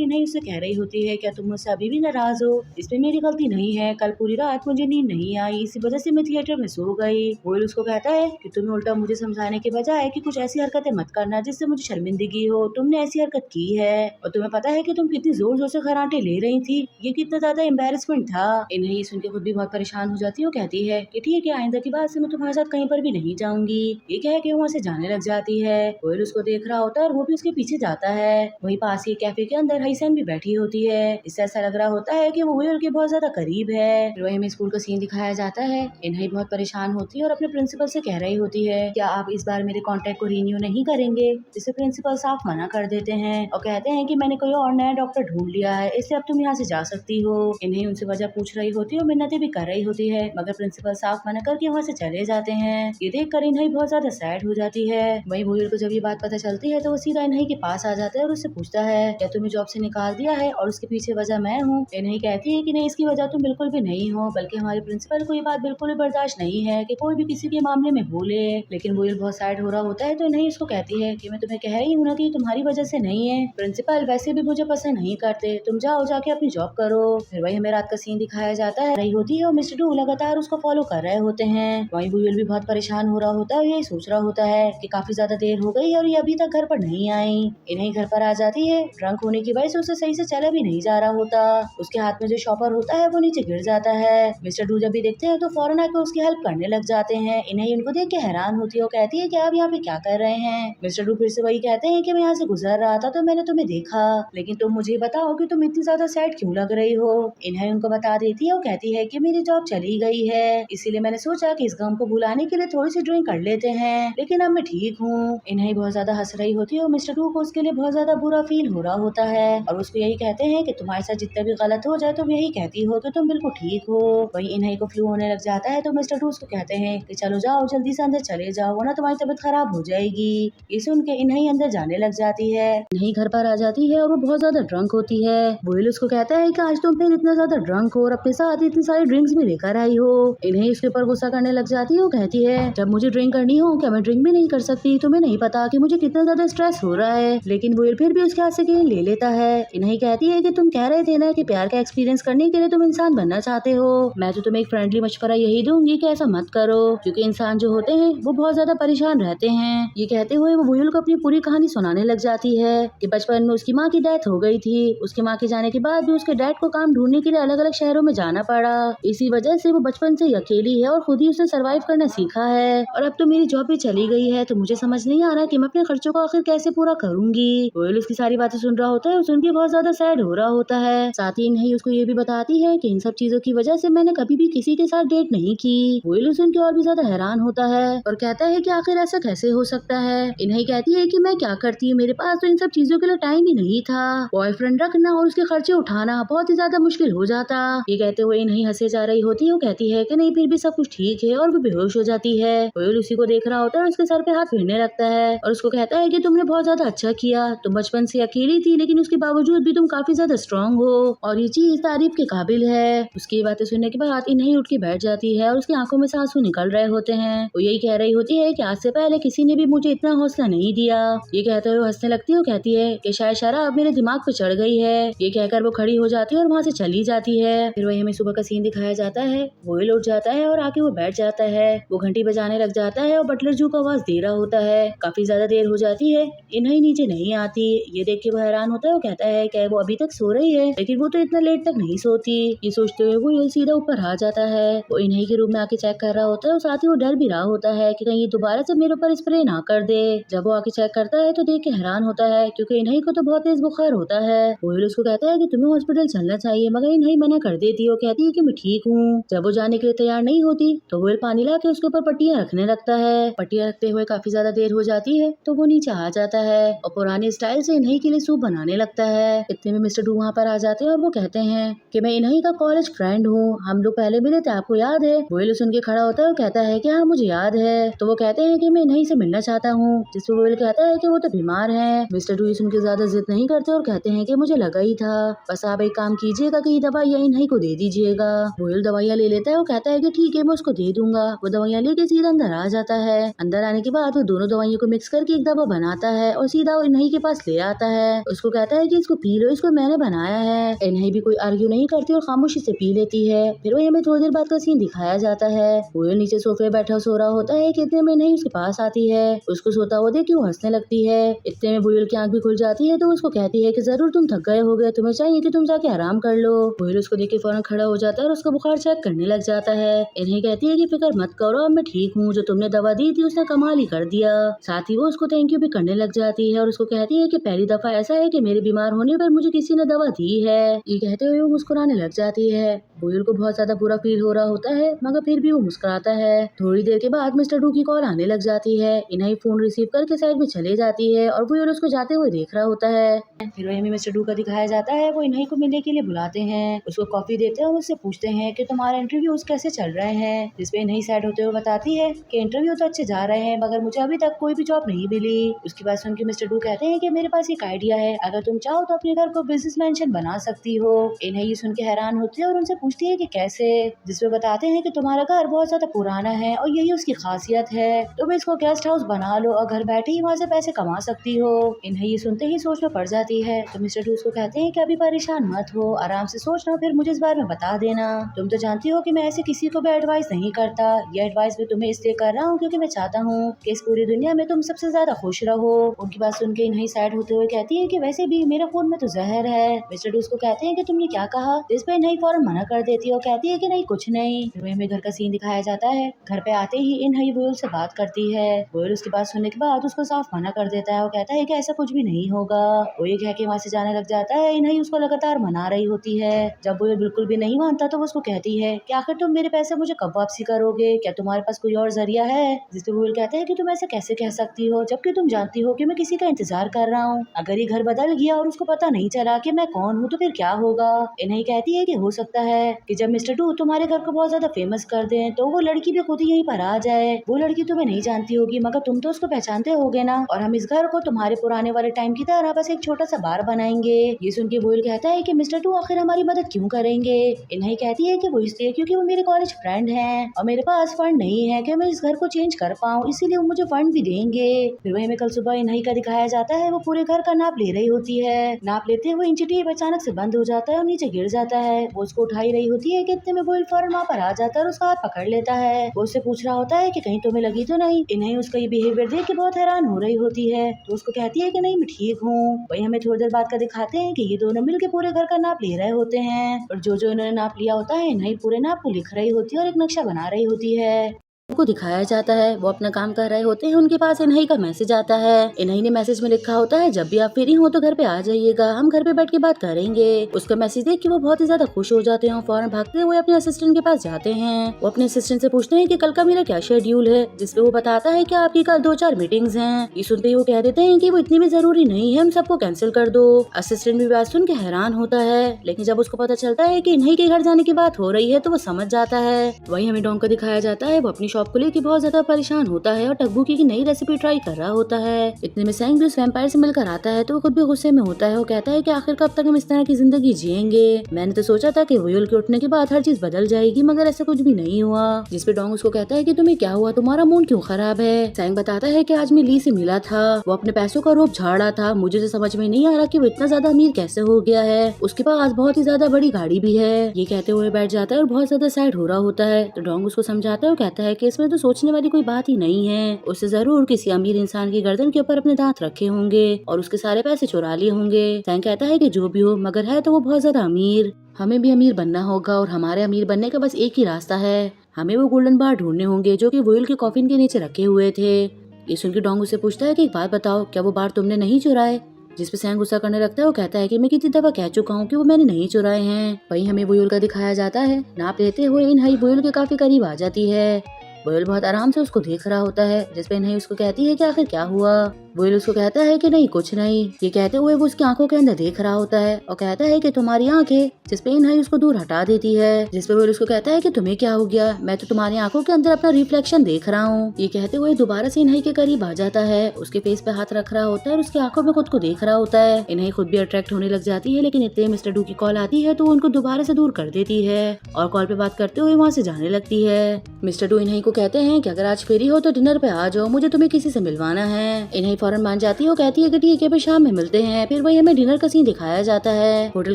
इन्हें उससे कह रही होती है क्या तुम मुझसे अभी भी नाराज हो, इसमें मेरी गलती नहीं है, कल पूरी रात मुझे नींद नहीं आई इसी वजह से मैं थिएटर में सो गई। वोयल उसको कहता है कि तुम्हें उल्टा मुझे समझाने के बजाय कि कुछ ऐसी हरकतें मत करना जिससे मुझे शर्मिंदगी हो, तुमने ऐसी हरकत की है और तुम्हें पता है कि तुम कितनी जोर जोर से खराटे ले रही थी, ये कितना ज्यादा एम्बेरसमेंट था। इन्हें सुन के खुद भी बहुत परेशान हो जाती है। कहती है कि ठीक है आइंदा की बात से मैं तुम्हारे साथ कहीं पर भी नहीं जाऊंगी। ये कह के वहाँ से जाने लग जाती है। वोयल उसको देख रहा होता है और वो भी उसके पीछे जाता है। वहीं पास ही कैफे के अंदर हाईसेन भी बैठी होती है। इससे ऐसा लग रहा होता है कि वो वोयल के बहुत ज्यादा करीब है। फिर वहीं में स्कूल का सीन दिखाया जाता है। इन्हें बहुत परेशान होती है और अपने प्रिंसिपल से कह रही होती है क्या आप इस बार मेरे कॉन्ट्रैक्ट को रिन्यू नहीं करेंगे, जिसे प्रिंसिपल साफ मना कर देते हैं और कहते हैं कि मैंने कोई और नया डॉक्टर ढूंढ लिया है इसलिए अब तुम यहाँ से जा सकती हो। इन्हें उनसे वजह पूछ रही होती है और मिन्नतें भी कर रही होती है मगर प्रिंसिपल साफ मना करके वहाँ से चले जाते हैं। ये देख कर इन्हें बहुत ज्यादा सैड हो जाती है। वहीं वोयल को जब ये बात पता चलती है तो वो सीधा इन्हें के पास आ जाता है और उससे पूछता है क्या तुम्हें जॉब से निकाल दिया है और उसके पीछे वजह मैं हूँ। इन्हें कहती है कि नहीं इसकी वजह तुम बिल्कुल भी नहीं हो, बल्कि हमारे प्रिंसिपल को ये बात बिल्कुल भी बर्दाश्त नहीं है कि कोई भी किसी के मामले में बोले। लेकिन वोयल बहुत सैड हो रहा होता है तो इन्हें उसको कहती है कि मैं तुम्हें कह रही हूँ ना कि तुम्हारी वजह से नहीं है, प्रिंसिपल वैसे भी मुझे पसंद नहीं करते, तुम जाओ जाके अपनी जॉब करो। फिर वही हमें रात का सीन दिखाया जाता है। रही होती है और मिस्टर डू लगातार उसको फॉलो कर रहे होते हैं। वही वोयल भी बहुत परेशान हो रहा होता है, यही सोच रहा होता है कि काफी ज्यादा देर हो गई और ये अभी तक घर पर नहीं आई। इन्हें घर पर आ जाती है। ड्रंक होने की वजह से उसे सही से चला भी नहीं जा रहा होता। उसके हाथ में जो शॉपर होता है वो नीचे गिर जाता है। मिस्टर डू जब भी देखते हैं तो फौरन आकर उसकी हेल्प करने लग जाते हैं। इन्हें उनको देख के हैरान होती है और कहती है कि आप यहाँ पे क्या कर रहे हैं। मिस्टर डू फिर से वही कहते हैं कि मैं यहाँ से गुजर रहा था तो मैंने तुम्हें देखा, लेकिन तुम मुझे बताओ कि तुम इतनी ज्यादा सैड क्यों लग रही हो। इन्हें उनको बता देती है और कहती है कि मेरी जॉब चली गई है इसीलिए मैंने सोचा कि इस गम को भुलाने के लिए थोड़ी सी ड्रिंक कर लेते हैं, लेकिन अब मैं ठीक हूँ। इन्हें बहुत ज्यादा हंस रही होती है और मिस्टर डू को उसके लिए बहुत ज्यादा बुरा फील हो रहा होता है और उसको यही कहते हैं कि तुम्हारे साथ जितना भी गलत हो जाए तुम यही कहती हो कि तुम बिल्कुल ठीक हो। वही इन्हें को फ्लू होने लग जाता है तो मिस्टर डू उसको कहते हैं कि चलो जाओ जल्दी से अंदर चले जाओ वरना तुम्हारी तबीयत खराब हो जाएगी। ये सुन के इन्हें अंदर जाने लग जाती है। इन्हें घर पर आ जाती है और वो बहुत ज्यादा ड्रंक होती है। वोयल उसको कहता है कि आज तुम फिर इतना ज्यादा ड्रंक हो और अपने साथ इतनी सारी ड्रिंक्स भी लेकर आई हो। इन्हें उसके ऊपर गुस्सा करने लग जाती है। वो कहती है जब मुझे ड्रिंक करनी हो क्या मैं ड्रिंक भी नहीं कर सकती, तुम्हें नहीं पता कि मुझे कितना ज्यादा स्ट्रेस हो रहा है। लेकिन वोयल फिर भी उसके हाथ से केन ले लेता है। इन्हें कहती है कि तुम कह रहे थे ना कि प्यार का एक्सपीरियंस करने के लिए तुम इंसान बनना चाहते हो, मैं तो तुम्हें एक फ्रेंडली मशवरा यही दूंगी कि ऐसा मत करो क्योंकि इंसान जो होते हैं वो बहुत ज्यादा परेशान रहते हैं। ये कहते हुए वो वोयल को अपनी पूरी कहानी सुनाने लग जाती है कि बचपन में उसकी माँ की डेथ हो गई थी, उसकी माँ के जाने के बाद भी उसके डैड को काम ढूंढने के लिए अलग अलग शहरों में जाना पड़ा, इसी वजह से वो बचपन से अकेली है और खुद ही उसने सर्वाइव करना सीखा है और अब तो मेरी जॉब भी चली गई है तो मुझे समझ नहीं आ रहा कि मैं अपने खर्चों को आखिर कैसे पूरा करूंगी। वोयल उसकी सारी बातें सुन रहा होता है और सुन के बहुत ज्यादा सैड हो रहा होता है। साथ ही नहीं उसको ये भी बताती है कि इन सब चीजों की वजह से मैंने कभी भी किसी के साथ डेट नहीं की। वोयल सुन के और भी ज्यादा हैरान होता है और कहता है कि आखिर ऐसा कैसे हो सकता है। इन्हें कहती है कि मैं क्या करती हूँ, मेरे पास तो इन सब चीजों के लिए टाइम ही नहीं था, बॉयफ्रेंड रखना और उसके खर्चे उठाना बहुत ही ज्यादा मुश्किल हो जाता। ये कहते हुए नहीं हंसे जा रही होती है। वो कहती है कि नहीं फिर भी सब कुछ ठीक है और वो बेहोश हो जाती है। वोयल उसी को देख रहा होता है और उसके सर पे हाथ फेरने लगता है और उसको कहता है कि तुमने बहुत ज्यादा अच्छा किया, तुम बचपन से अकेली थी लेकिन उसके बावजूद भी तुम काफी ज्यादा स्ट्रांग हो और ये चीज तारीफ के काबिल है। उसकी बातें सुनने के बाद इन्हीं उठ के बैठ जाती है और उसकी आंखों में से आंसू निकल रहे होते हैं। वो यही कह रही होती है कि आज से पहले किसी ने भी मुझे इतना हौसला नहीं दिया। ये कहते हुए हंसने लगती है और कहती है कि शायद शराब मेरे दिमाग पे चढ़ गई है। ये कहकर वो खड़ी हो जाती है और वहाँ से चली जाती है। फिर वही हमें सुबह का सीन दिखाया जाता है। वो लौट जाता है और आके वो बैठ जाता है। वो घंटी बजाने लग जाता है और बटलर जू को आवाज दे रहा होता है। काफी ज्यादा देर हो जाती है, इन्हीं नीचे नहीं आती। ये देख के वो हैरान होता है। वो कहता है कि वो अभी तक सो रही है, लेकिन वो तो इतना लेट तक नहीं सोती। ये सोचते हुए वो ये सीधा ऊपर आ जाता है। वो इन्हीं के रूम में आके चेक कर रहा होता है और साथ ही वो डर भी रहा होता है कि कहीं ये दोबारा से मेरे ऊपर स्प्रे ना कर दे। जब वो आके चेक करता है तो देख के हैरान होता है क्योंकि इन्हीं को तो बहुत तेज बुखार होता है। वो उसको कहता है कि तुम्हें हॉस्पिटल चलना चाहिए, मगर इन्हीं मना कर देती है। वो कहती है कि मैं ठीक हूँ। जब वो जाने के लिए तैयार नहीं होती तो वो पानी ला के उसके ऊपर पट्टियाँ रखने लगता है। पट्टियाँ रखते हुए काफी ज्यादा देर हो जाती है तो वो नीचे आ जाता है और पुराने स्टाइल से इन्हीं के लिए सूप बनाने लगता है। इतने में मिस्टर डू वहाँ पर आ जाते हैं और वो कहते हैं कि मैं इन्हीं का कॉलेज फ्रेंड हूँ, हम लोग पहले मिले थे, आपको याद है? वो सुन के खड़ा होता है और कहता है कि हाँ मुझे याद है। तो वो कहते हैं कि मैं इन्हीं से मिलना चाहता हूँ, जिस पर वो कहता है कि वो तो बीमार है। मिस्टर डू सुन के ज्यादा जिद नहीं करते और कहते हैं कि मुझे लगा ही था, बस आप एक काम कीजिएगा कि दवाइयाँ इन्हीं को दे दीजिएगा। वो दवाइयाँ ले लेता है। वो कहता है कि ठीक है मैं उसको दे दूंगा। वो दवाइयाँ लेके सीधा अंदर आ जाता है। अंदर आने के बाद वो दोनों दवाइयों को मिक्स करके एक दवा बनाता है और सीधा इन्हीं के पास ले आता है। उसको कहता है कि इसको पी लो, इसको मैंने बनाया है। इन्हीं भी कोई आर्ग्यू नहीं करती और खामोशी से पी लेती है। फिर वो हमें थोड़ी देर बाद का सीन दिखाया जाता है। वो नीचे सोफे बैठा सो रहा होता है कि इतने में नहीं उसके पास आती है। उसको सोता हुआ देख के वो हंसने लगती है। इतने में बुयल की आंख भी खुल जाती है तो उसको कहती है कि जरूर तुम थक गए होगे, तुम्हें चाहिए कि तुम जाके आराम कर लो। बुयल उसको देख के फौरन खड़ा हो जाता है और उसका बुखार चेक करने लग जाता है। इन्हें कहती है कि फिक्र मत करो, अब मैं ठीक हूँ, जो तुमने दवा दी थी उसने कमाल ही कर दिया। साथ ही वो उसको थैंक यू भी करने लग जाती है और उसको कहती है कि पहली दफा ऐसा है कि मेरे बीमार होने पर मुझे किसी ने दवा दी है। ये कहते हुए वो मुस्कुराने लग जाती है। बुयल को बहुत ज्यादा बुरा फील हो रहा होता है मगर फिर भी वो मुस्कुराता है। थोड़ी देर के बाद मिस्टर डू की कॉल आने लग जाती है। इन्हीं फोन रिसीव करके साइड में चले जाती है और बुयल उसको जाते हुए देख रहा होता है। फिर वही मिस्टर डू का दिखाया जाता है। वो इन्हीं को मिलने के लिए बुलाते हैं, उसको कॉफी देते हैं और उससे पूछते हैं कि तुम्हारे इंटरव्यूज कैसे चल रहे हैं। जिसपे इन्हीं सैड होते हुए बताती है कि इंटरव्यू तो अच्छे जा रहे हैं मगर मुझे अभी तक कोई भी जॉब नहीं मिली। उसकी बात सुन के मिस्टर डू कहते हैं कि मेरे पास एक आइडिया है, अगर तुम चाहो तो अपने घर को बिजनेस मेंशन बना सकती हो। इन्हीं सुन के हैरान होती है और उनसे पूछती है कि कैसे। जिसपे बताते हैं कि तुम्हारा घर बहुत ज्यादा पुराना है और यही उसकी खासियत है, तुम इसको गेस्ट हाउस बना लो और घर बैठे ही वहाँ से पैसे कमा सकती हो। इन्हें ये सुनते ही सोच में पड़ जाती है तो मिस्टर डू उसको कहते हैं कि अभी परेशान मत हो, आराम से सोचना, फिर मुझे इस बारे में बता देना। तुम तो जानती हो कि मैं ऐसे किसी को भी एडवाइस नहीं करता, ये एडवाइस मैं तुम्हें इसलिए कर रहा हूँ क्योंकि मैं चाहता हूँ कि इस पूरी दुनिया में तुम सबसे ज्यादा खुश रहो। उनकी बात सुन के इन्हें सैड होते हुए कहती है कि वैसे भी मेरे खून में तो जहर है। मिस्टर डू उसको कहते हैं कि तुमने क्या कहा, इस पे इन्हें फौरन मना कर देती है और कहती है कि नहीं कुछ नहीं। फिर हमें घर का सीन दिखाया जाता है। घर पे आते ही इन्हें बुयल से बात करती है। बुयल उसकी बात सुनने के बाद उसको साफ मना कर देता है और कहता है कि ऐसा कुछ भी नहीं होगा। वो ये कह के वहाँ से जाने लग जाता है। इन्हें उसको लगातार मना रही होती है। जब बुयल बिल्कुल भी नहीं मानता तो वो उसको कहती है कि आखिर तुम मेरे पैसे मुझे कब वापसी करोगे, क्या तुम्हारे पास कोई और जरिया है। जिसपे बुयल कहता है कि तुम ऐसे कैसे कह सकती हो जबकि तुम जानती हो कि मैं किसी का इंतजार कर रहा हूँ, अगर ये घर बदल गया और उसको पता नहीं चला कि मैं कौन हूँ तो फिर क्या होगा। इन्हें कहती है कि हो सकता है कि जब मिस्टर डू तुम्हारे घर को बहुत ज्यादा फेमस कर दें तो वो लड़की भी खुद ही यहीं पर आ जाए। वो लड़की तुम्हें नहीं जानती होगी मगर तुम तो उसको पहचानते होगे ना, और हम इस घर को तुम्हारे पुराने वाले टाइम की तरह बस एक छोटा सा बार बनाएंगे। ये सुन के बुयल कहता है कि मिस्टर डू आखिर हमारी मदद क्यों करेंगे। इन्हें कहती है कि वो इसलिए क्योंकि वो मेरे कॉलेज फ्रेंड हैं और मेरे पास फंड नहीं है कि मैं इस घर को चेंज कर पाऊँ, इसीलिए वो मुझे फंड भी देंगे। फिर वही में कल सुबह इन्हीं का दिखाया जाता है। वो पूरे घर का नाप ले रही होती है। नाप लेते हुए इंची टेप अचानक से बंद हो जाता है और नीचे गिर जाता है। वो उसको उठाई रही होती है कि इतने में बुयल फौरन वहाँ पर आ जाता है और उसका हाथ पकड़ लेता है। वो उससे पूछ रहा होता है कि कहीं तुम्हें लगी तो नहीं। इन्हें उसका ये बिहेवियर देख के बहुत हैरान हो रही होती है तो उसको कहती है कि नहीं मैं ठीक हूँ। वही हमें थोड़ी देर बाद का दिखाते हैं कि ये दोनों मिलके पूरे घर का नाप ले रहे होते हैं और जो जो इन्होंने नाप लिया होता है इन्हें पूरे नाप को लिख रही होती है और एक नक्शा बना रही होती है। को दिखाया जाता है। वो अपना काम कर रहे होते हैं, उनके पास इन्हीं का मैसेज आता है। इन्हीं ने मैसेज में लिखा होता है जब भी आप फ्री हो तो घर पे आ जाइएगा, हम घर पे बैठ के बात करेंगे। उसका मैसेज देख के वो बहुत ही ज्यादा खुश हो जाते हैं। फौरन भागते हुए अपने असिस्टेंट के पास जाते हैं। वो अपने असिस्टेंट से पूछते हैं कि कल का मेरा क्या शेड्यूल है, जिसपे वो बताता है कि आपकी कल 2-4 मीटिंग्स हैं। ये सुनते ही वो कह देते हैं कि वो इतनी भी जरूरी नहीं है, हम सबको कैंसिल कर दो। असिस्टेंट भी बात सुन के हैरान होता है, लेकिन जब उसको पता चलता है कि इन्हीं के घर जाने की बात हो रही है तो वो समझ जाता है। वही हमें डॉन को दिखाया जाता है। वो अपनी शॉप को लेकर बहुत ज्यादा परेशान होता है और टकबूकी की नई रेसिपी ट्राई कर रहा होता है। इतने में सैंग भी उस वैम्पायर से मिलकर आता है तो वो खुद भी गुस्से में होता है। वो कहता है कि आखिर कब तक हम इस तरह की जिंदगी जिएंगे। मैंने तो सोचा था कि वुयल के उठने के बाद हर चीज बदल जाएगी, मगर ऐसा कुछ भी नहीं हुआ। जिस पे डोंग उसको कहता है कि तुम्हें क्या हुआ, तुम्हारा मूड क्यों खराब है। सैंग बताता है कि आज मैं ली से मिला था, वो अपने पैसों का रोप झाड़ा था। मुझे तो समझ में नहीं आ रहा कि वो इतना ज्यादा अमीर कैसे हो गया है। उसके पास बहुत ही ज्यादा बड़ी गाड़ी भी है। ये कहते हुए बैठ जाता है और बहुत ज्यादा सैड हो रहा होता है। तो डोंग उसको समझाता है और कहता है कि इसमें तो सोचने वाली कोई बात ही नहीं है। उससे जरूर किसी अमीर इंसान की गर्दन के ऊपर अपने दांत रखे होंगे और उसके सारे पैसे चुरा लिए होंगे। सैंग कहता है कि जो भी हो, मगर है तो वो बहुत ज्यादा अमीर। हमें भी अमीर बनना होगा और हमारे अमीर बनने का बस एक ही रास्ता है, हमें वो गोल्डन बार ढूंढने होंगे जो कि वुयल के कॉफिन के नीचे रखे हुए थे। ये सुन के डोंग उससे पूछता है कि एक बात बताओ, क्या वो बार तुमने नहीं चुराए। जिस पे सैंग गुस्सा करने लगता है। वो कहता है कि मैं कितनी दफा कह चुका हूँ कि वो मैंने नहीं चुराए हैं। वहीं हमें वुयल का दिखाया जाता है। नाप लेते हुए इनहाई वुयल के काफी करीब आ जाती है। वुयल बहुत आराम से उसको देख रहा होता है, जिसपे इनहाई उसको कहती है कि आखिर क्या हुआ। वुयल उसको कहता है कि नहीं कुछ नहीं। ये कहते हुए वो उसकी आंखों के अंदर देख रहा होता है और कहता है कि तुम्हारी आंखें, जिसपे इनहाई उसको दूर हटा देती है। जिसपे वुयल उसको कहता है कि तुम्हें क्या हो गया, मैं तो तुम्हारी आंखों के अंदर अपना रिफ्लेक्शन देख रहा हूँ। ये कहते हुए दोबारा से इनहाई के करीब आ जाता है, उसके फेस पे हाथ रख रहा होता है और उसकी आंखों में खुद को देख रहा होता है। इनहाई खुद भी अट्रैक्ट होने लग जाती है, लेकिन इतने मिस्टर डू की कॉल आती है तो उनको दोबारा से दूर कर देती है और कॉल पे बात करते हुए वहाँ से जाने लगती है। मिस्टर डू इनहाई को कहते हैं कि अगर आज फ्री हो तो डिनर पे आ जाओ, मुझे तुम्हें किसी से मिलवाना है। इनहाई फौरन मान जाती है। कहती है कि ठीक है, फिर शाम में मिलते हैं। फिर वही हमें डिनर का सीन दिखाया जाता है। होटल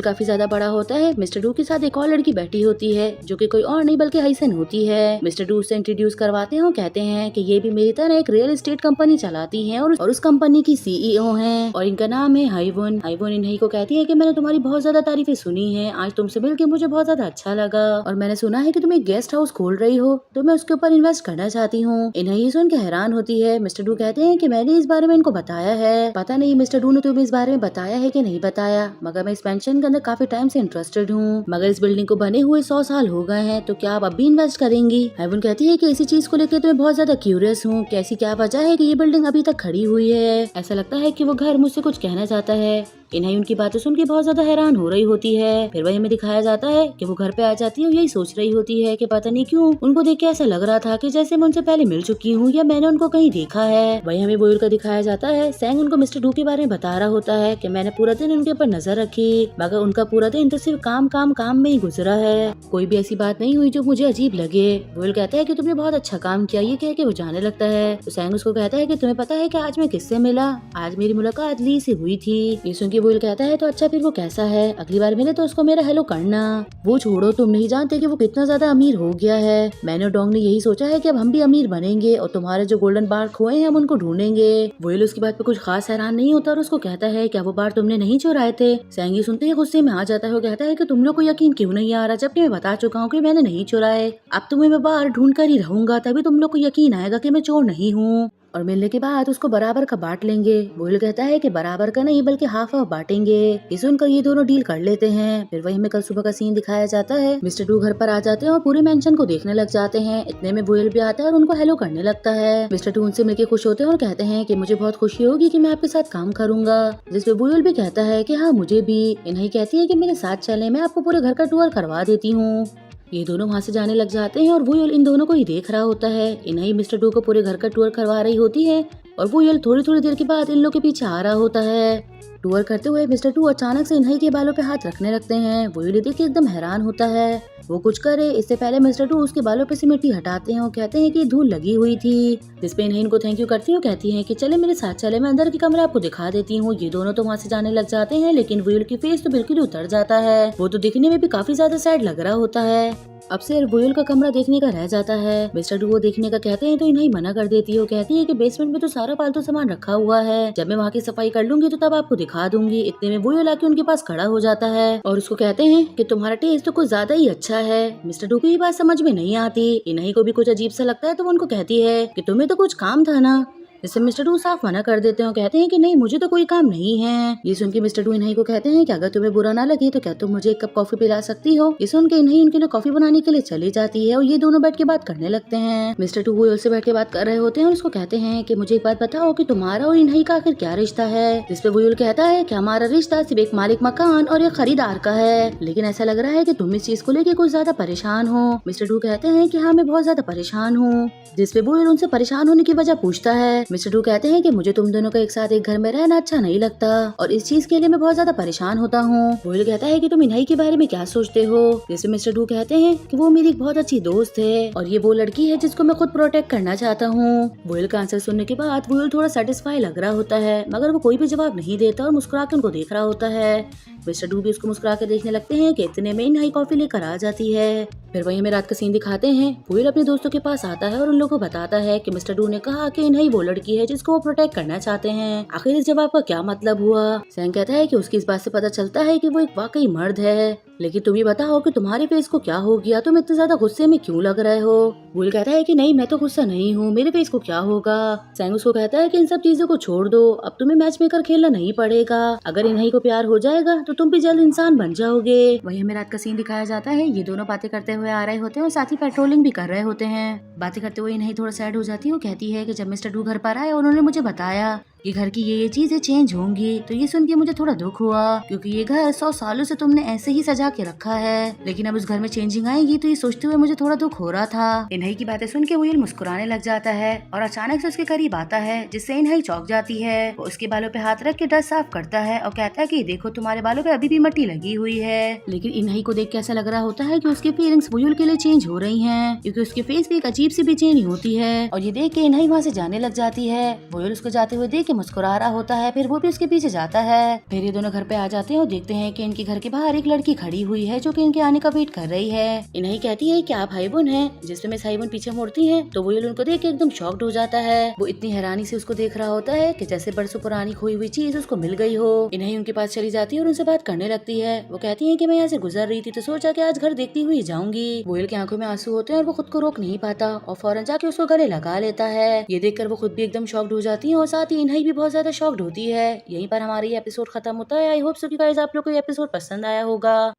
काफी ज्यादा बड़ा होता है। मिस्टर डू के साथ एक और लड़की बैठी होती है जो कि कोई और नहीं बल्कि हाइसन होती है। मिस्टर डू से इंट्रोड्यूस करवाते हैं और कहते हैं कि ये भी मेरी तरह एक रियल एस्टेट कंपनी चलाती हैं और उस कंपनी की सीईओ हैं और इनका नाम है हाइवन। हाइवन इनही को कहती है कि मैंने तुम्हारी बहुत ज्यादा तारीफें सुनी है, आज तुमसे मिलकर मुझे बहुत ज्यादा अच्छा लगा और मैंने सुना है कि तुम एक गेस्ट हाउस खोल रही हो, तो मैं उसके ऊपर इन्वेस्ट करना चाहती हूँ। इनही सुन के हैरान होती है। मिस्टर डू कहते हैं कि मैंने इस बारे में इनको बताया है। पता नहीं मिस्टर डू ने तुम्हें इस बारे में बताया है कि नहीं बताया, मगर मैं इस पेंशन के अंदर काफी टाइम से इंटरेस्टेड हूँ। मगर इस बिल्डिंग को बने हुए 100 साल हो गए हैं, तो क्या आप अब भी इन्वेस्ट करेंगी। हेवन कहती है कि इसी चीज को लेकर तो मैं बहुत ज्यादा क्यूरियस हूँ, कैसी क्या वजह है कि ये बिल्डिंग अभी तक खड़ी हुई है। ऐसा लगता है कि वो घर मुझसे कुछ कहना चाहता है। इनहाई उनकी बातें सुन के बहुत ज्यादा हैरान हो रही होती है। फिर वही हमें दिखाया जाता है कि वो घर पे आ जाती है और यही सोच रही होती है कि पता नहीं क्यों उनको देख के ऐसा लग रहा था कि जैसे मैं उनसे पहले मिल चुकी हूँ या मैंने उनको कहीं देखा है। वही हमें वुयल का दिखाया जाता है। सैंग उनको मिस्टर डू के बारे में बता रहा होता है कि मैंने पूरा दिन उनके ऊपर नजर रखी, मगर उनका पूरा दिन तो सिर्फ काम काम काम में ही गुजरा है। कोई भी ऐसी बात नहीं हुई जो मुझे अजीब लगे। वुयल कहता है कि तुमने बहुत अच्छा काम किया। ये कह के वो जाने लगता है। तो सैंग उसको कहता है कि तुम्हें पता है कि आज मैं किससे मिला, आज मेरी मुलाकात ली से हुई थी। ये सुन के वुयल कहता है तो अच्छा फिर वो कैसा है, अगली बार मिले तो उसको मेरा हेलो करना। वो छोड़ो, तुम नहीं जानते कि वो कितना ज्यादा अमीर हो गया है। मैंने और डोंग ने यही सोचा है कि अब हम भी अमीर बनेंगे और तुम्हारे जो गोल्डन बार खोए हैं हम उनको ढूंढेंगे। वुयल उसकी बात पे कुछ खास हैरान नहीं होता और उसको कहता है क्या वो बार तुमने नहीं चुराए थे। सैंग ये सुनते ही गुस्से में आ जाता है। वो कहता है कि तुम लोग को यकीन क्यों नहीं आ रहा, जबकि मैं बता चुका हूँ कि मैंने नहीं चुराए। अब तुम्हें मैं बार ढूंढ कर ही रहूंगा, तभी तुम लोग को यकीन आएगा कि मैं चोर नहीं हूँ। और मिलने के बाद उसको बराबर का बांट लेंगे। वुयल कहता है कि बराबर का नहीं बल्कि हाफ हाफ बांटेंगे। ये सुनकर ये दोनों डील कर लेते हैं। फिर वही हमें कल सुबह का सीन दिखाया जाता है। मिस्टर डू घर पर आ जाते हैं और पूरे मेंशन को देखने लग जाते हैं। इतने में वुयल भी आता है और उनको हेलो करने लगता है। मिस्टर डू उनसे मिलकर खुश होते हैं और कहते हैं कि मुझे बहुत खुशी होगी कि मैं आपके साथ काम करूंगा। जिसपे वुयल भी कहता है कि हाँ मुझे भी। इन्हीं कहती है कि मेरे साथ चले, मैं आपको पूरे घर का टूर करवा देती हूँ। ये दोनों वहाँ से जाने लग जाते हैं और वुयल इन दोनों को ही देख रहा होता है। इन्हीं मिस्टर डू को पूरे घर का टूर करवा रही होती है और वुयल थोड़ी थोड़ी देर के बाद इन लोग के पीछे आ रहा होता है। टूर करते हुए मिस्टर डू अचानक से इन्हीं के बालों पे हाथ रखने लगते हैं। वुयल देख के एकदम हैरान होता है। वो कुछ करे इससे पहले मिस्टर डू उसके बालों पे से मिट्टी हटाते हैं और कहते हैं कि धूल लगी हुई थी। जिसपे इन्हीं इनको थैंक यू करती है और कहती है कि चले मेरे साथ चले, मैं अंदर की कमरा आपको दिखा देती हूँ। ये दोनों तो वहाँ से जाने लग जाते हैं, लेकिन वुयल की फेस तो बिल्कुल ही उतर जाता है। वो तो दिखने में भी काफी ज्यादा सैड लग रहा होता है। अब सिर्फ वुयल का कमरा देखने का रह जाता है। मिस्टर डू वो देखने का कहते हैं तो इन्हीं मना कर देती है। वो कहती है कि बेसमेंट में तो सारा फालतू सामान रखा हुआ है, जब मैं वहाँ की सफाई कर लूंगी तो तब आपको दिखा दूंगी। इतने में वुयल आके उनके पास खड़ा हो जाता है और उसको कहते हैं कि तुम्हारा टेस्ट तो कुछ ज्यादा ही अच्छा है। मिस्टर डू की ये बात समझ में नहीं आती। इन्हीं को भी कुछ अजीब सा लगता है तो वो उनको कहती है कि तुम्हें तो कुछ काम था ना। इससे मिस्टर डू साफ मना कर देते हैं और कहते हैं कि नहीं, मुझे तो कोई काम नहीं है। ये सुन के मिस्टर डू इन्हीं को कहते हैं कि अगर तुम्हें बुरा ना लगे तो क्या तुम मुझे एक कप कॉफी पिला सकती हो। ये सुन के इन्हीं उनके लिए कॉफी बनाने के लिए चली जाती है और ये दोनों बैठ के बात करने लगते हैं। मिस्टर डू वुयल से बैठ के बात कर रहे होते हैं और उसको कहते हैं कि मुझे एक बात बताओ कि तुम्हारा और इन्हीं का आखिर क्या रिश्ता है। जिसपे वुयल कहता है कि हमारा रिश्ता सिर्फ एक मालिक मकान और एक खरीदार का है, लेकिन ऐसा लग रहा है कि तुम इस चीज को लेके कुछ ज्यादा परेशान हो। मिस्टर डू कहते हैं कि हाँ, मैं बहुत ज्यादा परेशान हूँ। जिसपे वुयल उनसे परेशान होने की वजह पूछता है। मिस्टर डू कहते हैं कि मुझे तुम दोनों का एक साथ एक घर में रहना अच्छा नहीं लगता और इस चीज के लिए मैं बहुत ज्यादा परेशान होता हूँ। वुयल कहता है कि तुम इन्हीं के बारे में क्या सोचते हो। जिसपे मिस्टर डू कहते हैं कि वो मेरी एक बहुत अच्छी दोस्त है और ये वो लड़की है जिसको मैं खुद प्रोटेक्ट करना चाहता हूँ। वुयल का आंसर सुनने के बाद वुयल थोड़ा सेटिस्फाई लग रहा होता है, मगर वो कोई भी जवाब नहीं देता और मुस्कुरा के उनको देख रहा होता है। मिस्टर डू भी उसको मुस्कुरा के देखने लगते हैं कि इतने में इन्हीं कॉफी लेकर आ जाती है। फिर वहीं में रात का सीन दिखाते हैं। वुयल अपने दोस्तों के पास आता है और उन लोगों को बताता है कि मिस्टर डू ने कहा कि इन्हीं वो लड़की है जिसको वो प्रोटेक्ट करना चाहते हैं। आखिर इस जवाब का क्या मतलब हुआ। सैंग कहता है कि उसकी इस बात से पता चलता है कि वो एक वाकई मर्द है, लेकिन तुम ही बताओ कि तुम्हारे फेस को क्या हो गया, तुम इतने ज्यादा गुस्से में क्यों लग रहे हो। वुयल कहता है कि नहीं, मैं तो गुस्सा नहीं हूँ, मेरे फेस को क्या होगा। सैंग उसको कहता है कि इन सब चीजों को छोड़ दो, अब तुम्हें मैच मेकर खेलना नहीं पड़ेगा। अगर इन्हीं को प्यार हो जाएगा तो तुम भी जल्द इंसान बन जाओगे। वही हमें रात का सीन दिखाया जाता है। ये दोनों बातें करते हुए आ रहे होते हैं और साथ ही पेट्रोलिंग भी कर रहे होते हैं। बातें करते हुए इन्हीं थोड़ा सैड हो जाती है। वो कहती है कि जब मिस्टर डू घर पर आए उन्होंने मुझे बताया ये घर की ये चीजें चेंज होंगी, तो ये सुन के मुझे थोड़ा दुख हुआ, क्योंकि ये घर 100 सालों से तुमने ऐसे ही सजा के रखा है, लेकिन अब उस घर में चेंजिंग आएगी तो ये सोचते हुए मुझे थोड़ा दुख हो रहा था। इन्हीं की बातें सुन के वुयल मुस्कुराने लग जाता है और अचानक से उसके करीब आता है, जिससे इन्हीं चौंक जाती है। वो उसके बालों पे हाथ रख के डस्ट साफ करता है और कहता है कि देखो तुम्हारे बालों पे अभी भी मट्टी लगी हुई है। लेकिन इन्हीं को देख के ऐसा लग रहा होता है कि उसकी फीलिंग्स वुयल के लिए चेंज हो रही हैं, क्योंकि उसके फेस पे एक अजीब सी बेचैनी होती है। और ये देख के इन्हीं वहाँ से जाने लग जाती है। वुयल उसको जाते हुए देख के मुस्कुरा रहा होता है, फिर वो भी उसके पीछे जाता है। फिर ये दोनों घर पे आ जाते हैं और देखते हैं कि इनके घर के बाहर एक लड़की खड़ी हुई है जो कि इनके आने का वेट कर रही है। इन्हीं कहती है कि आप भाई बहन हैं, जिसपे मिस हाइबन पीछे मुड़ती हैं, तो वुयल उनको देख के एकदम शॉक्ड हो जाता है। वो इतनी हैरानी से उसको देख रहा होता है कि जैसे बरसों पुरानी खोई हुई चीज उसको मिल गई हो। इन्हीं उनके पास चली जाती है और उनसे बात करने लगती है। वो कहती है कि मैं यहाँ से गुजर रही थी तो सोचा कि आज घर देखती हुई जाऊंगी। वुयल की आंखों में आंसू होते हैं और वो खुद को रोक नहीं पाता और फौरन जाके उसको गले लगा लेता है। ये देखकर वो खुद भी एकदम शॉक्ड हो जाती है और साथ ही इन्हीं भी बहुत ज्यादा शॉक्ड होती है। यहीं पर हमारा ये एपिसोड खत्म होता है। आई होप सो कि गाइस आप लोग को ये एपिसोड पसंद आया होगा।